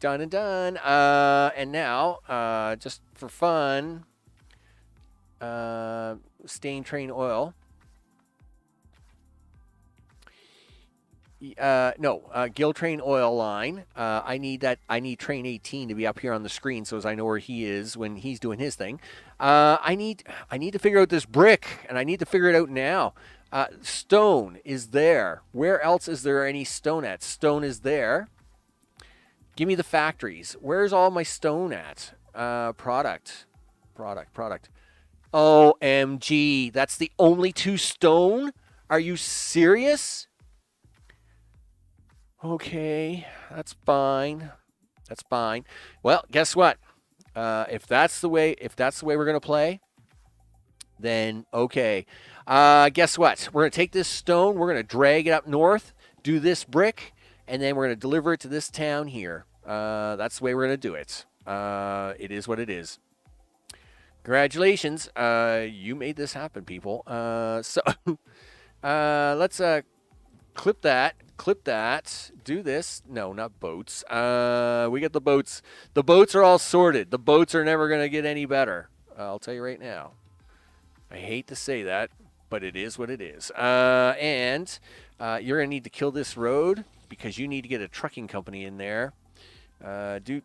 Done and done. And now, just for fun, stain train oil. Gill train oil line. I need train 18 to be up here on the screen so as I know where he is when he's doing his thing. I need to figure out this brick, and I need to figure it out now. Stone is there. Where else is there any stone at? Stone is there. Give me the factories. Where's all my stone at? Product. OMG, that's the only 2 stone? Are you serious? Okay, that's fine. That's fine. Well, guess what? If that's the way we're gonna play, then okay. Guess what? We're gonna take this stone. We're gonna drag it up north, do this brick, and then we're gonna deliver it to this town here. That's the way we're gonna do it. It is what it is. Congratulations, you made this happen, people. So let's clip that. Do this. No, not boats. We get the boats. The boats are all sorted. The boats are never going to get any better. I'll tell you right now. I hate to say that, but it is what it is. And you're going to need to kill this road because you need to get a trucking company in there. Buildings.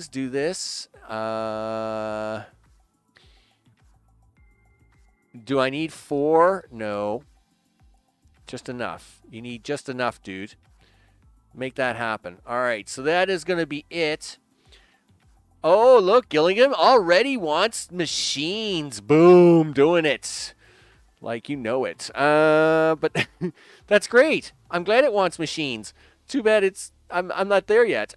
Do this. Do I need 4? No. Just enough. You need just enough, dude. Make that happen. All right, so that is going to be it. Oh, look, Gillingham already wants machines. Boom, doing it. Like you know it. But that's great. I'm glad it wants machines. Too bad I'm not there yet.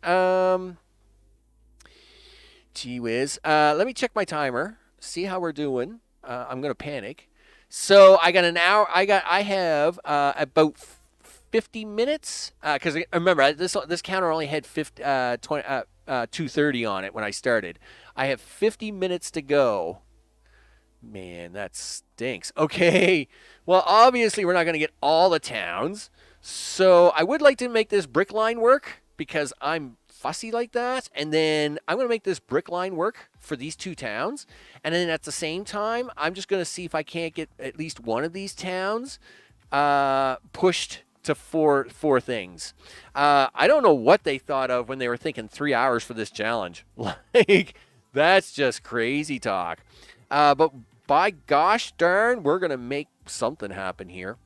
Gee whiz. Let me check my timer. See how we're doing. I'm going to panic. So I got an hour. I have about 50 minutes because remember this counter only had 230 on it when I started. I have 50 minutes to go. Man, that stinks. Okay, well obviously we're not going to get all the towns, so I would like to make this brick line work because I'm fussy like that, and then I'm going to make this brick line work for these 2 towns, and then at the same time I'm just going to see if I can't get at least one of these towns pushed to four things. I don't know what they thought of when they were thinking 3 hours for this challenge. Like, that's just crazy talk. But by gosh darn, we're going to make something happen here.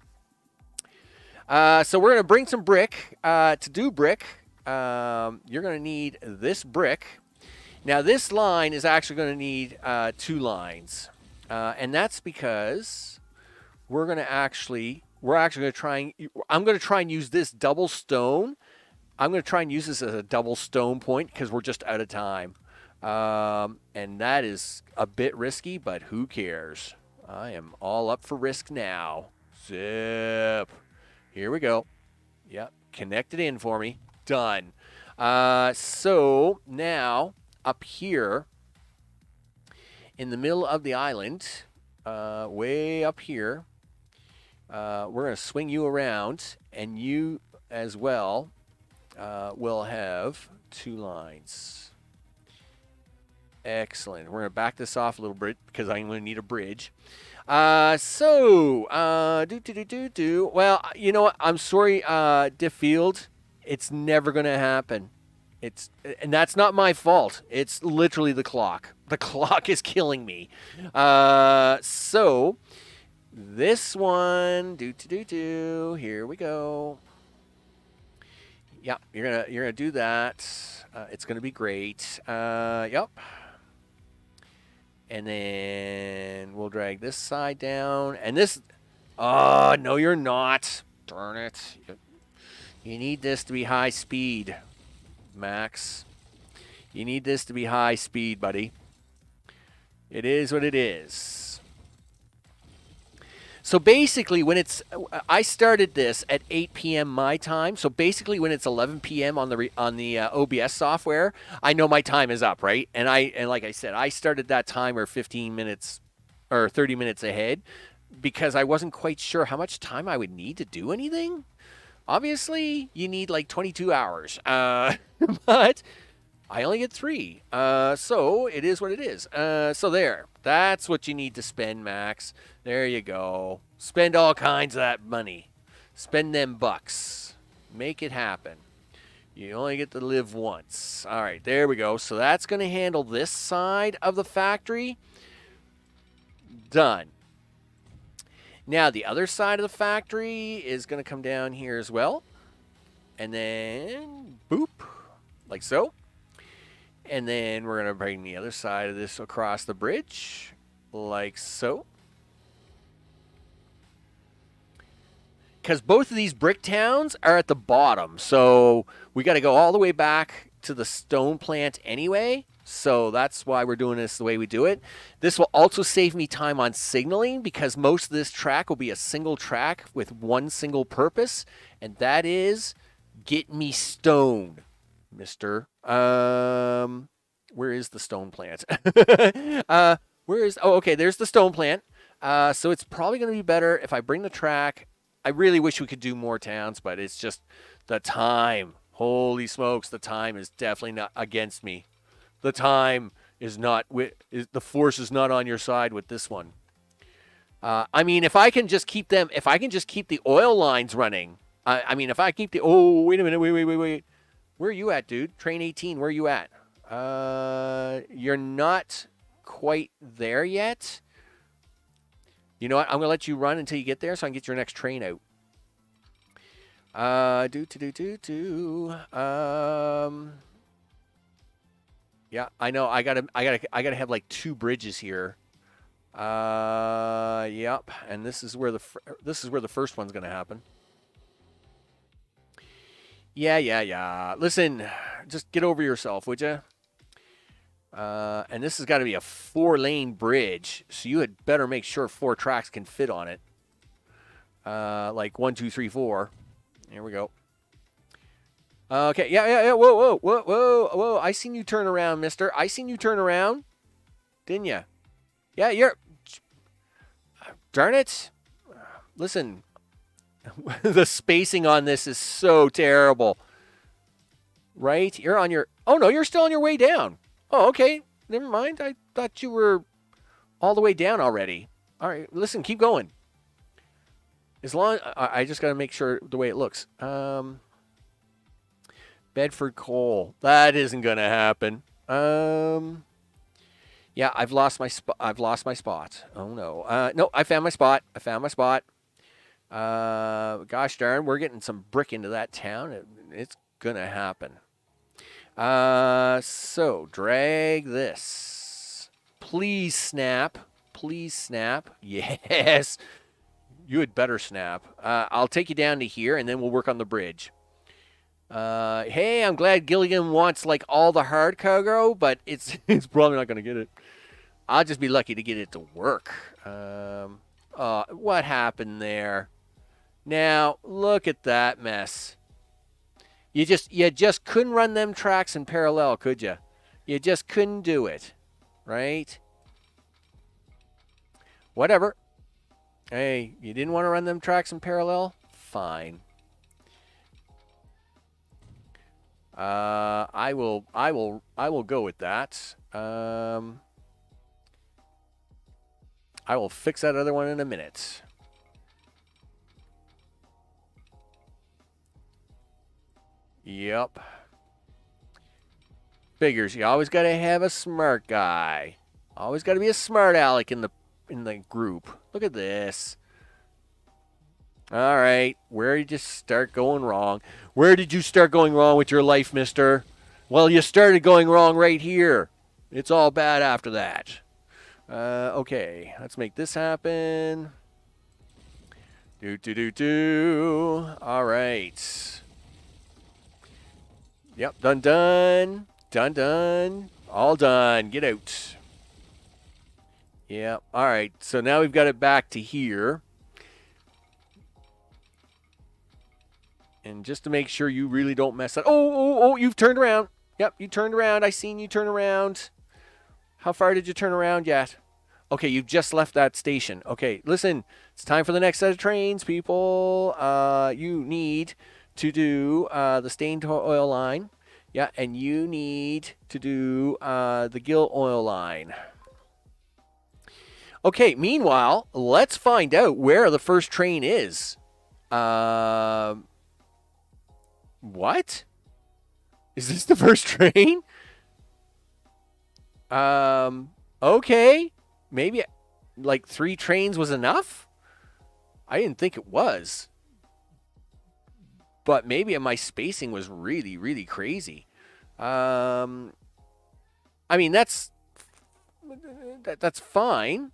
So we're going to bring some brick. To do brick, you're going to need this brick. Now, this line is actually going to need 2 lines. And that's because we're actually going to try and use this double stone. I'm going to try and use this as a double stone point because we're just out of time. And that is a bit risky, but who cares? I am all up for risk now. Zip. Here we go. Yep. Connect it in for me. Done. So now up here in the middle of the island, way up here, we're going to swing you around, and you as well will have 2 lines. Excellent. We're going to back this off a little bit because I'm going to need a bridge. Well, you know what? I'm sorry, Difffield. It's never going to happen. And that's not my fault. It's literally the clock. The clock is killing me. So this one, here we go. Yeah, you're gonna do that. It's gonna be great. Yep. And then we'll drag this side down. And this, oh, no, you're not. Darn it. You need this to be high speed, Max. You need this to be high speed, buddy. It is what it is. So basically, when it's, I started this at 8 p.m. my time. So basically, when it's 11 p.m. on the OBS software, I know my time is up, right? And like I said, I started that timer 15 minutes or 30 minutes ahead because I wasn't quite sure how much time I would need to do anything. Obviously, you need like 22 hours, but I only get 3. So it is what it is. So there. That's what you need to spend, Max. There you go. Spend all kinds of that money. Spend them bucks. Make it happen. You only get to live once. All right, there we go. So that's going to handle this side of the factory. Done. Now, the other side of the factory is going to come down here as well. And then, boop, like so. And then we're going to bring the other side of this across the bridge, like so. Because both of these brick towns are at the bottom, so we got to go all the way back to the stone plant anyway. So that's why we're doing this the way we do it. This will also save me time on signaling because most of this track will be a single track with one single purpose, and that is get me stone. Mister. Where is the stone plant? Okay, there's the stone plant. So it's probably going to be better if I bring the track. I really wish we could do more towns, but it's just the time. Holy smokes, the time is definitely not against me. The time is not, the force is not on your side with this one. I mean, if I can just keep the oil lines running, if I keep wait a minute, wait. Where are you at, dude? Train 18, where are you at? You're not quite there yet. You know what? I'm going to let you run until you get there so I can get your next train out. Yeah, I know. I gotta have like 2 bridges here. Yep. And this is where the first one's going to happen. Yeah. Listen, just get over yourself, would you? And this has got to be a 4-lane bridge, so you had better make sure 4 tracks can fit on it. Like 1, 2, 3, 4. Here we go. Okay, yeah. Whoa. I seen you turn around, mister. I seen you turn around. Didn't you? Yeah, you're... Darn it. Listen... The spacing on this is so terrible. Right? You're on your... Oh, no, you're still on your way down. Oh, okay. Never mind. I thought you were all the way down already. All right. Listen, keep going. As long... I just got to make sure the way it looks. Bedford Coal. That isn't going to happen. Yeah, I've lost my spot. Oh, no. No, I found my spot. Gosh darn, we're getting some brick into that town. It's gonna happen. So drag this. Please snap. Yes. You had better snap. I'll take you down to here, and then we'll work on the bridge. Hey, I'm glad Gilligan wants like all the hard cargo, but it's probably not gonna get it. I'll just be lucky to get it to work. What happened there? Now, look at that mess. You just couldn't run them tracks in parallel, could you? You just couldn't do it, right? Whatever. Hey, you didn't want to run them tracks in parallel? Fine. I will go with that. I will fix that other one in a minute. Yep. Figures. You always got to have a smart guy. Always got to be a smart aleck in the group. Look at this. All right. Where did you start going wrong? Where did you start going wrong with your life, mister? Well, you started going wrong right here. It's all bad after that. Okay. Let's make this happen. All right. Yep. Done. All done. Get out. Yep. All right. So now we've got it back to here. And just to make sure you really don't mess up. Oh, you've turned around. Yep, you turned around. I seen you turn around. How far did you turn around yet? Okay, you've just left that station. Okay, listen. It's time for the next set of trains, people. You need to do the stained oil line. Yeah, and you need to do the gill oil line. Okay, meanwhile, let's find out where the first train is. What? Is this the first train? Okay. Maybe like 3 trains was enough? I didn't think it was. But maybe my spacing was really, really crazy. I mean, that's fine.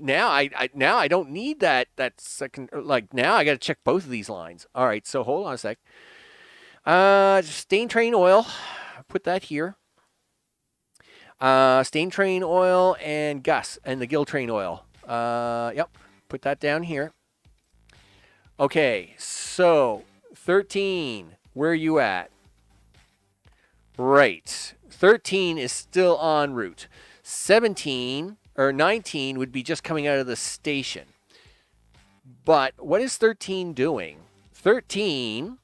Now I don't need that second. Like now I got to check both of these lines. All right, so hold on a sec. Stain train oil. Put that here. Stain train oil and Gus and the gill train oil. Yep. Put that down here. Okay, so 13. Where are you at? Right. 13 is still en route. 17 or 19 would be just coming out of the station. But what is 13 doing? 13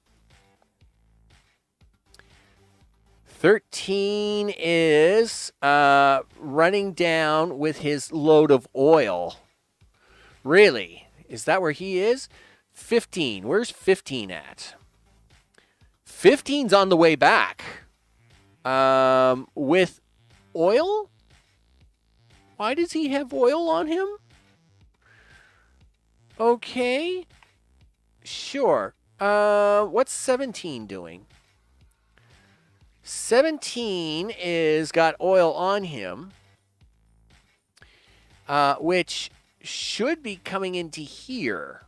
is running down with his load of oil. Really? Is that where he is? 15. Where's 15 at? 15's on the way back. With oil? Why does he have oil on him? Okay. Sure. What's 17 doing? 17 is got oil on him, which should be coming into here,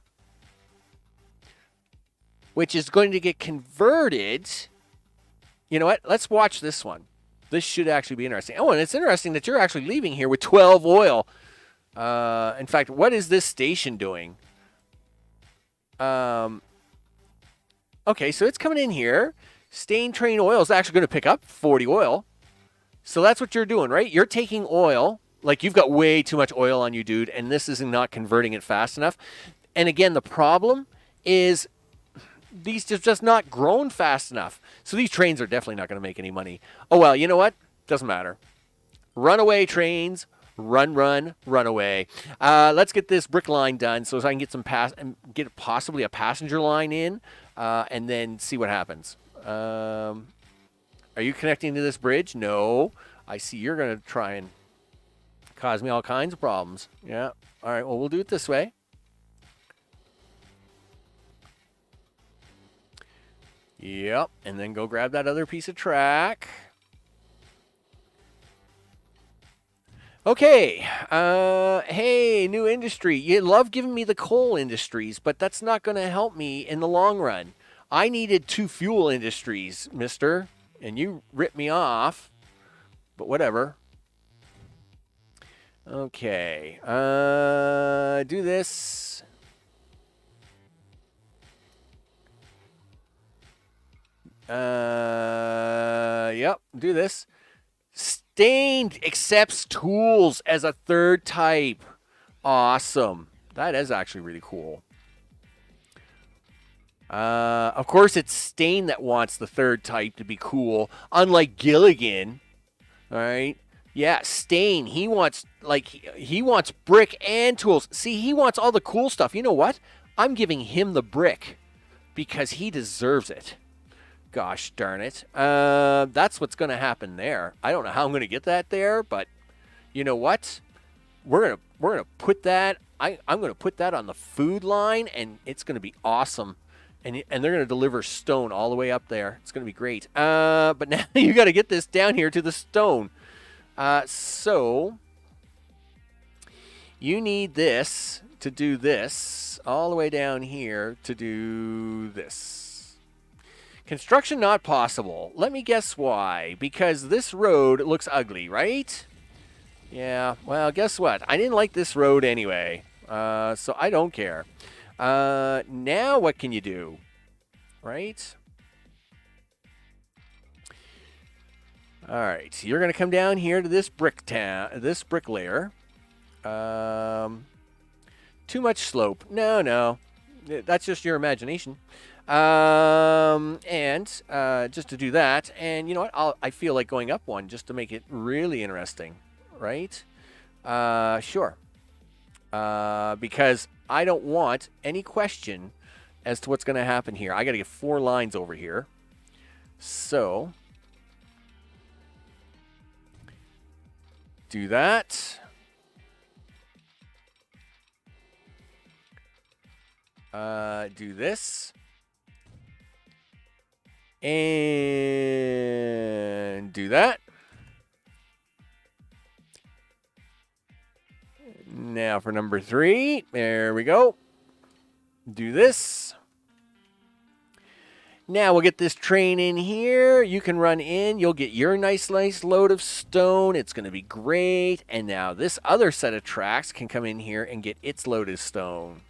which is going to get converted. You know what? Let's watch this one. This should actually be interesting. Oh, and it's interesting that you're actually leaving here with 12 oil. In fact, what is this station doing? Okay, so it's coming in here. Stain train oil is actually going to pick up 40 oil. So that's what you're doing, right? You're taking oil. Like, you've got way too much oil on you, dude, and this is not converting it fast enough. And again, the problem is these just not grown fast enough. So these trains are definitely not going to make any money. Oh, well, you know what? Doesn't matter. Runaway trains. Run away. Let's get this brick line done so I can get get possibly a passenger line in, and then see what happens. Are you connecting to this bridge? No. I see you're going to try and cause me all kinds of problems. Yeah. All right. Well, we'll do it this way. Yep. And then go grab that other piece of track. Okay. Hey, new industry. You love giving me the coal industries, but that's not going to help me in the long run. I needed 2 fuel industries, mister, and you ripped me off. But whatever. Okay. Do this. Yep. Do this. Stained accepts tools as a third type. Awesome. That is actually really cool. Of course, it's Stain that wants the third type to be cool, unlike Gilligan. All right. Yeah, Stain. He wants he wants brick and tools. See, he wants all the cool stuff. You know what? I'm giving him the brick because he deserves it. Gosh darn it. That's what's going to happen there. I don't know how I'm going to get that there, but you know what? We're gonna put that. I'm gonna put that on the food line, and it's gonna be awesome. And they're gonna deliver stone all the way up there. It's gonna be great. But now you got to get this down here to the stone. So you need this to do this all the way down here to do this. Construction not possible. Let me guess why. Because this road looks ugly, right? Yeah, well, guess what? I didn't like this road anyway, so I don't care. Now what can you do? Right? All right, you're going to come down here to this brick layer. Too much slope. No. That's just your imagination. And just to do that, and you know what? I feel like going up one just to make it really interesting. Right? Sure. Because I don't want any question as to what's going to happen here. I got to get 4 lines over here. So, do that. Do this. And do that. Now for number 3. There we go. Do this. Now we'll get this train in here. You can run in. You'll get your nice load of stone. It's going to be great. And now this other set of tracks can come in here and get its load of stone.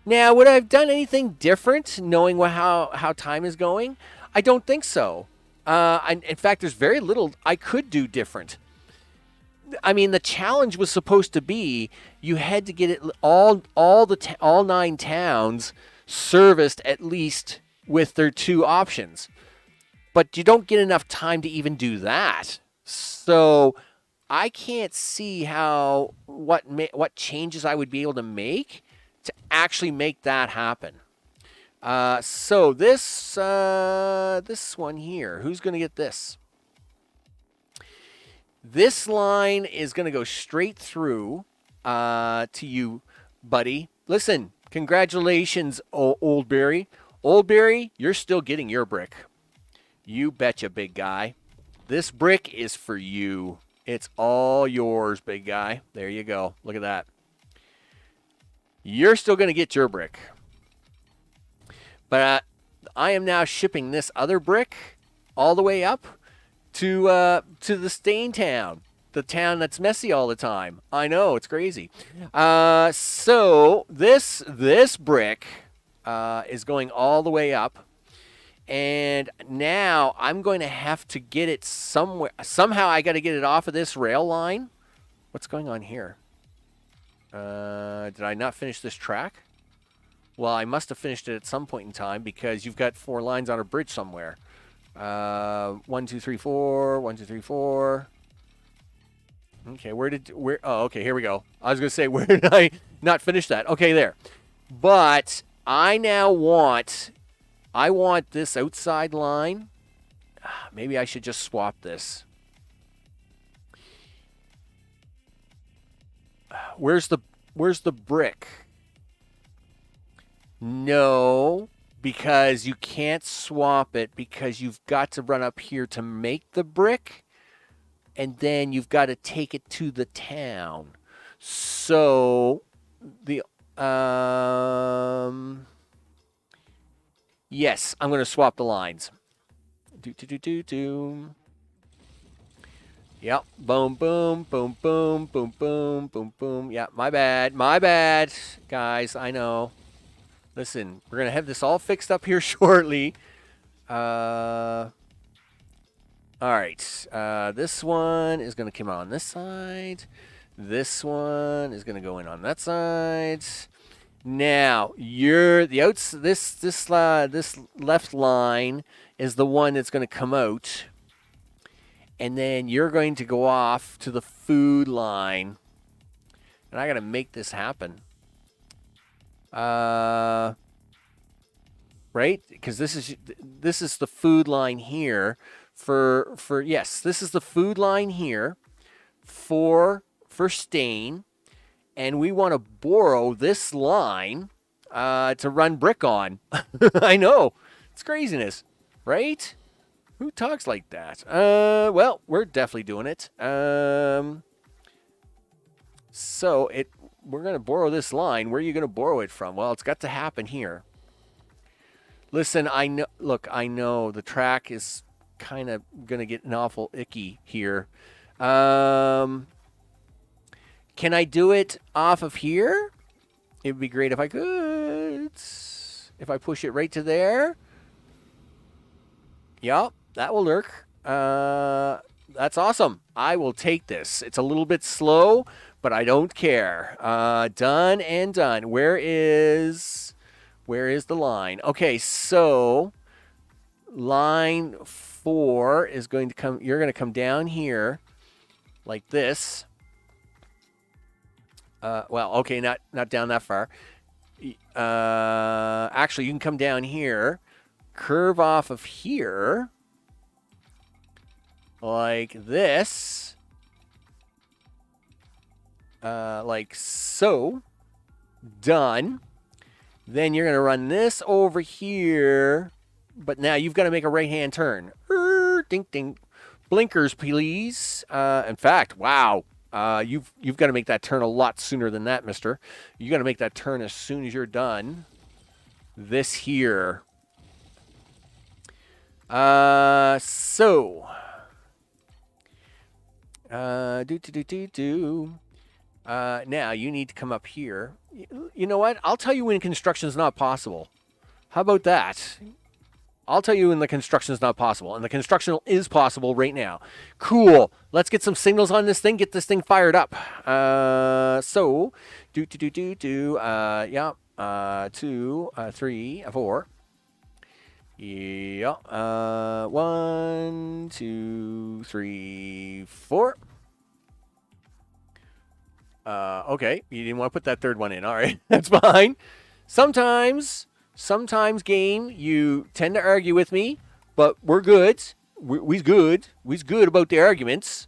Now, would I have done anything different knowing how time is going? I don't think so. In fact, there's very little I could do different. I mean, the challenge was supposed to be you had to get it all 9 towns serviced at least with their 2 options. But you don't get enough time to even do that. So I can't see what changes I would be able to make to actually make that happen. So this one here, who's going to get this? This line is going to go straight through to you, buddy. Listen, congratulations, Old Barry. Old Barry, you're still getting your brick. You betcha, big guy. This brick is for you. It's all yours, big guy. There you go. Look at that. You're still going to get your brick. But I am now shipping this other brick all the way up to the Stain Town, the town that's messy all the time. I know, it's crazy. So this brick is going all the way up, and now I'm going to have to get it somewhere. Somehow I got to get it off of this rail line. What's going on here? Did I not finish this track? Well, I must have finished it at some point in time because you've got 4 lines on a bridge somewhere. 1, 2, 3, 4. 1, 2, 3, 4. Okay, where? Oh, okay, here we go. I was gonna say, where did I not finish that? Okay, there. But I want this outside line. Maybe I should just swap this. Where's the brick? No. Because you can't swap it because you've got to run up here to make the brick, and then you've got to take it to the town. So yes, I'm going to swap the lines. Yep. Boom, boom, boom, boom, boom, boom, boom, boom. Yeah, my bad. My bad, guys. I know. Listen, we're going to have this all fixed up here shortly. All right. This one is going to come on this side. This one is going to go in on that side. Now, this left line is the one that's going to come out. And then you're going to go off to the food line. And I got to make this happen. Right? Because this is the food line here yes, this is the food line here for stain, and we want to borrow this line to run brick on. I know, it's craziness, right? Who talks like that? Well, we're definitely doing it. So we're gonna borrow this line. Where are you gonna borrow it from? Well, it's got to happen here. Listen, I know. Look, I know the track is kind of gonna get an awful icky here. Can I do it off of here? It would be great if I could. If I push it right to there. Yep, that will work. That's awesome. I will take this. It's a little bit slow, but I don't care. Done and done. Where is the line? Okay, so line 4 is going to come. You're going to come down here like this. Well, okay, not down that far. Actually, you can come down here, curve off of here like this, like so. Done. Then you're going to run this over here, but now you've got to make a right-hand turn. Ding, ding. Blinkers, please. In fact, wow. You've got to make that turn a lot sooner than that, mister. You got to make that turn as soon as you're done. This here. Now you need to come up here. You know what? I'll tell you when construction is not possible. How about that? I'll tell you when the construction is not possible, and the construction is possible right now. Cool. Let's get some signals on this thing. Get this thing fired up. Yeah. 2, 3, 4. Yeah. 1, 2, 3, 4. Okay. You didn't want to put that third one in. All right. That's fine. Sometimes, game, you tend to argue with me, but we're good. We's good. We's good about the arguments.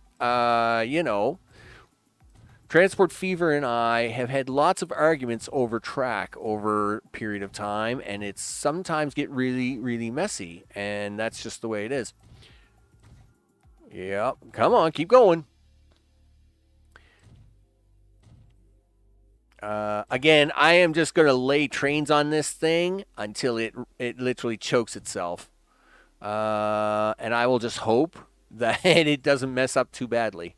Transport Fever and I have had lots of arguments over track over a period of time, and it's sometimes get really, really messy, and that's just the way it is. Yep. Come on, keep going. Again, I am just going to lay trains on this thing until it literally chokes itself. And I will just hope that it doesn't mess up too badly.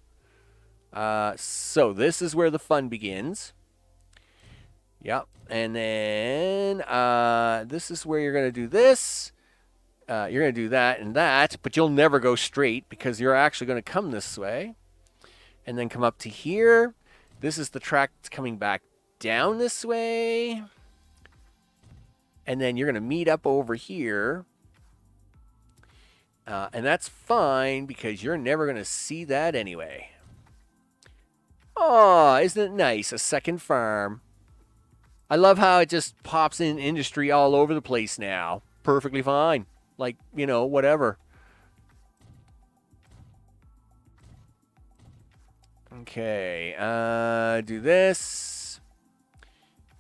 So this is where the fun begins. Yep. And then this is where you're going to do this. You're going to do that and that, but you'll never go straight because you're actually going to come this way and then come up to here. This is the track that's coming back down this way. And then you're going to meet up over here. And that's fine because you're never going to see that anyway. Oh, isn't it nice? A second farm. I love how it just pops in industry all over the place now. Perfectly fine. Like, whatever. Okay, do this.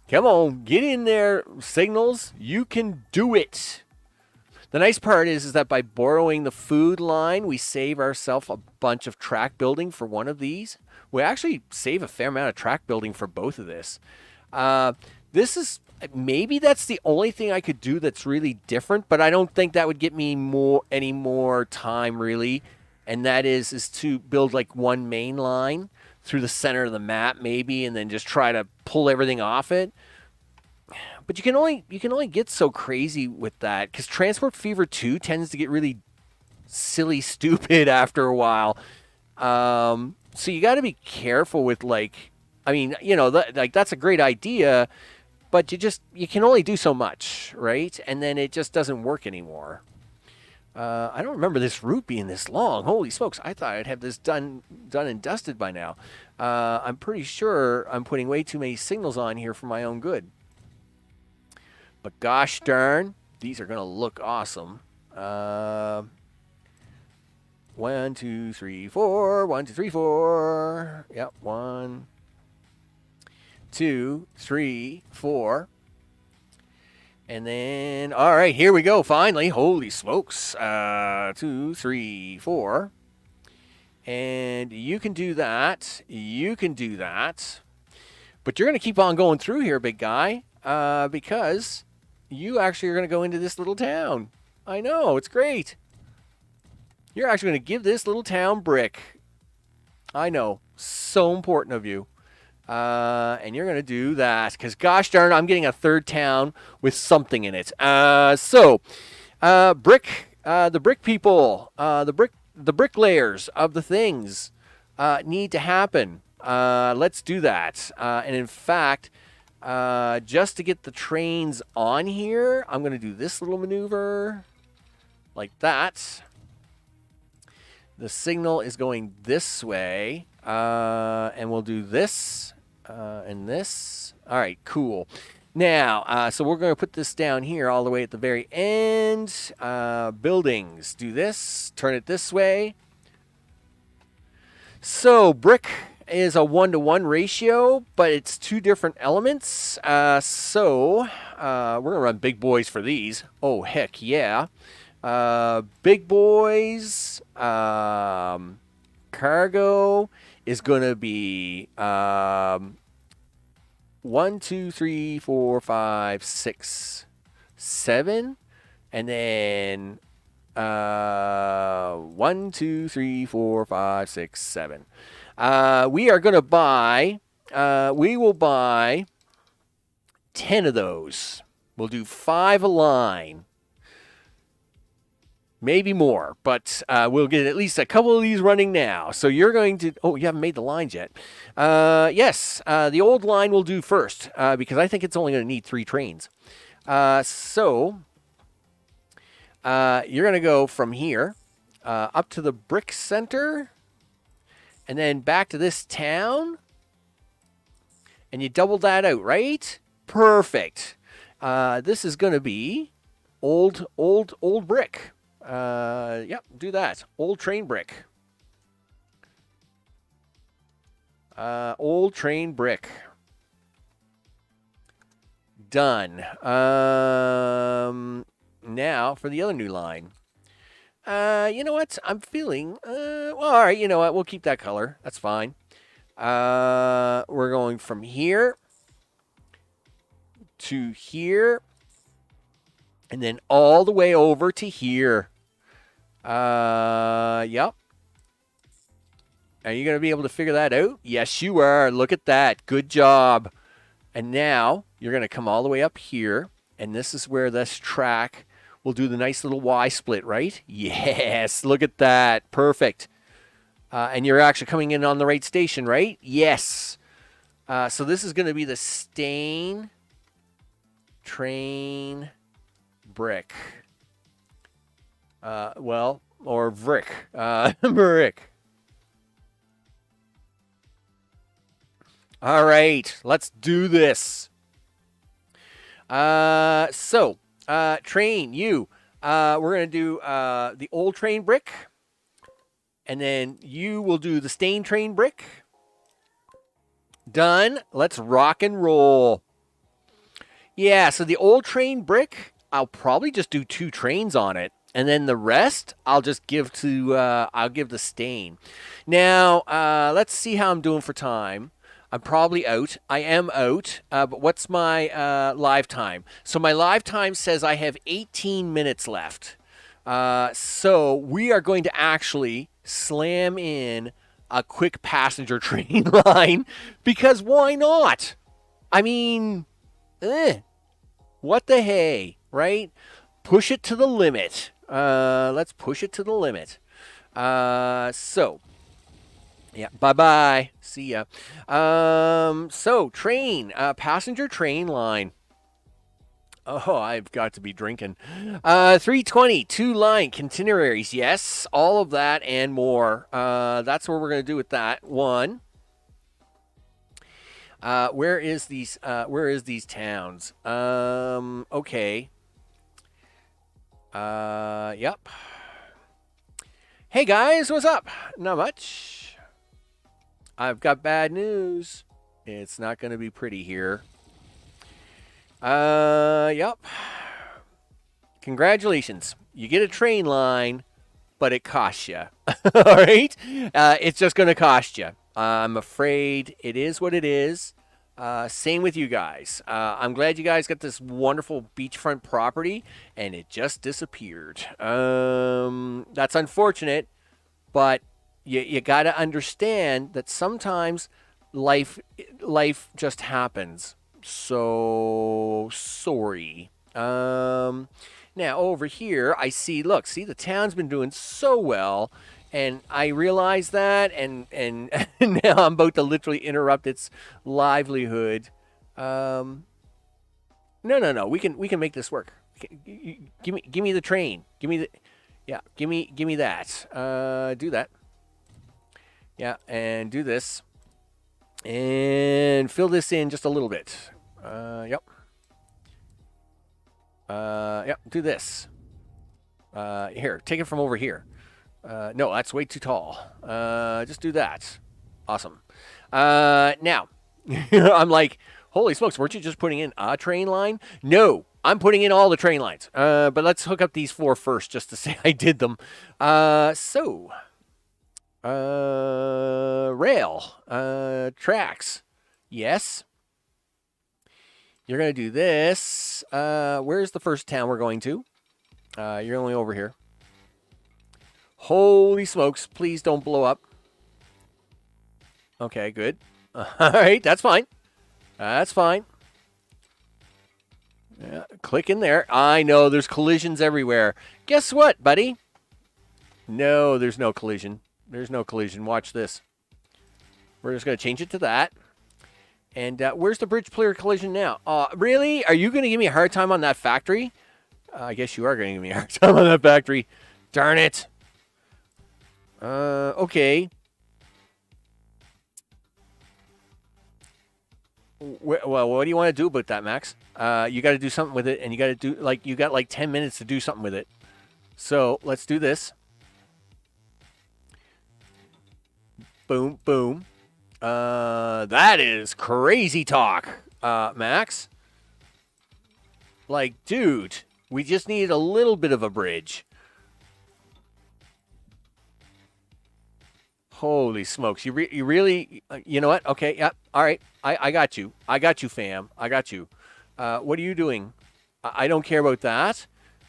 Come on, get in there, Signals. You can do it. The nice part is that by borrowing the food line, we save ourselves a bunch of track building for one of these. We actually save a fair amount of track building for both of this. Maybe that's the only thing I could do that's really different, but I don't think that would get me any more time, really. and that is to build like one main line through the center of the map, maybe, and then just try to pull everything off it. But you can only get so crazy with that because Transport Fever 2 tends to get really silly, stupid after a while. So you got to be careful with like, I mean, like that's a great idea, but you can only do so much, right? And then it just doesn't work anymore. I don't remember this route being this long. Holy smokes! I thought I'd have this done and dusted by now. I'm pretty sure I'm putting way too many signals on here for my own good. But gosh darn, these are gonna look awesome. 1, 2, 3, 4. 1, 2, 3, 4. Yep, 1, 2, 3, 4. And then, all right, here we go. Finally, holy smokes. 2, 3, 4. And you can do that. You can do that. But you're going to keep on going through here, big guy, because you actually are going to go into this little town. I know, it's great. You're actually going to give this little town brick. I know, so important of you. And you're going to do that because, gosh darn, I'm getting a third town with something in it. Brick, the brick people, the bricklayers of the things need to happen. Let's do that. And in fact, just to get the trains on here, I'm going to do this little maneuver like that. The signal is going this way, and we'll do this and this. All right, cool. Now, so we're going to put this down here all the way at the very end. Buildings, do this, turn it this way. So brick is a 1-to-1 ratio, but it's two different elements. So we're going to run big boys for these. Oh, heck yeah. Big boys, cargo is going to be 1, 2, 3, 4, 5, 6, 7, and then 1, 2, 3, 4, 5, 6, 7. We are going to buy, we will buy 10 of those. We'll do 5 a line. Maybe more, but we'll get at least a couple of these running now. So you're going to... Oh, you haven't made the lines yet. Yes, the old line will do first because I think it's only going to need 3 trains. So you're going to go from here up to the brick center and then back to this town. And you double that out, right? Perfect. This is going to be old brick. Yep, do that. Old train brick. Old train brick. Done. Now for the other new line. You know what? I'm feeling, well, all right, you know what? We'll keep that color. That's fine. We're going from here to here and then all the way over to here. Yep. Are you going to be able to figure that out? Yes, you are. Look at that. Good job. And now you're going to come all the way up here. And this is where this track will do the nice little Y split, right? Yes. Look at that. Perfect. And you're actually coming in on the right station, right? Yes. So this is going to be the Stain Train Brick. Well, or Vrick. Brick. All right, let's do this. Train, you. We're going to do the old train brick. And then you will do the Stain Train Brick. Done. Let's rock and roll. Yeah, so the old train brick, I'll probably just do 2 trains on it. And then the rest, I'll just give to, I'll give the Stain. Now, let's see how I'm doing for time. I'm probably out. I am out. But what's my live time? So my live time says I have 18 minutes left. So we are going to actually slam in a quick passenger train line because why not? I mean, what the hey, right? Push it to the limit. Let's push it to the limit. So, yeah, bye-bye. See ya. So, train, passenger train line. Oh, I've got to be drinking. 320, two-line itineraries. Yes, all of that and more. That's what we're going to do with that one. Where is these towns? Okay. Yep. Hey guys, what's up? Not much. I've got bad news. It's not going to be pretty here. Yep. Congratulations. You get a train line, but it costs you. All right? It's just going to cost you. I'm afraid it is what it is. Same with you guys. I'm glad you guys got this wonderful beachfront property, and it just disappeared. That's unfortunate, but you got to understand that sometimes life just happens. So sorry. Now over here, I see. Look, see the town's been doing so well. And I realize that, and now I'm about to literally interrupt its livelihood. No. We can make this work. Give me the train. Give me that. Do that. Yeah, and do this, and fill this in just a little bit. Yep. Yep. Do this. Here, take it from over here. No, that's way too tall. Just do that. Awesome. Now, I'm like, holy smokes, weren't you just putting in a train line? No, I'm putting in all the train lines. But let's hook up these 4 first just to say I did them. Rail, tracks. Yes. You're going to do this. Where's the first town we're going to? You're only over here. Holy smokes, please don't blow up. Okay, good. All right, that's fine. That's fine. Yeah, click in there. I know there's collisions everywhere. Guess what, buddy? No, there's no collision. There's no collision. Watch this. We're just going to change it to that. And where's the bridge player collision now? Really? Are you going to give me a hard time on that factory? I guess you are going to give me a hard time on that factory. Darn it. Okay. Well, what do you want to do about that, Max? You got to do something with it, and you got to do, you got 10 minutes to do something with it. So, let's do this. Boom, boom. That is crazy talk, Max. Dude, we just needed a little bit of a bridge. Holy smokes. You really, you know what? Okay, yeah, all right. I got you. I got you, fam. I got you. What are you doing? I don't care about that.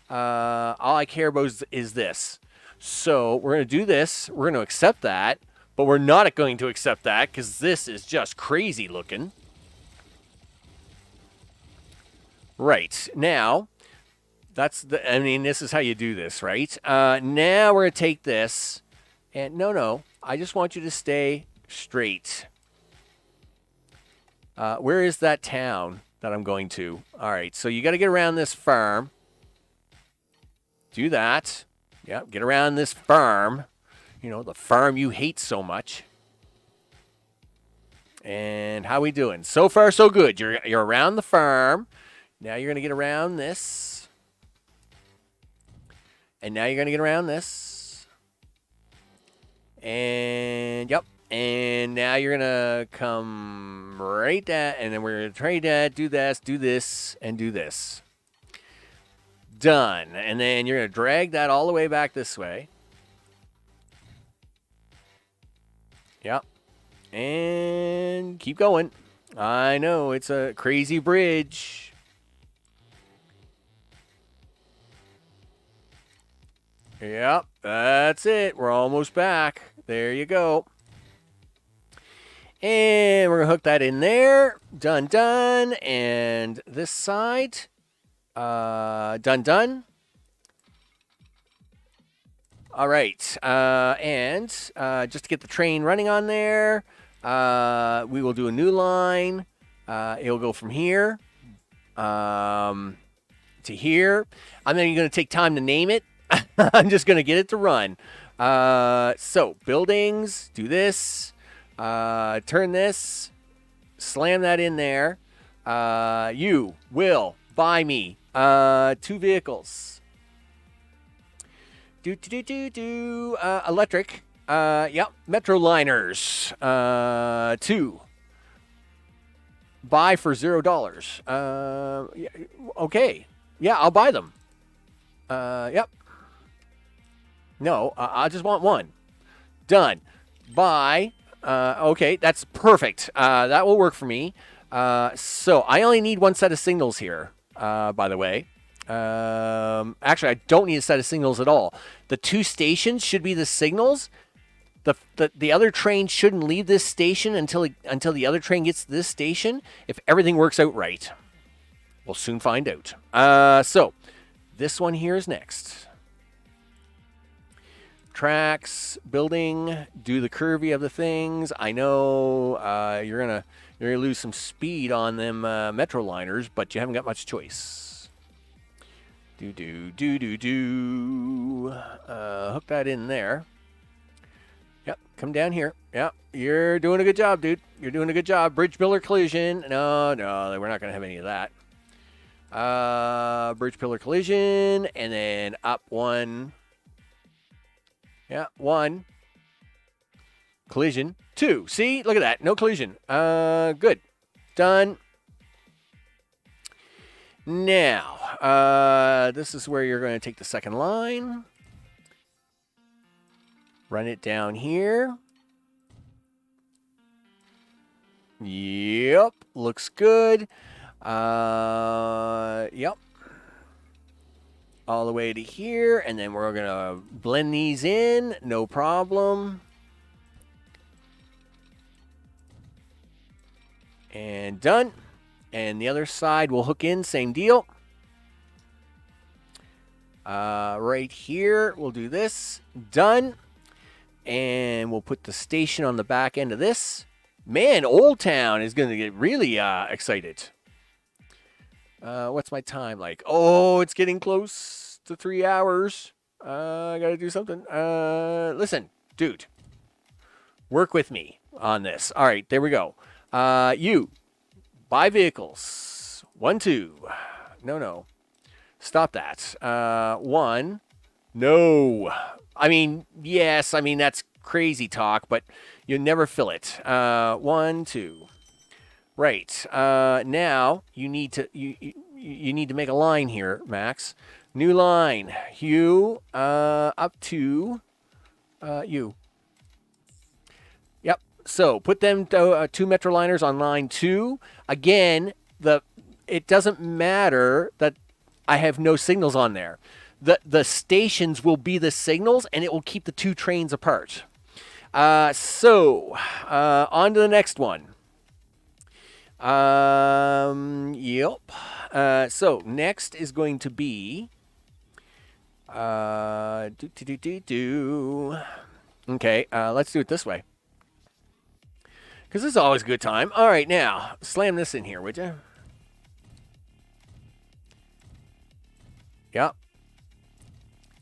All I care about is this. So we're going to do this. We're going to accept that. But we're not going to accept that because this is just crazy looking. Right. Now, this is how you do this, right? Now we're going to take this. And no. I just want you to stay straight. Where is that town that I'm going to? All right, so you got to get around this farm. Do that. Yeah, get around this farm. You know, the farm you hate so much. And how we doing? So far, so good. You're around the farm. Now you're going to get around this. And now you're going to get around this. And, yep. And now you're going to come right that. And then we're going to trade that, do this, and do this. Done. And then you're going to drag that all the way back this way. Yep. And keep going. I know, it's a crazy bridge. Yep, that's it. We're almost back. There you go. And we're going to hook that in there. Done, done. And this side, done, done. All right. And just to get the train running on there, we will do a new line. It'll go from here to here. And then you're going to take time to name it. I'm just going to get it to run. So, buildings, do this. Turn this, slam that in there. You will buy me 2 vehicles. Electric. Yep. Metro liners. 2. Buy for $0. Okay. Yeah, I'll buy them. Yep. No, I just want 1. Done. Buy. Okay, that's perfect. That will work for me. So I only need 1 set of signals here, by the way. Actually, I don't need a set of signals at all. The 2 stations should be the signals. The other train shouldn't leave this station until the other train gets to this station, if everything works out right. We'll soon find out. So this one here is next. Tracks, building, do the curvy of the things. I know you're gonna lose some speed on them metro liners, but you haven't got much choice. Hook that in there. Yep, come down here. Yep, you're doing a good job, dude. You're doing a good job. Bridge pillar collision. No, we're not gonna have any of that. Bridge pillar collision, and then up 1. Yeah, 1. Collision. 2. See? Look at that. No collision. Good. Done. Now, this is where you're going to take the second line. Run it down here. Yep. Looks good. Yep. All the way to here, and then we're going to blend these in. No problem. And done. And the other side will hook in, same deal. Right here, we'll do this. Done. And we'll put the station on the back end of this. Man, Old Town is going to get really excited. What's my time like? Oh, it's getting close to 3 hours. I got to do something. Listen, dude. Work with me on this. All right, there we go. You. Buy vehicles. 1, 2. No. Stop that. 1. No. I mean, yes. I mean, that's crazy talk, but you never fill it. 1, 2. Right. Now you need to you need to make a line here, Max. New line. You up to you. Yep. So put them 2 metro liners on line 2. Again, it doesn't matter that I have no signals on there. The stations will be the signals, and it will keep the 2 trains apart. So on to the next one. Yep. So next is going to be Okay, let's do it this way, because this is always a good time. All right, now slam this in here, would you? Yep.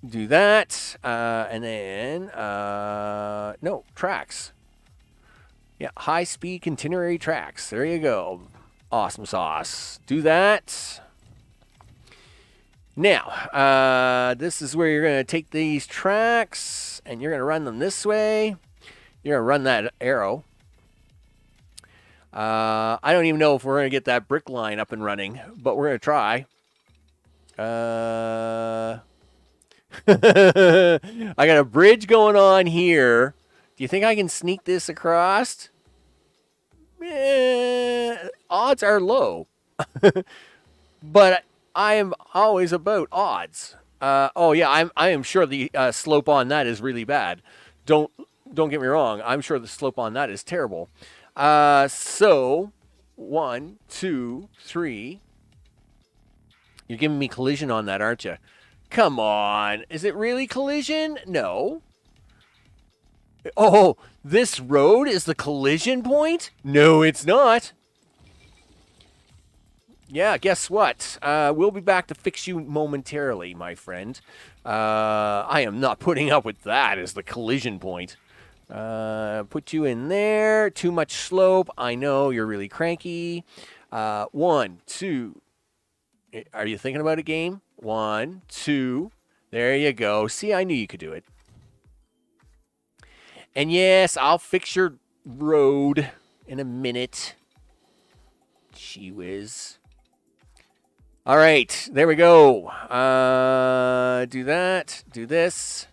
Do that, and then no tracks. Yeah, high-speed continuary tracks. There you go. Awesome sauce. Do that. Now, this is where you're going to take these tracks, and you're going to run them this way. You're going to run that arrow. I don't even know if we're going to get that brick line up and running, but we're going to try. I got a bridge going on here. Do you think I can sneak this across? Odds are low. But I am always about odds. Oh yeah, I am sure the slope on that is really bad. Don't don't get me wrong. I'm sure the slope on that is terrible. So 1, 2, 3. You're giving me collision on that, aren't you? Come on. Is it really collision? No. Oh, this road is the collision point? No, it's not. Yeah, guess what? We'll be back to fix you momentarily, my friend. I am not putting up with that as the collision point. Put you in there. Too much slope. I know you're really cranky. 1, 2. Are you thinking about a game? 1, 2. There you go. See, I knew you could do it. And yes, I'll fix your road in a minute. Gee whiz. All right, there we go. Do that. Do this.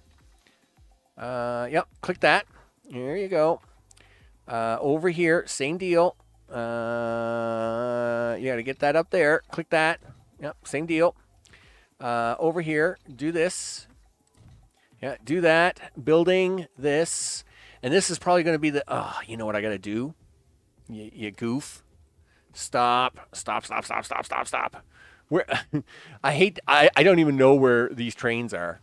Yep, click that. There you go. Over here, same deal. You got to get that up there. Click that. Yep, same deal. Over here, do this. Yeah, do that. Building this. And this is probably going to be the, you know what I got to do? You goof. Stop. Where, I don't even know where these trains are.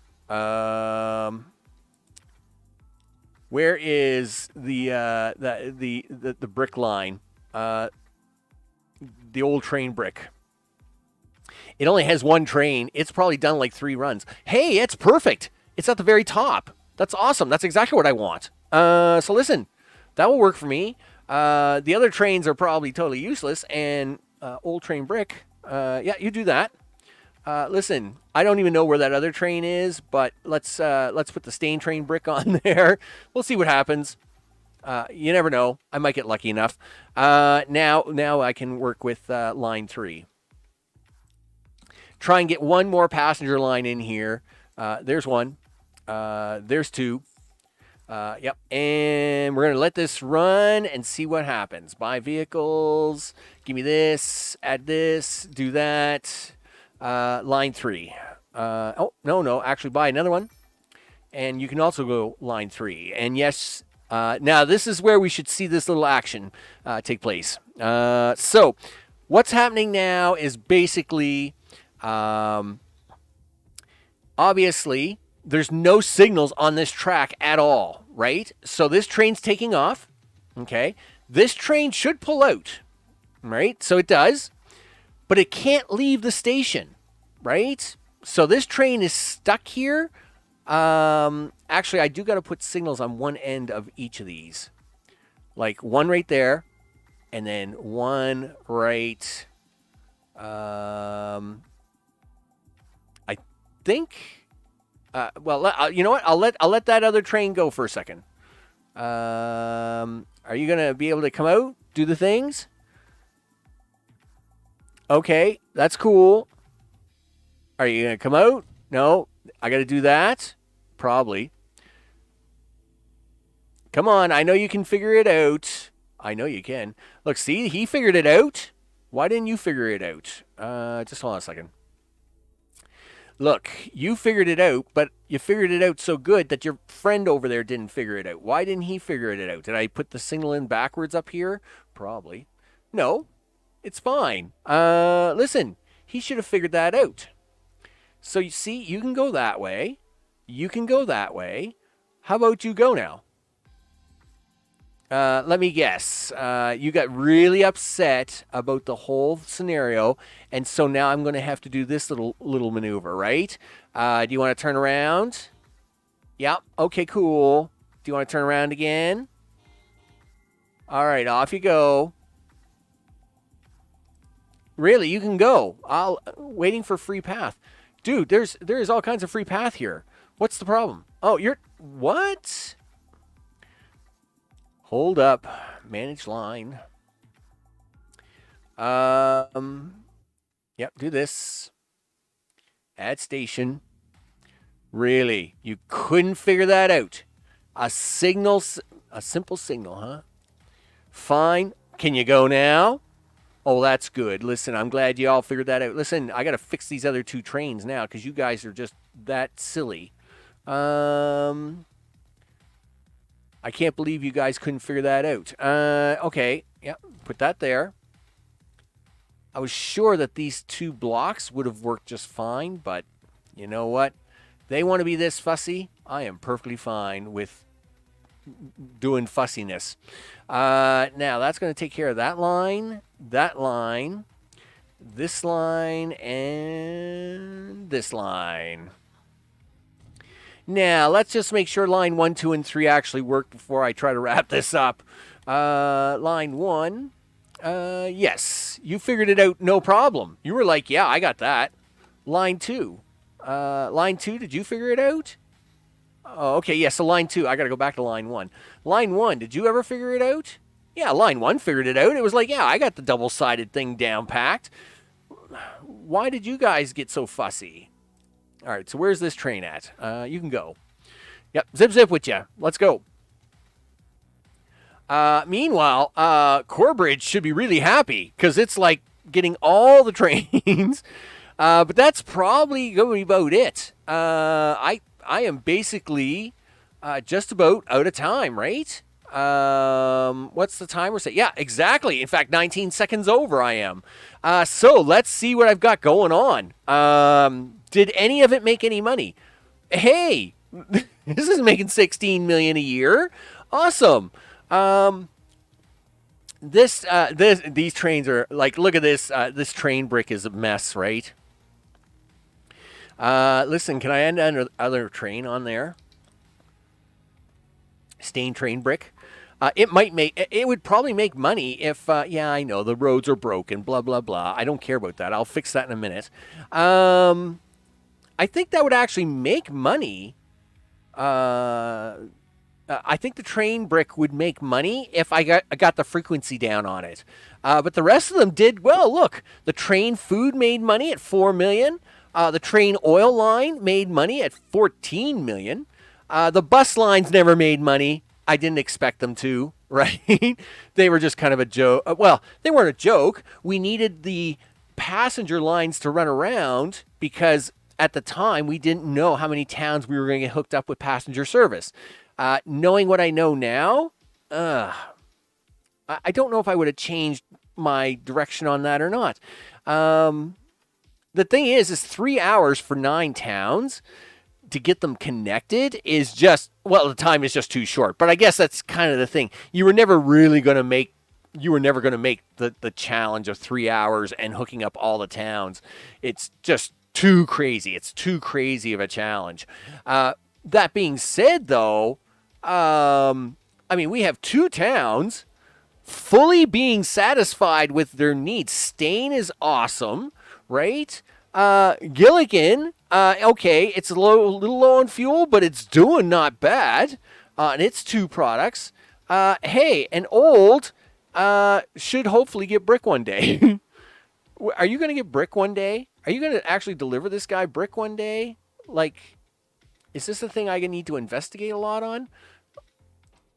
Where is the brick line? The old train brick. It only has one train. It's probably done like 3 runs. Hey, it's perfect. It's at the very top. That's awesome. That's exactly what I want. So listen, that will work for me. The other trains are probably totally useless. And old train brick, yeah, you do that. Listen, I don't even know where that other train is, but let's put the stain train brick on there. We'll see what happens. You never know. I might get lucky enough. Now I can work with line 3. Try and get one more passenger line in here. There's 1. There's 2. Yep. And we're going to let this run and see what happens. Buy vehicles. Give me this. Add this. Do that. Line 3. No. Actually, buy another one. And you can also go line 3. And yes, now this is where we should see this little action take place. So what's happening now is basically, obviously, there's no signals on this track at all, right? So this train's taking off, okay? This train should pull out, right? So it does, but it can't leave the station, right? So this train is stuck here. Actually, I do got to put signals on one end of each of these. Like one right there, and then one right, I think... you know what? I'll let that other train go for a second. Are you gonna be able to come out, do the things? Okay, that's cool. Are you gonna come out? No, I got to do that. Probably. Come on, I know you can figure it out. I know you can. Look, see, he figured it out. Why didn't you figure it out? Just hold on a second. Look, you figured it out, but you figured it out so good that your friend over there didn't figure it out. Why didn't he figure it out? Did I put the signal in backwards up here? Probably. No, it's fine. Listen, he should have figured that out. So you see, you can go that way. You can go that way. How about you go now? Let me guess. You got really upset about the whole scenario, and so now I'm going to have to do this little maneuver, right? Do you want to turn around? Yep. Okay, cool. Do you want to turn around again? All right, off you go. Really, you can go. Waiting for free path. Dude, there's all kinds of free path here. What's the problem? Oh, what? Hold up. Manage line. Yep, do this. Add station. Really? You couldn't figure that out? A simple signal, huh? Fine. Can you go now? Oh, that's good. Listen, I'm glad you all figured that out. Listen, I got to fix these other 2 trains now because you guys are just that silly. I can't believe you guys couldn't figure that out. Okay, yeah, put that there. I was sure that these 2 blocks would have worked just fine, but you know what? They want to be this fussy. I am perfectly fine with doing fussiness. Now, that's going to take care of that line, this line, and this line. Now, let's just make sure line 1, 2, and 3 actually work before I try to wrap this up. Line 1, yes, you figured it out, no problem. You were like, yeah, I got that. Line 2, did you figure it out? Oh, okay, yeah, so line 2, I got to go back to line 1. Line 1, did you ever figure it out? Yeah, line 1 figured it out. It was like, yeah, I got the double-sided thing down packed. Why did you guys get so fussy? All right, so where's this train at? You can go. Yep, zip with you. Let's go. Meanwhile, Corbridge should be really happy because it's like getting all the trains. But that's probably going to be about it. I am basically just about out of time, right? What's the timer say? Yeah, exactly. In fact, 19 seconds over I am. So let's see what I've got going on. Did any of it make any money? Hey, this is making $16 million a year. Awesome. These trains are like, look at this. This train brick is a mess, right? Listen, can I add another train on there? Stained train brick. It would probably make money if, yeah, I know the roads are broken, blah, blah, blah. I don't care about that. I'll fix that in a minute. I think that would actually make money. I think the train brick would make money if I got the frequency down on it. But the rest of them did well. Look, the train food made money at $4 million. The train oil line made money at $14 million. The bus lines never made money. I didn't expect them to, right? They were just kind of a joke. Well, they weren't a joke. We needed the passenger lines to run around because at the time we didn't know how many towns we were going to get hooked up with passenger service. Knowing what I know now, I don't know if I would have changed my direction on that or not. The thing is 3 hours for 9 towns to get them connected is just, well, the time is just too short. But I guess that's kind of the thing. You were never going to make the challenge of 3 hours and hooking up all the towns. It's just too crazy. It's too crazy of a challenge. That being said, though, I mean, we have 2 towns fully being satisfied with their needs. Stain is awesome, right? Gilligan, okay, it's a little low on fuel, but it's doing not bad on its 2 products. Hey, and Old should hopefully get brick one day. Are you going to get brick one day? Are you going to actually deliver this guy brick one day? Like, is this the thing I need to investigate a lot on?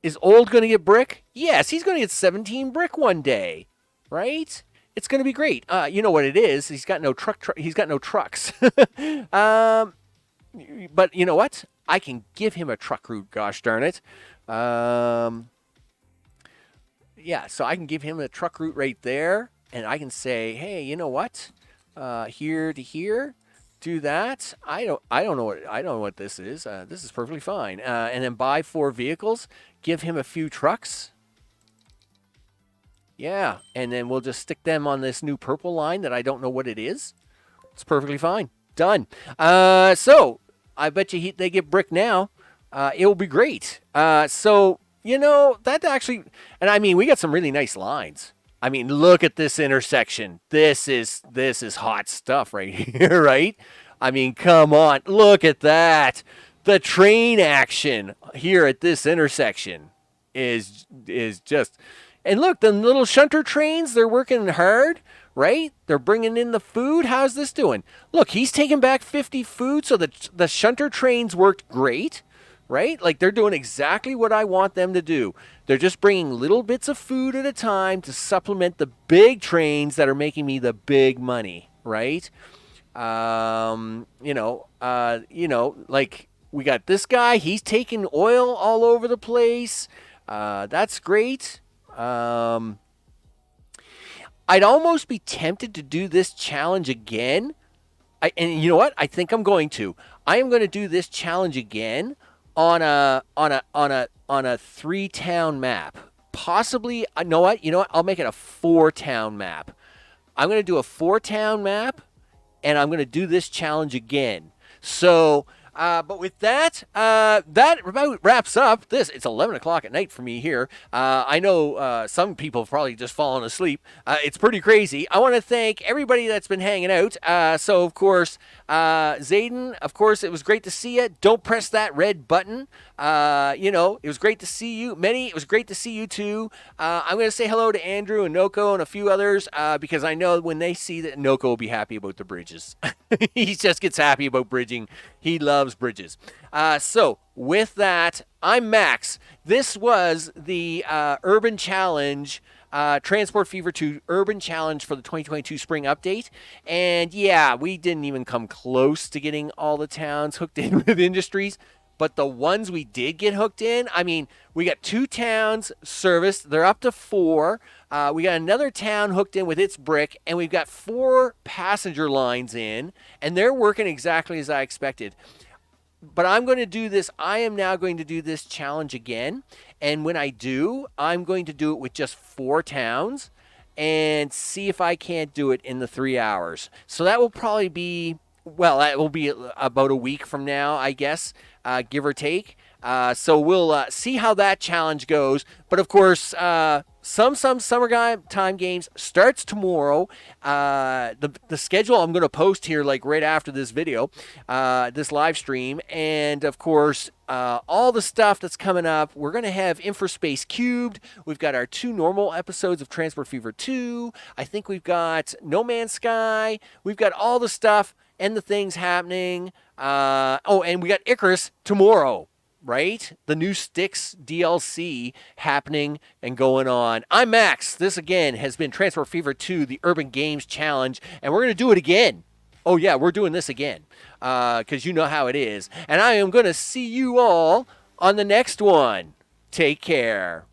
Is Old going to get brick? Yes, he's going to get 17 brick one day, right? It's going to be great. You know what it is? He's got no he's got no trucks. But you know what? I can give him a truck route. Gosh darn it. Yeah, so I can give him a truck route right there, and I can say, hey, you know what? Here to here, do that. I don't know what this is. This is perfectly fine. And then buy 4 vehicles. Give him a few trucks. Yeah, and then we'll just stick them on this new purple line that I don't know what it is. It's perfectly fine. Done. So I bet you they get brick now. It will be great. So, you know, that actually, and I mean, we got some really nice lines. I mean, look at this intersection. This is hot stuff right here, right? I mean, come on. Look at that. The train action here at this intersection is just... And look, the little shunter trains, they're working hard, right? They're bringing in the food. How's this doing? Look, he's taking back 50 food, so the shunter trains worked great, right? Like, they're doing exactly what I want them to do. They're just bringing little bits of food at a time to supplement the big trains that are making me the big money, right? Like we got this guy. He's taking oil all over the place. That's great. I'd almost be tempted to do this challenge again. And you know what? I think I'm going to. I am going to do this challenge again on a 3-town map. Possibly, you know what? I'll make it a 4-town map. I'm going to do a 4-town map, and I'm going to do this challenge again. So, but with that, that about wraps up this. It's 11 o'clock at night for me here. I know some people have probably just fallen asleep. It's pretty crazy. I want to thank everybody that's been hanging out. So, of course, Zayden, of course, it was great to see you. Don't press that red button. It was great to see you. Many, it was great to see you too. I'm going to say hello to Andrew and Noko and a few others because I know when they see that, Noko will be happy about the bridges. He just gets happy about bridging. He loves bridges. So with that, I'm Max. This was the Urban Challenge, Transport Fever 2 Urban Challenge for the 2022 Spring Update. And yeah, we didn't even come close to getting all the towns hooked in with industries. But the ones we did get hooked in, I mean, we got 2 towns serviced. They're up to 4. We got another town hooked in with its brick, and we've got 4 passenger lines in, and they're working exactly as I expected. But I'm going to do this. I am now going to do this challenge again. And when I do, I'm going to do it with just 4 towns and see if I can't do it in the 3 hours. So that will probably be, well, that will be about a week from now, I guess, give or take. So we'll see how that challenge goes. But of course, some summertime games starts tomorrow. The schedule I'm going to post here like right after this video, this live stream, and of course all the stuff that's coming up. We're going to have Infraspace Cubed. We've got our 2 normal episodes of Transport Fever 2. I think we've got No Man's Sky. We've got all the stuff and the things happening. And we got Icarus tomorrow. Right? The new Styx DLC happening and going on. I'm Max. This again has been Transport Fever 2, the Urban Games Challenge, and we're going to do it again. Oh yeah, we're doing this again because you know how it is. And I am going to see you all on the next one. Take care.